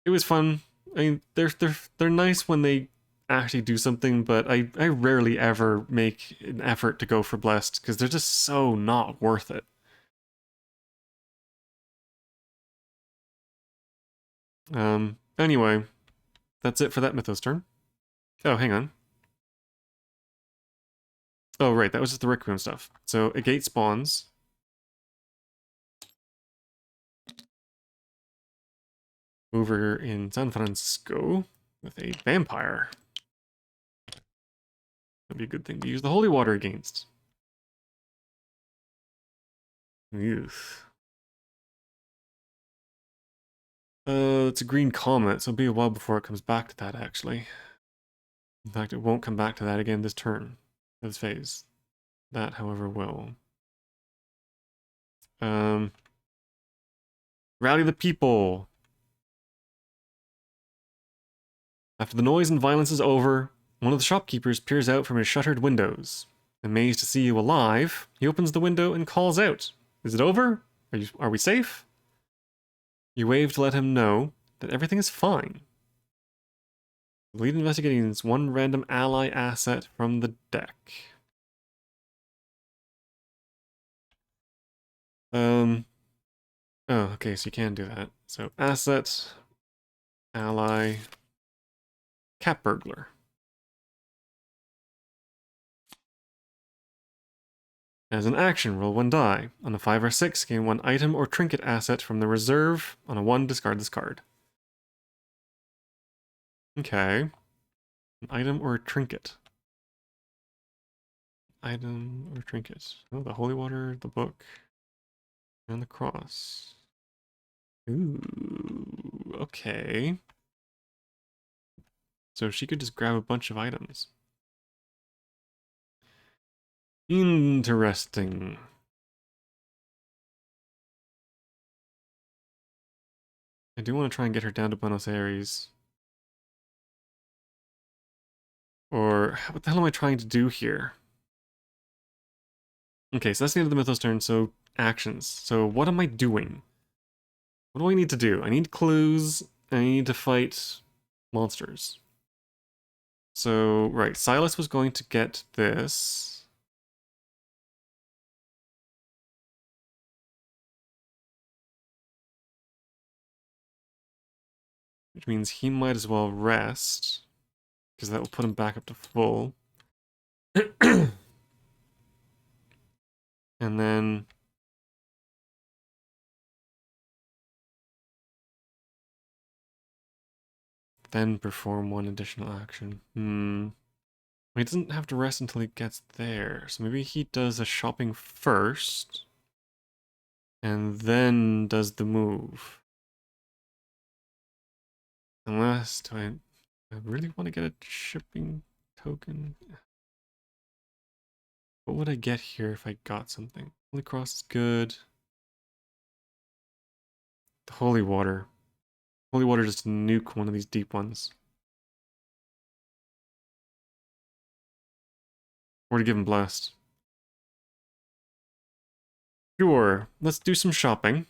it was fun. I mean, they're nice when they actually do something, but I rarely ever make an effort to go for blessed because they're just so not worth it. Anyway, that's it for that Mythos turn. Oh, hang on. Oh, right, that was just the Requiem stuff. So a gate spawns. Over in San Francisco with a vampire. That'd be a good thing to use the holy water against. Yes. It's a green comet, so it'll be a while before it comes back to that, actually. In fact, it won't come back to that again this turn, this phase. That, however, will. Rally the people! After the noise and violence is over, one of the shopkeepers peers out from his shuttered windows. Amazed to see you alive, he opens the window and calls out, "Is it over? Are we safe?" You wave to let him know that everything is fine. The lead investigating is one random ally asset from the deck. Oh, okay, so you can do that. So asset, ally, cat burglar. As an action, roll 1 die. On a 5 or 6, gain 1 item or trinket asset from the reserve. On a 1, discard this card. Okay. An item or a trinket. Item or trinket. Oh, the holy water, the book, and the cross. Ooh, okay. So she could just grab a bunch of items. Interesting. I do want to try and get her down to Buenos Aires. Or, what the hell am I trying to do here? Okay, so that's the end of the Mythos turn, so actions. So what am I doing? What do I need to do? I need clues, I need to fight monsters. So, right, Silas was going to get this. Which means he might as well rest, because that will put him back up to full. And then perform one additional action. He doesn't have to rest until he gets there, so maybe he does a shopping first, and then does the move. Unless, I really want to get a shipping token? What would I get here if I got something? Holy Cross is good. The Holy Water. Holy Water just nuke one of these deep ones. Or to give him Blast. Sure, let's do some shopping.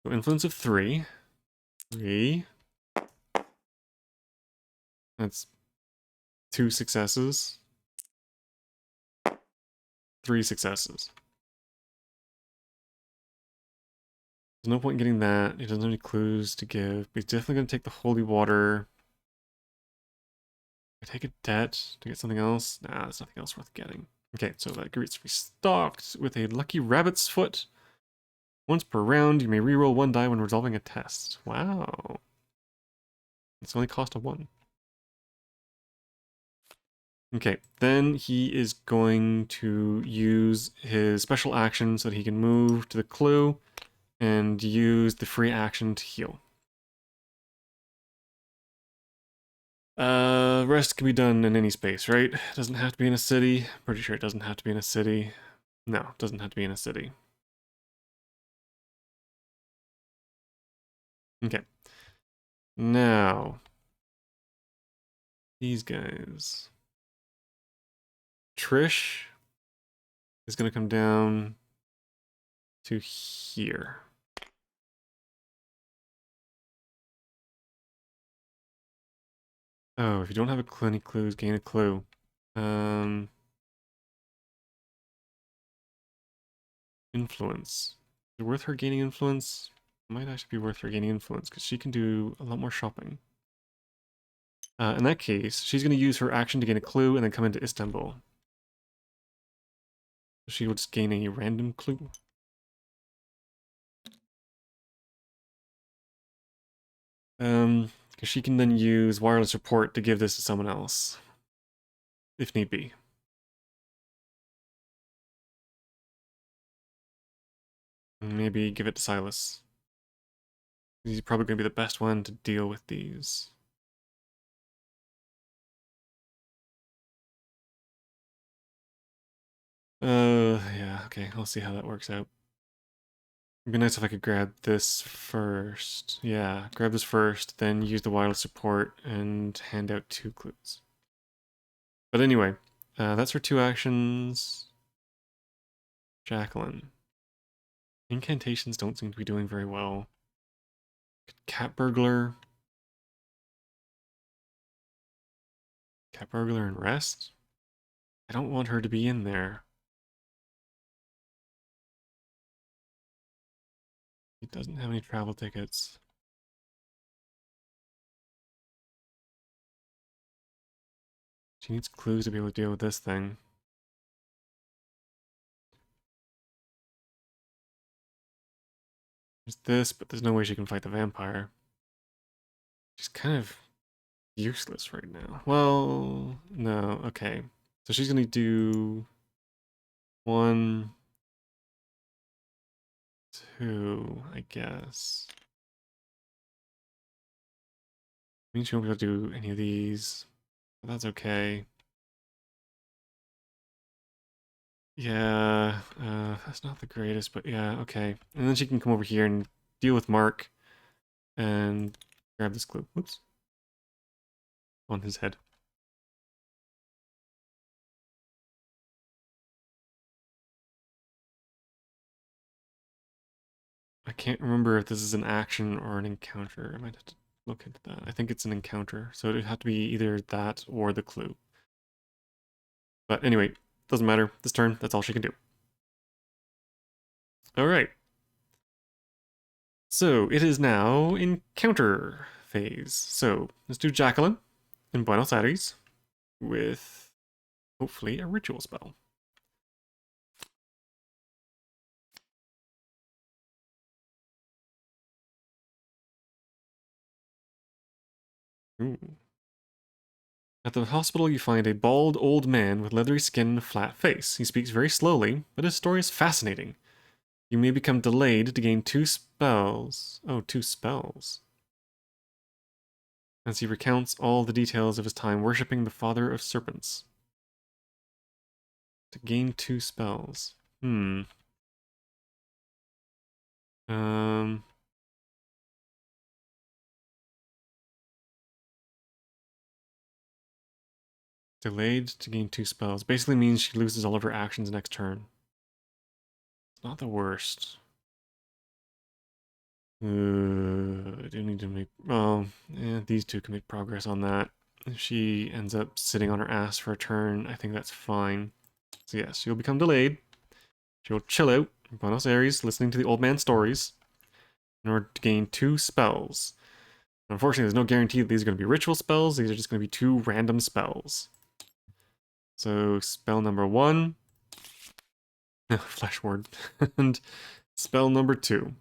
So influence of 3. 3. That's 2 successes. 3 successes. There's no point in getting that. He doesn't have any clues to give. But he's definitely going to take the Holy Water. I take a debt to get something else? Nah, there's nothing else worth getting. Okay, so that gets restocked with a Lucky Rabbit's Foot. Once per round, you may reroll 1 die when resolving a test. Wow. It's only cost of 1. Okay, then he is going to use his special action so that he can move to the clue and use the free action to heal. Rest can be done in any space, right? Doesn't have to be in a city. Pretty sure it doesn't have to be in a city. No, it doesn't have to be in a city. Okay. Now, these guys. Trish is going to come down to here. Oh, if you don't have any clues, gain a clue. Influence. Is it worth her gaining influence? It might actually be worth her gaining influence, because she can do a lot more shopping. In that case, she's going to use her action to gain a clue and then come into Istanbul. She will just gain a random clue. Because she can then use wireless report to give this to someone else, if need be. Maybe give it to Silas. He's probably going to be the best one to deal with these. Yeah, okay, I'll see how that works out. It'd be nice if I could grab this first. Yeah, grab this first, then use the wireless support and hand out 2 clues. But anyway, that's her 2 actions. Jacqueline. Incantations don't seem to be doing very well. Cat burglar. Cat burglar and rest? I don't want her to be in there. He doesn't have any travel tickets. She needs clues to be able to deal with this thing. There's this, but there's no way she can fight the vampire. She's kind of useless right now. Well, no, okay. So she's gonna do 1, 2, I guess. Means she won't be able to do any of these. But that's okay. Yeah, that's not the greatest, but yeah, okay. And then she can come over here and deal with Mark and grab this clue. Whoops. On his head. I can't remember if this is an action or an encounter. I might have to look into that. I think it's an encounter, so it'd have to be either that or the clue. But anyway, doesn't matter. This turn, that's all she can do. Alright. So it is now encounter phase. So let's do Jacqueline in Buenos Aires with hopefully a ritual spell. Ooh. At the hospital, you find a bald old man with leathery skin and a flat face. He speaks very slowly, but his story is fascinating. You may become delayed to gain 2 spells. Oh, 2 spells. As he recounts all the details of his time worshipping the Father of Serpents. To gain 2 spells. Um. Delayed to gain 2 spells. Basically means she loses all of her actions next turn. It's not the worst. I do need to make... Well, these two can make progress on that. If she ends up sitting on her ass for a turn, I think that's fine. So yes, she'll become delayed. She'll chill out in Buenos Aires, listening to the old man's stories, in order to gain 2 spells. Unfortunately, there's no guarantee that these are going to be ritual spells. These are just going to be 2 random spells. So spell number 1, Flesh Ward, and spell number 2,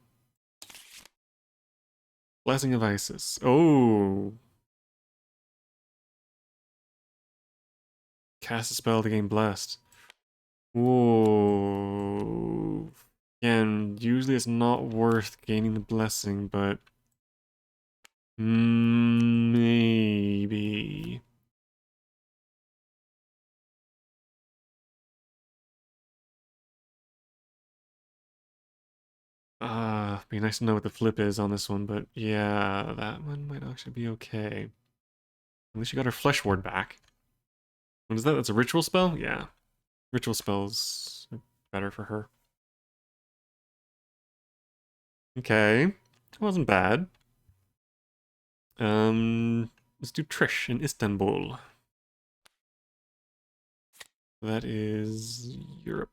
Blessing of Isis. Oh, cast a spell to gain blessed. Whoa. Again, usually it's not worth gaining the blessing, but maybe. Be nice to know what the flip is on this one, but yeah, that one might actually be okay. At least she got her flesh ward back. What is that? That's a ritual spell? Yeah. Ritual spells are better for her. Okay. It wasn't bad. Let's do Trish in Istanbul. That is Europe.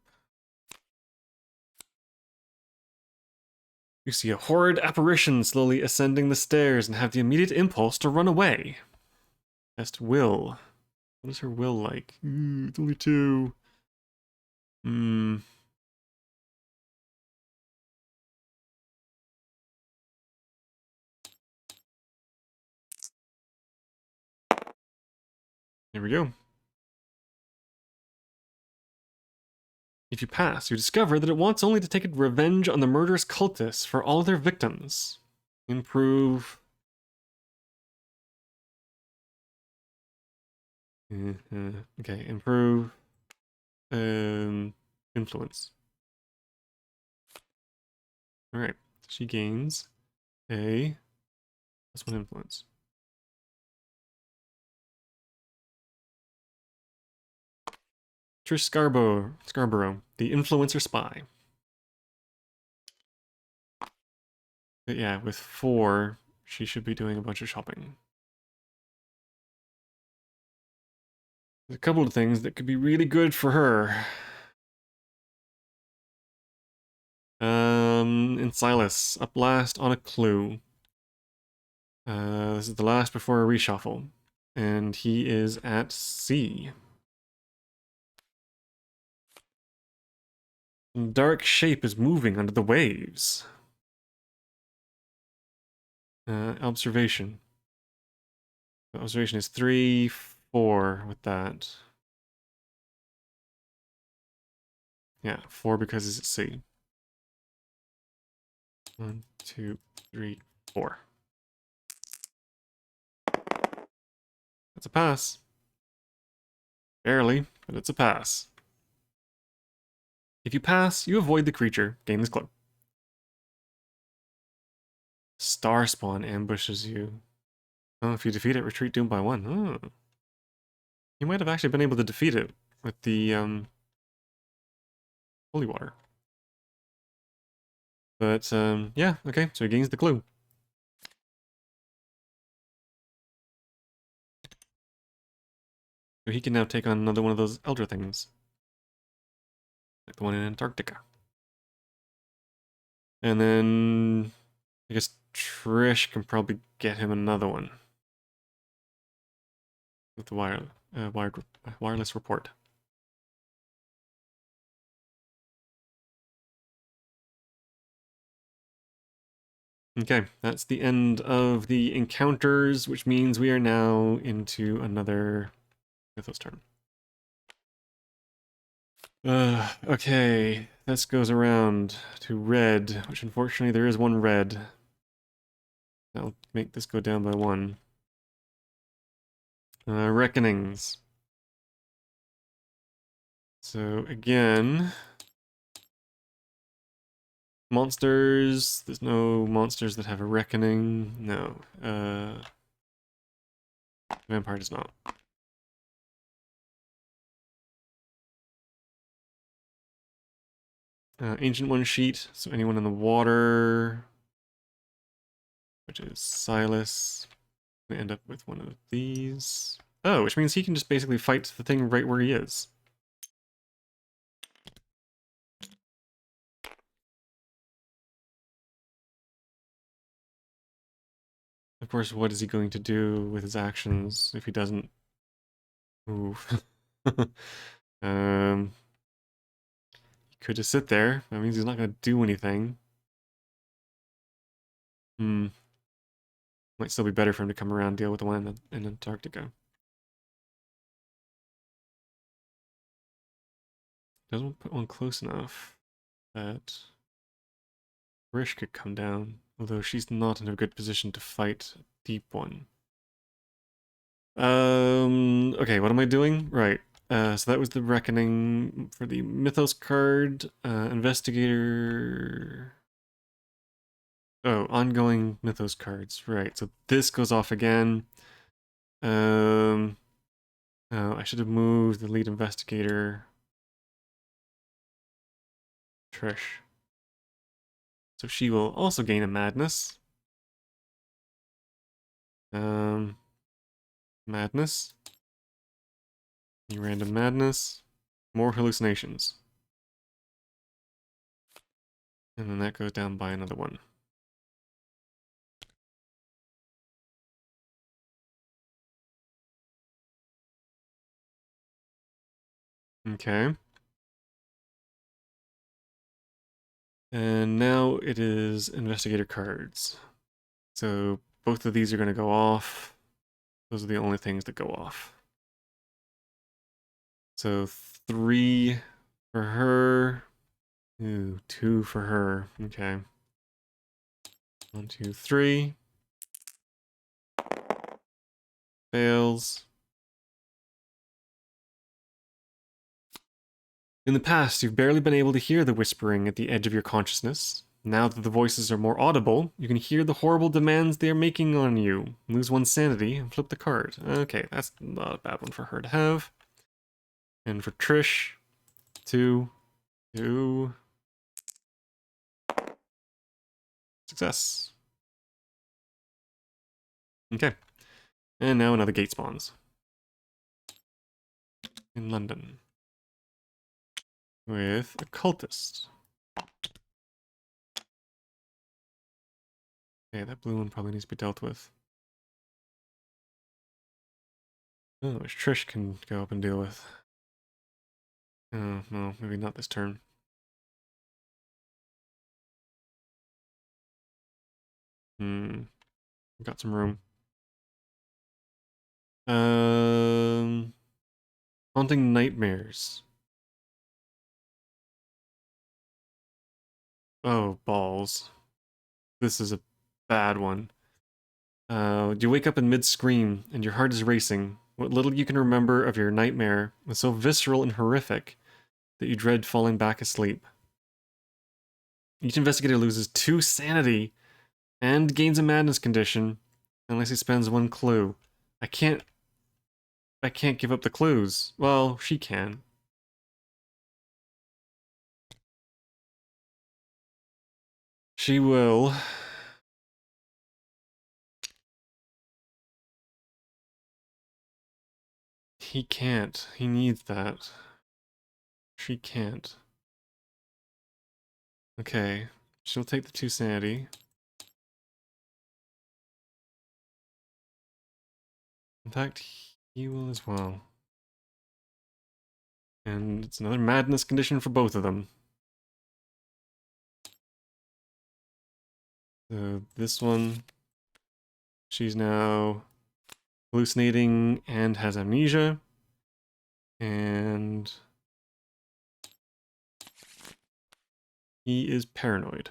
You see a horrid apparition slowly ascending the stairs and have the immediate impulse to run away. Test will. What is her will like? It's only 2. Hmm. Here we go. If you pass, you discover that it wants only to take revenge on the murderous cultists for all their victims. Improve. Okay, improve. Influence. Alright, she gains a +1 influence. Trish Scarborough, the influencer spy. But yeah, with 4, she should be doing a bunch of shopping. There's a couple of things that could be really good for her. In Silas, up last on a clue. This is the last before a reshuffle. And he is at C. Some dark shape is moving under the waves. Observation. The observation is 3, 4 with that. Yeah, 4 because it's at C. 1, 2, 3, 4. That's a pass. Barely, but it's a pass. If you pass, you avoid the creature, gain this clue. Star Spawn ambushes you. Oh, if you defeat it, retreat doomed by 1. Oh. You might have actually been able to defeat it with the holy water. But yeah, okay, so he gains the clue. So he can now take on another one of those Elder things. Like the one in Antarctica. And then I guess Trish can probably get him another one. With the wireless report. Okay, that's the end of the encounters, which means we are now into another Mythos turn. Okay, this goes around to red, which unfortunately there is one red. That'll make this go down by 1. Reckonings. So again, monsters. There's no monsters that have a reckoning. No. Vampire does not. Ancient One sheet. So anyone in the water, which is Silas, gonna end up with one of these. Oh, which means he can just basically fight the thing right where he is. Of course, what is he going to do with his actions if he doesn't move? He could just sit there. That means he's not going to do anything. Might still be better for him to come around and deal with the one in Antarctica. Doesn't put one close enough that Rish could come down, although she's not in a good position to fight a deep one. Okay, what am I doing? Right. So that was the Reckoning for the Mythos card. Investigator. Oh, ongoing Mythos cards. Right. So this goes off again. Oh, I should have moved the lead investigator. Trish. So she will also gain a madness. Madness. Random madness. More hallucinations. And then that goes down by another 1. Okay. And now it is investigator cards. So both of these are going to go off. Those are the only things that go off. So 3 for her. Ooh, 2 for her. Okay. 1, 2, 3. Fails. In the past, you've barely been able to hear the whispering at the edge of your consciousness. Now that the voices are more audible, you can hear the horrible demands they are making on you. Lose 1 sanity and flip the card. Okay, that's not a bad one for her to have. And for Trish, 2, 2. Success. Okay. And now another gate spawns. In London. With a cultist. Okay, that blue one probably needs to be dealt with. Oh, which Trish can go up and deal with. Oh, no, maybe not this turn. Got some room. Haunting Nightmares. Oh, balls. This is a bad one. You wake up in mid-scream, and your heart is racing. What little you can remember of your nightmare was so visceral and horrific that you dread falling back asleep. Each investigator loses 2 sanity and gains a madness condition unless he spends 1 clue. I can't give up the clues. Well, she can. She will. He can't. He needs that. She can't. Okay. She'll take the 2 sanity. In fact, he will as well. And it's another madness condition for both of them. So this one, she's now hallucinating and has amnesia. And he is paranoid.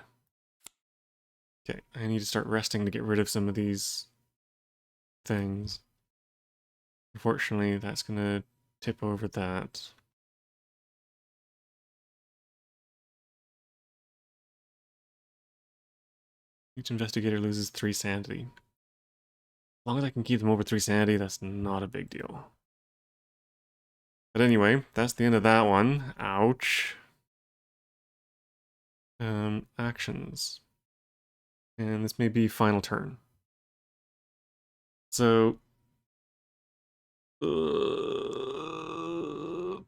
Okay, I need to start resting to get rid of some of these things. Unfortunately, that's gonna tip over that. Each investigator loses 3 sanity. As long as I can keep them over 3 sanity, that's not a big deal. But anyway, that's the end of that one. Ouch. Actions. And this may be final turn. So,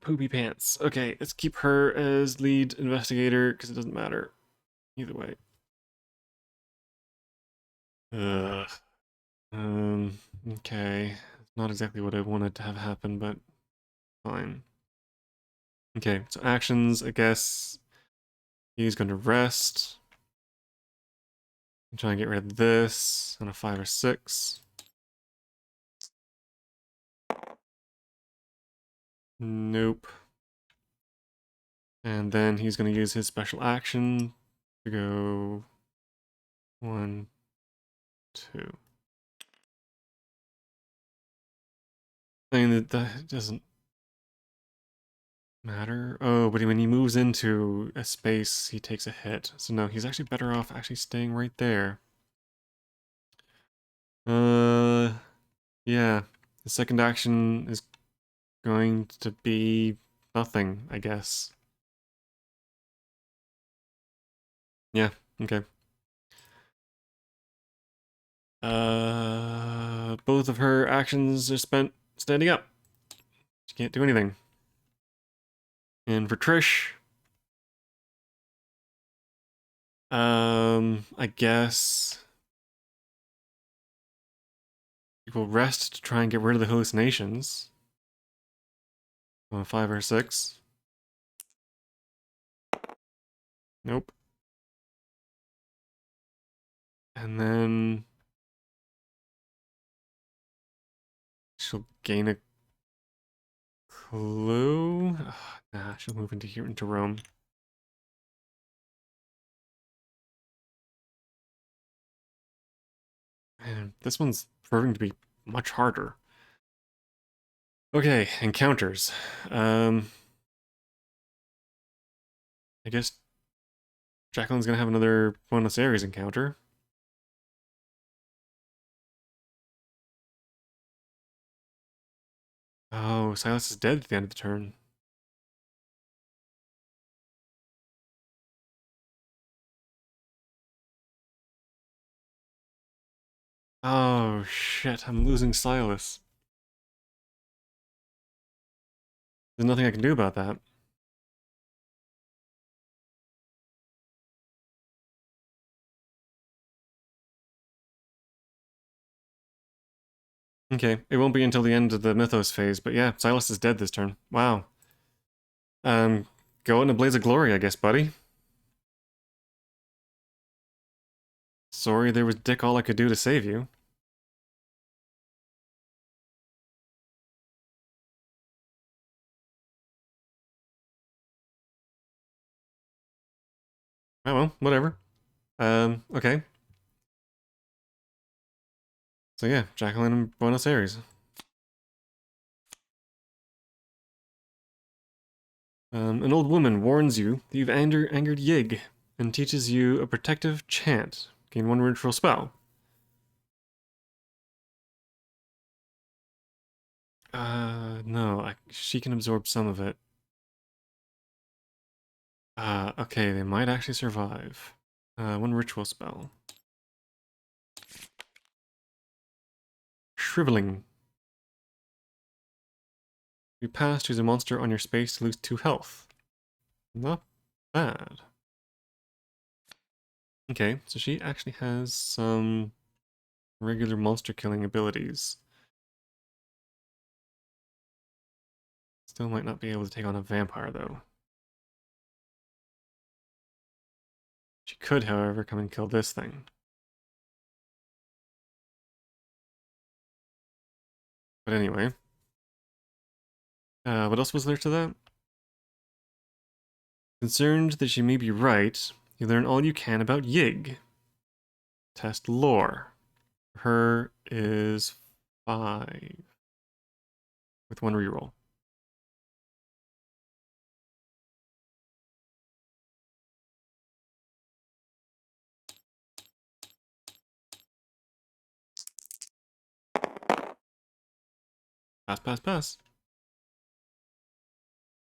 poopy pants. Okay, let's keep her as lead investigator because it doesn't matter either way. Ugh. Okay. Not exactly what I wanted to have happen, but fine. Okay, so actions, I guess he's going to rest. I'm trying to get rid of this on a 5 or 6. Nope. And then he's going to use his special action to go 1, 2. I mean, that doesn't matter. Oh, but when he moves into a space, he takes a hit. So no, he's actually better off actually staying right there. Yeah. The second action is going to be nothing, I guess. Yeah, okay. Both of her actions are spent standing up. She can't do anything. And for Trish, I guess you will rest to try and get rid of the hallucinations. On a 5 or 6. Nope. And then she'll gain a clue. Ugh, nah, she'll move into here into Rome. Man, this one's proving to be much harder. Okay, encounters. I guess Jacqueline's gonna have another Buenos Aires encounter. Oh, Silas is dead at the end of the turn. Oh shit, I'm losing Silas. There's nothing I can do about that. Okay, it won't be until the end of the Mythos phase, but yeah, Silas is dead this turn. Wow. Go in a blaze of glory, I guess, buddy. Sorry there was dick all I could do to save you. Oh well, whatever. Okay. So yeah, Jacqueline and Buenos Aires. An old woman warns you that you've angered Yig and teaches you a protective chant. Gain 1 ritual spell. No, she can absorb some of it. Okay, they might actually survive. 1 ritual spell. Shriveling. You pass, choose a monster on your space to lose 2 health. Not bad. Okay, so she actually has some regular monster killing abilities. Still might not be able to take on a vampire, though. She could, however, come and kill this thing. But anyway. What else was there to that? Concerned that she may be right, you learn all you can about Yig. Test lore. Her is 5. With 1 reroll. Pass, pass, pass.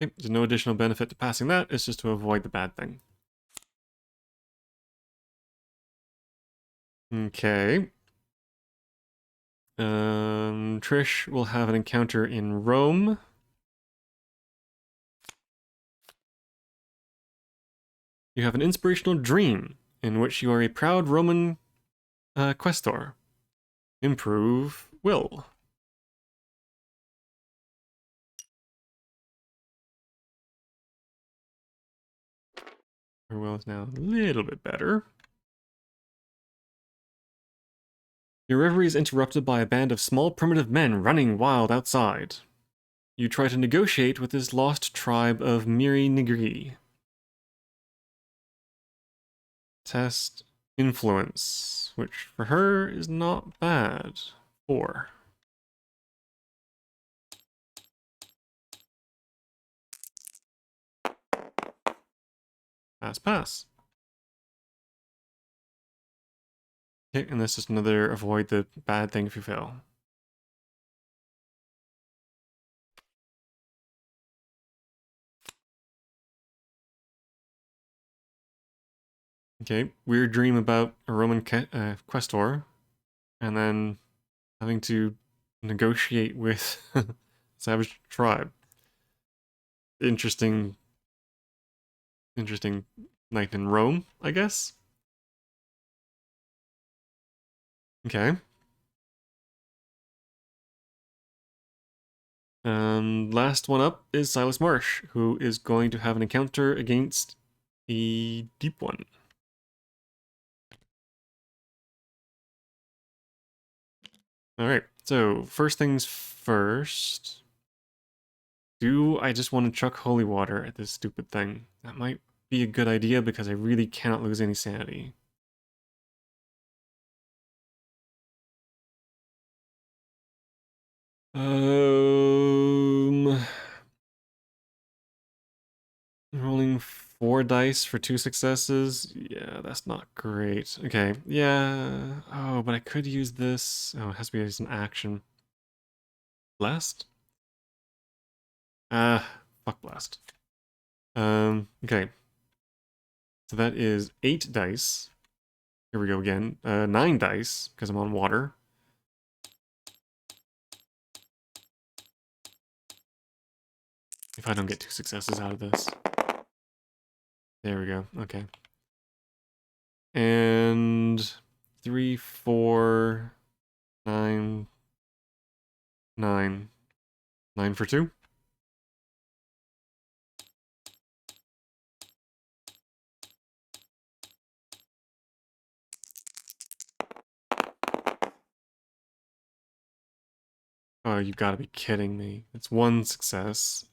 Okay, there's no additional benefit to passing that, it's just to avoid the bad thing. Okay. Trish will have an encounter in Rome. You have an inspirational dream in which you are a proud Roman questor. Improve will. Her will is now a little bit better. Your reverie is interrupted by a band of small primitive men running wild outside. You try to negotiate with this lost tribe of Miri Nigri. Test influence, which for her is not bad. 4. Pass, pass. Okay, and this is another avoid the bad thing if you fail. Okay, weird dream about a Roman questor, and then having to negotiate with savage tribe. Interesting night in Rome, I guess. Okay. Last one up is Silas Marsh, who is going to have an encounter against a deep one. Alright, so first things first. Do I just want to chuck holy water at this stupid thing? That might be a good idea because I really cannot lose any sanity. Rolling 4 dice for 2 successes. Yeah, that's not great. Okay, yeah. Oh, but I could use this. Oh, it has to be as an action. Blast? Fuck blast. Okay. So that is 8 dice. Here we go again. 9 dice, because I'm on water. If I don't get 2 successes out of this. There we go. Okay. And 3, 4, 9, 9. 9 for 2. Oh, you gotta be kidding me. It's 1 success.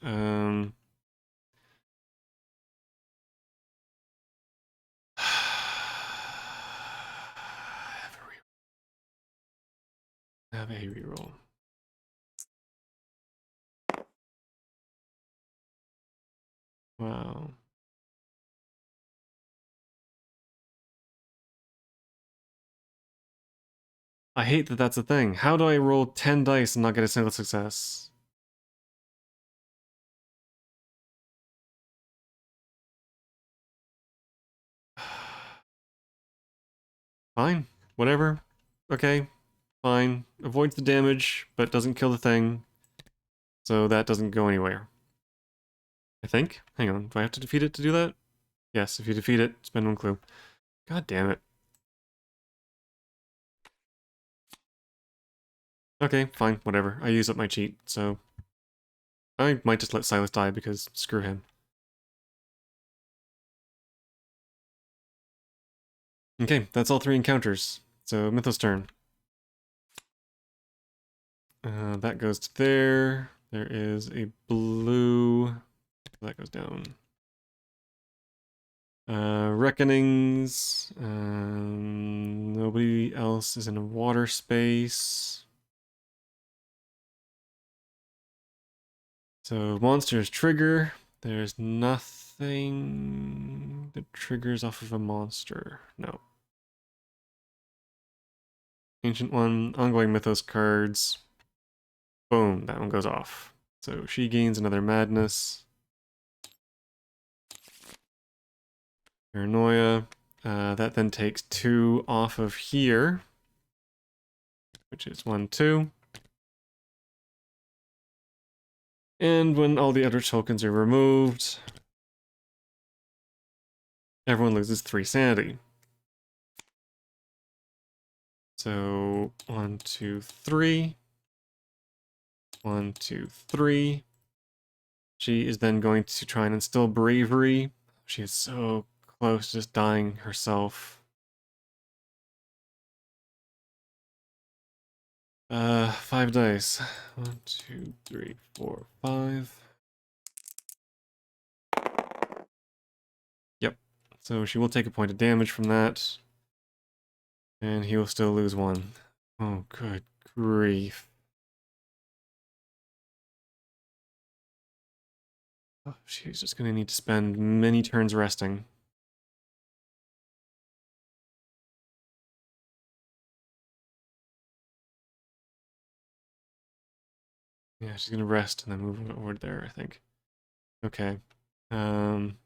Have a reroll. Wow. I hate that that's a thing. How do I roll 10 dice and not get a single success? Fine. Whatever. Okay. Fine. Avoids the damage, but doesn't kill the thing. So that doesn't go anywhere. I think. Hang on. Do I have to defeat it to do that? Yes, if you defeat it, spend 1 clue. God damn it. Okay, fine, whatever. I use up my cheat, so I might just let Silas die because screw him. Okay, that's all 3 encounters. So Mythos' turn. That goes to there. There is a blue. That goes down. Reckonings. Nobody else is in a water space. So monsters trigger. There's nothing that triggers off of a monster. No. Ancient one, ongoing mythos cards. Boom, that one goes off. So she gains another madness. Paranoia. That then takes 2 off of here, which is 1, 2. And when all the other tokens are removed, everyone loses 3 sanity. So 1, 2, 3. 1, 2, 3. She is then going to try and instill bravery. She is so close to just dying herself. 5 dice. 1, 2, 3, 4, 5. Yep. So she will take a point of damage from that. And he will still lose 1. Oh, good grief. Oh, she's just going to need to spend many turns resting. Yeah, she's going to rest and then move over there, I think. Okay. And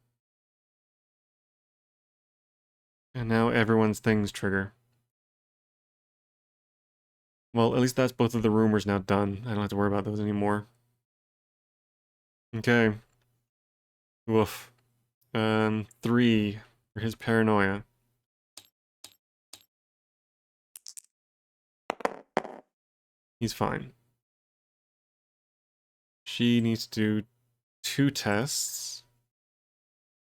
now everyone's things trigger. Well, at least that's both of the rumors now done. I don't have to worry about those anymore. Okay. Woof. 3 for his paranoia. He's fine. She needs to do 2 tests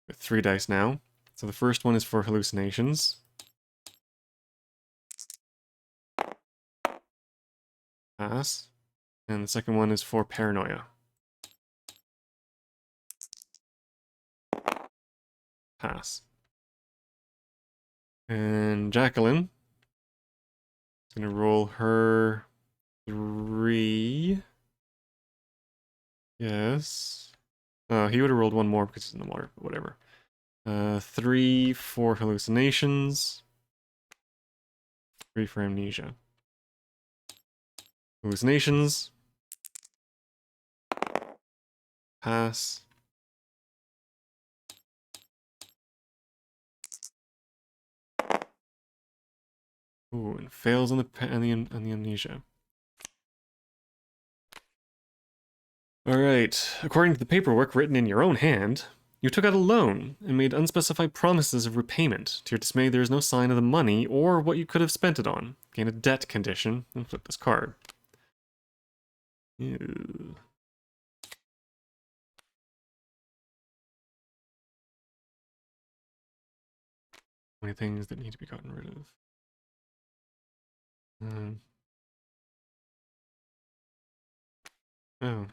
with 3 dice now. So the first one is for hallucinations. Pass. And the second one is for paranoia. Pass. And Jacqueline is going to roll her 3. Yes. Oh, he would have rolled 1 more because he's in the water, but whatever. 3 for hallucinations. 3 for amnesia. Hallucinations. Pass. Ooh, and fails on the amnesia. Alright, according to the paperwork written in your own hand, you took out a loan and made unspecified promises of repayment. To your dismay, there is no sign of the money or what you could have spent it on. Gain a debt condition and flip this card. Ew. Many things that need to be gotten rid of. Oh.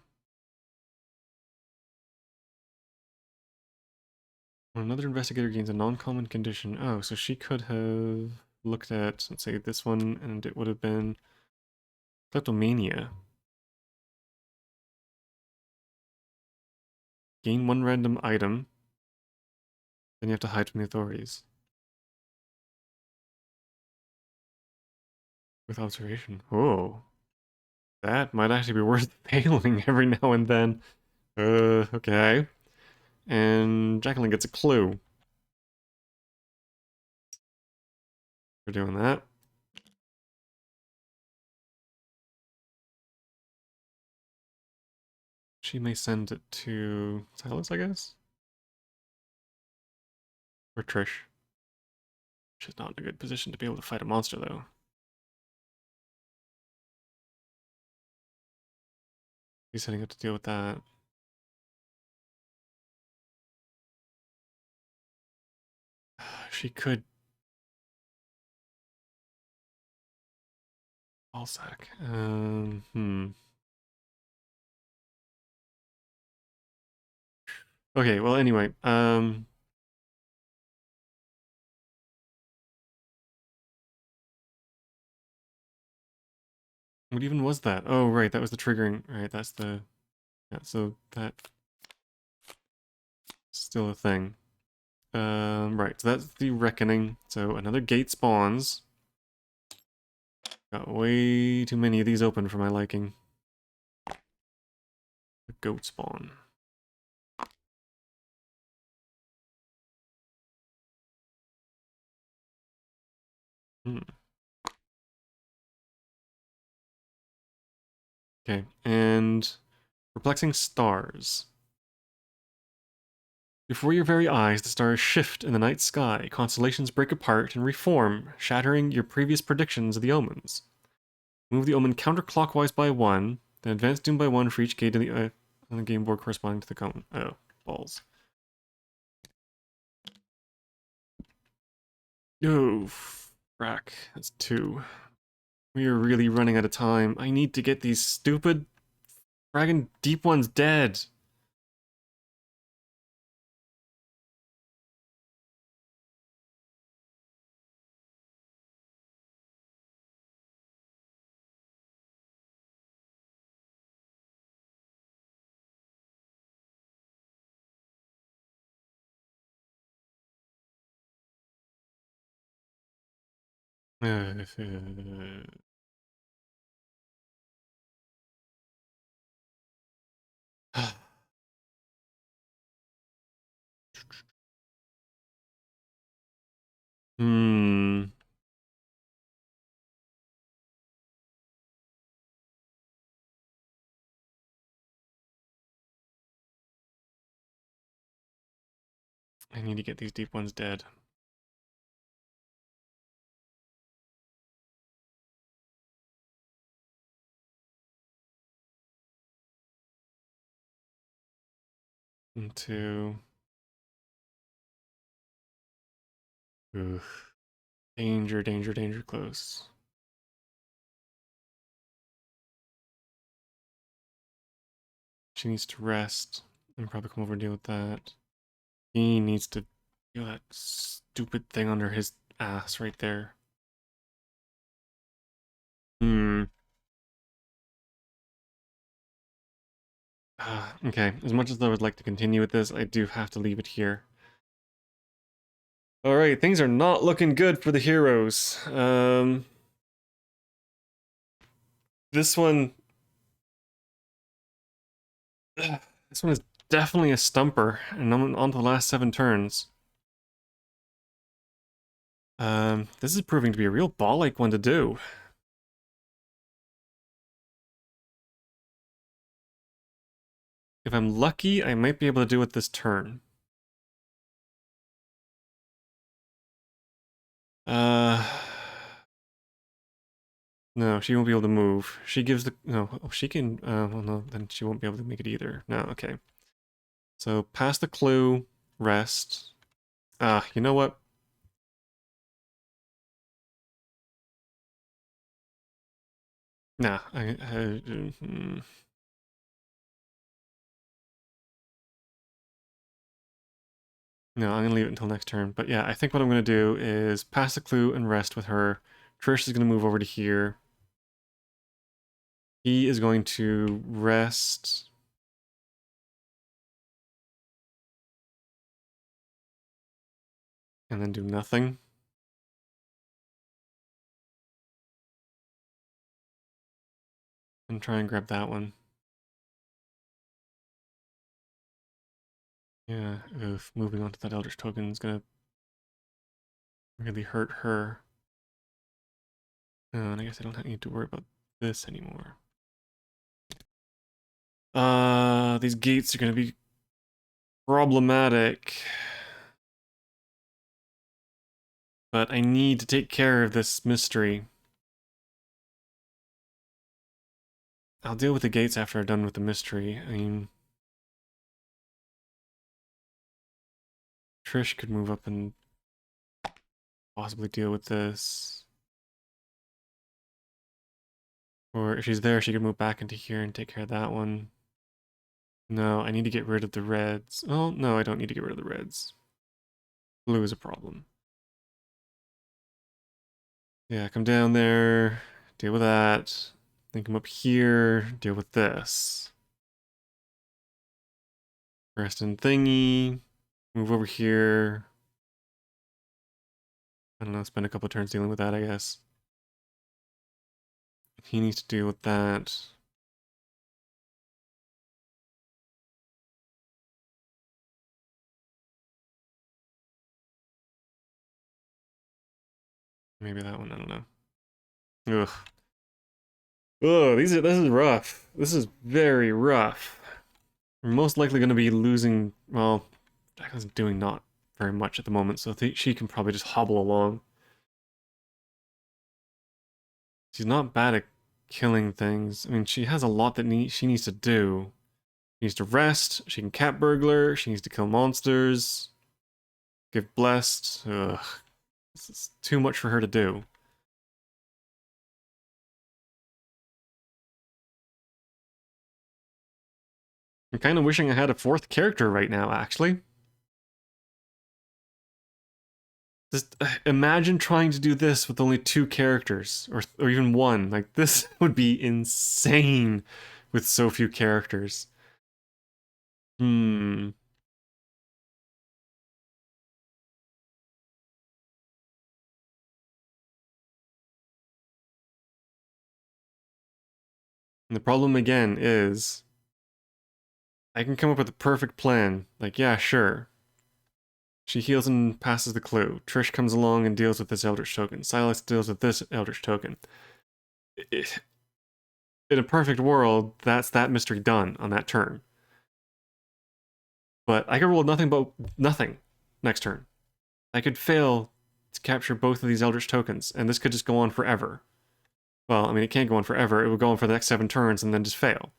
When another investigator gains a non-common condition. Oh, so she could have looked at, let's say, this one, and it would have been kleptomania. Gain 1 random item. Then you have to hide from the authorities. With observation. Oh. That might actually be worth failing every now and then. Okay. And Jacqueline gets a clue for doing that. She may send it to Silas, I guess? Or Trish. She's not in a good position to be able to fight a monster, though. He's setting up to deal with that. She could... Ballsack. Okay, well, anyway. What even was that? Oh, right, that was the triggering. Right, that's the... Yeah, so that's still a thing. Right, so that's the Reckoning. So another gate spawns. Got way too many of these open for my liking. A goat spawn. Okay, and Perplexing Stars. Before your very eyes, the stars shift in the night sky. Constellations break apart and reform, shattering your previous predictions of the omens. Move the omen counterclockwise by 1, then advance doom by 1 for each gate on the game board corresponding to the cone. Oh, balls. Oh, frack. That's 2. We are really running out of time. I need to get these stupid fragging deep ones dead. Hmm. I need to get these deep ones dead. Into... Oof. Danger, danger, danger close. She needs to rest and probably come over and deal with that. He needs to feel that stupid thing under his ass right there. Hmm. Okay, as much as I would like to continue with this, I do have to leave it here. Alright, things are not looking good for the heroes. This one... This one is definitely a stumper, and I'm on to the last 7 turns. This is proving to be a real ball-like one to do. If I'm lucky, I might be able to do it this turn. Uh... No, she won't be able to move. She gives the... No, oh, she can... well, no, then she won't be able to make it either. No, okay. So, pass the clue, rest. You know what? Nah, no, I'm gonna leave it until next turn. But yeah, I think what I'm gonna do is pass the clue and rest with her. Trish is gonna move over to here. He is going to rest. And then do nothing. And try and grab that one. Yeah, oof. Moving on to that Eldritch token is gonna really hurt her. Oh, and I guess I don't need to worry about this anymore. These gates are gonna be problematic. But I need to take care of this mystery. I'll deal with the gates after I'm done with the mystery. I mean, Trish could move up and possibly deal with this. Or if she's there, she could move back into here and take care of that one. No, I need to get rid of the reds. Oh, no, I don't need to get rid of the reds. Blue is a problem. Yeah, come down there, deal with that. Then come up here, deal with this. Rest in thingy. Move over here. I don't know, spend a couple of turns dealing with that, I guess. He needs to deal with that. Maybe that one, I don't know. Ugh. Ugh, this is rough. This is very rough. We're most likely going to be losing, well, Jacqueline's doing not very much at the moment, so she can probably just hobble along. She's not bad at killing things. I mean, she has a lot that she needs to do. She needs to rest, she can cat burglar, she needs to kill monsters, give blessed. Ugh. This is too much for her to do. I'm kind of wishing I had a fourth character right now, actually. Just imagine trying to do this with only two characters, or even one. Like, this would be insane with so few characters. Hmm. And the problem again is I can come up with a perfect plan. Like, yeah, sure. She heals and passes the clue. Trish comes along and deals with this Eldritch token. Silas deals with this Eldritch token. In a perfect world, that's that mystery done on that turn. But I could roll nothing but nothing next turn. I could fail to capture both of these Eldritch tokens, and this could just go on forever. Well, I mean, it can't go on forever. It would go on for the next 7 turns and then just fail.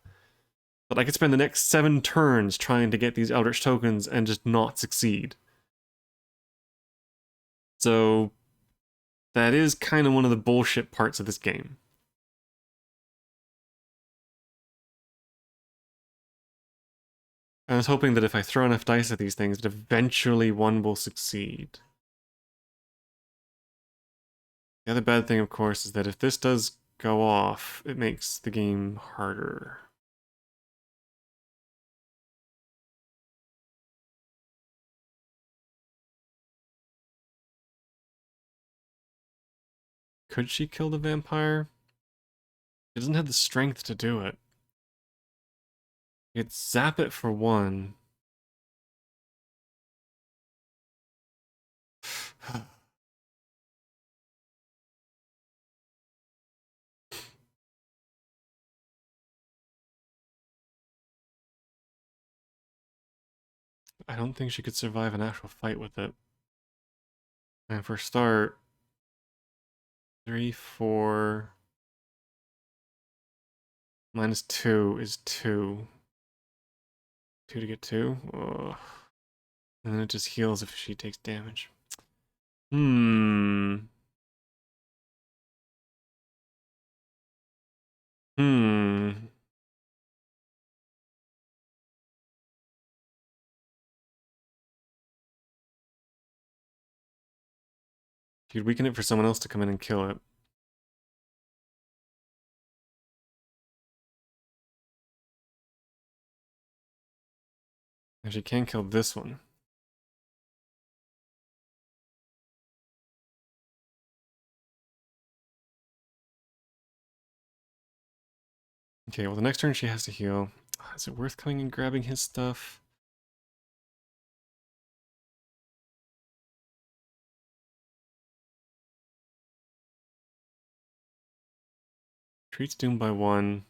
But I could spend the next 7 turns trying to get these Eldritch tokens and just not succeed. So that is kind of one of the bullshit parts of this game. I was hoping that if I throw enough dice at these things, that eventually one will succeed. The other bad thing, of course, is that if this does go off, it makes the game harder. Could she kill the vampire? She doesn't have the strength to do it. You could zap it for one. I don't think she could survive an actual fight with it. And for a start, 3, 4 minus 2 is 2. 2 to get 2? Ugh. And then it just heals if she takes damage. Hmm. Hmm. You'd weaken it for someone else to come in and kill it. And she can kill this one. Okay, well the next turn she has to heal. Is it worth coming and grabbing his stuff? Treats Doom by 1.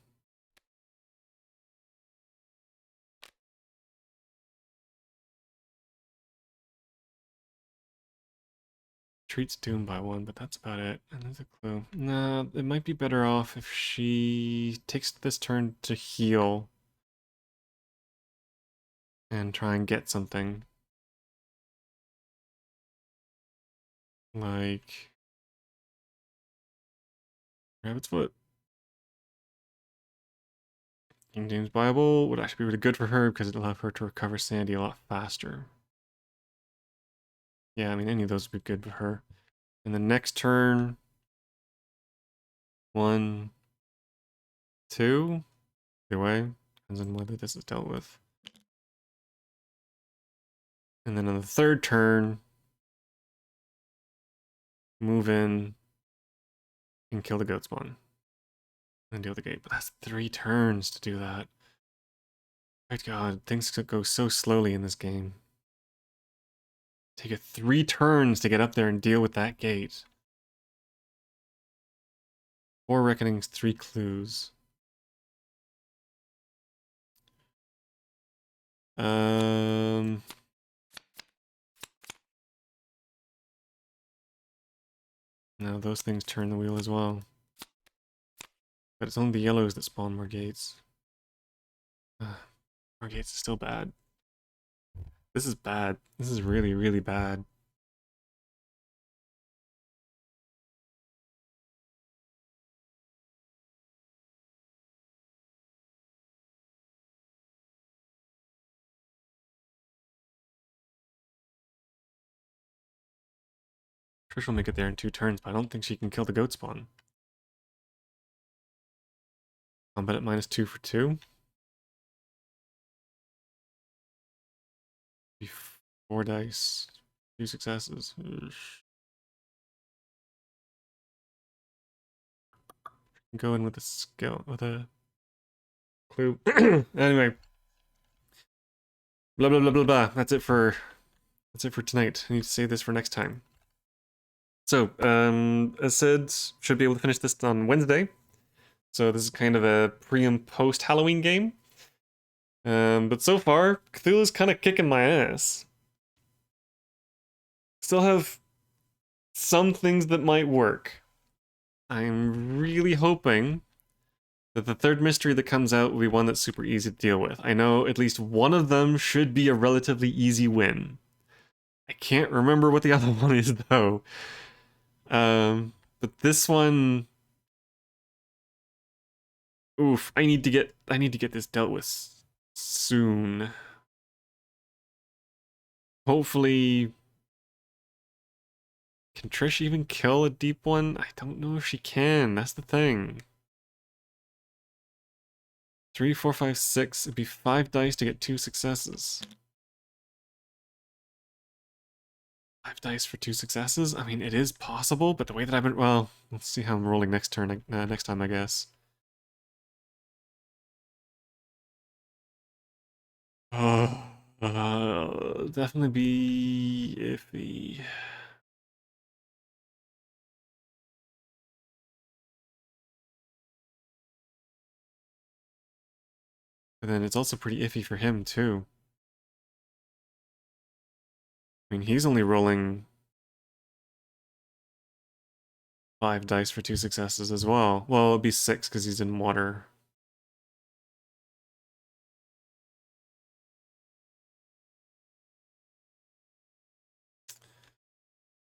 Treats Doom by 1, but that's about it. And there's a clue. Nah, it might be better off if she takes this turn to heal and try and get something. Like Rabbit's Foot. King James Bible would actually be really good for her because it'll allow her to recover sanity a lot faster. Yeah, I mean, any of those would be good for her. And the next turn, 1, 2, either way, depends on whether this is dealt with. And then on the third turn, move in and kill the goat spawn. And deal the gate. But that's 3 turns to do that. Good God, things could go so slowly in this game. Take it 3 turns to get up there and deal with that gate. 4 reckonings, 3 clues. Now those things turn the wheel as well. But it's only the yellows that spawn more gates. More gates is still bad. This is bad. This is really, really bad. Trish will make it there in 2 turns, but I don't think she can kill the goat spawn. Combat at -2 for 2. 4 dice. 2 successes. Go in with a skill, with a clue. Anyway. Blah, blah, blah, blah, blah. That's it for tonight. I need to save this for next time. So, as said, should be able to finish this on Wednesday. So this is kind of a pre and post Halloween game. But so far, Cthulhu's kind of kicking my ass. Still have some things that might work. I'm really hoping that the third mystery that comes out will be one that's super easy to deal with. I know at least one of them should be a relatively easy win. I can't remember what the other one is though. But this one, oof, I need to get this dealt with soon. Hopefully, can Trish even kill a deep one? I don't know if she can. That's the thing. 3, 4, 5, 6. It'd be 5 dice to get 2 successes. 5 dice for 2 successes? I mean, it is possible, but the way that I've been... Well, let's see how I'm rolling next turn, next time, I guess. Definitely be iffy. But then it's also pretty iffy for him, too. I mean, he's only rolling 5 dice for 2 successes as well. Well, it'd be 6 because he's in water.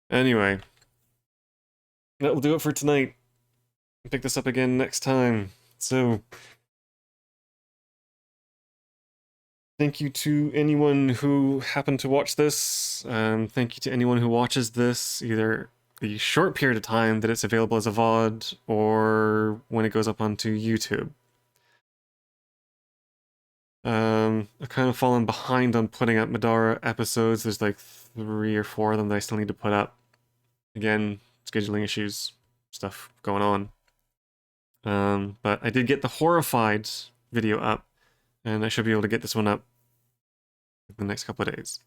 Anyway, that will do it for tonight. Pick this up again next time. So, thank you to anyone who happened to watch this. Thank you to anyone who watches this, either the short period of time that it's available as a VOD or when it goes up onto YouTube. I've kind of fallen behind on putting up Madara episodes. There's like 3 or 4 of them that I still need to put up. Again, scheduling issues, stuff going on. But I did get the Horrified video up, and I should be able to get this one up in the next couple of days.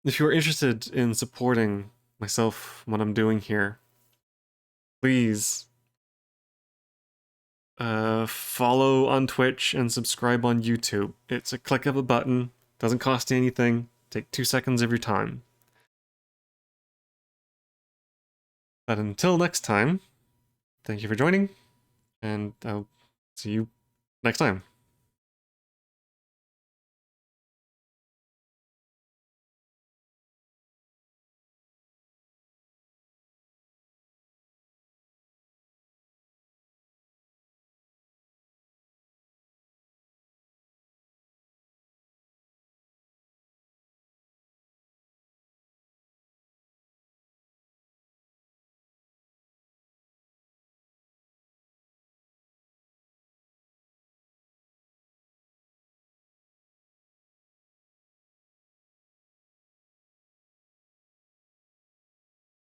If you're interested in supporting myself, what I'm doing here, please follow on Twitch and subscribe on YouTube. It's a click of a button, doesn't cost you anything, take 2 seconds of your time. But until next time, thank you for joining, and I'll see you next time.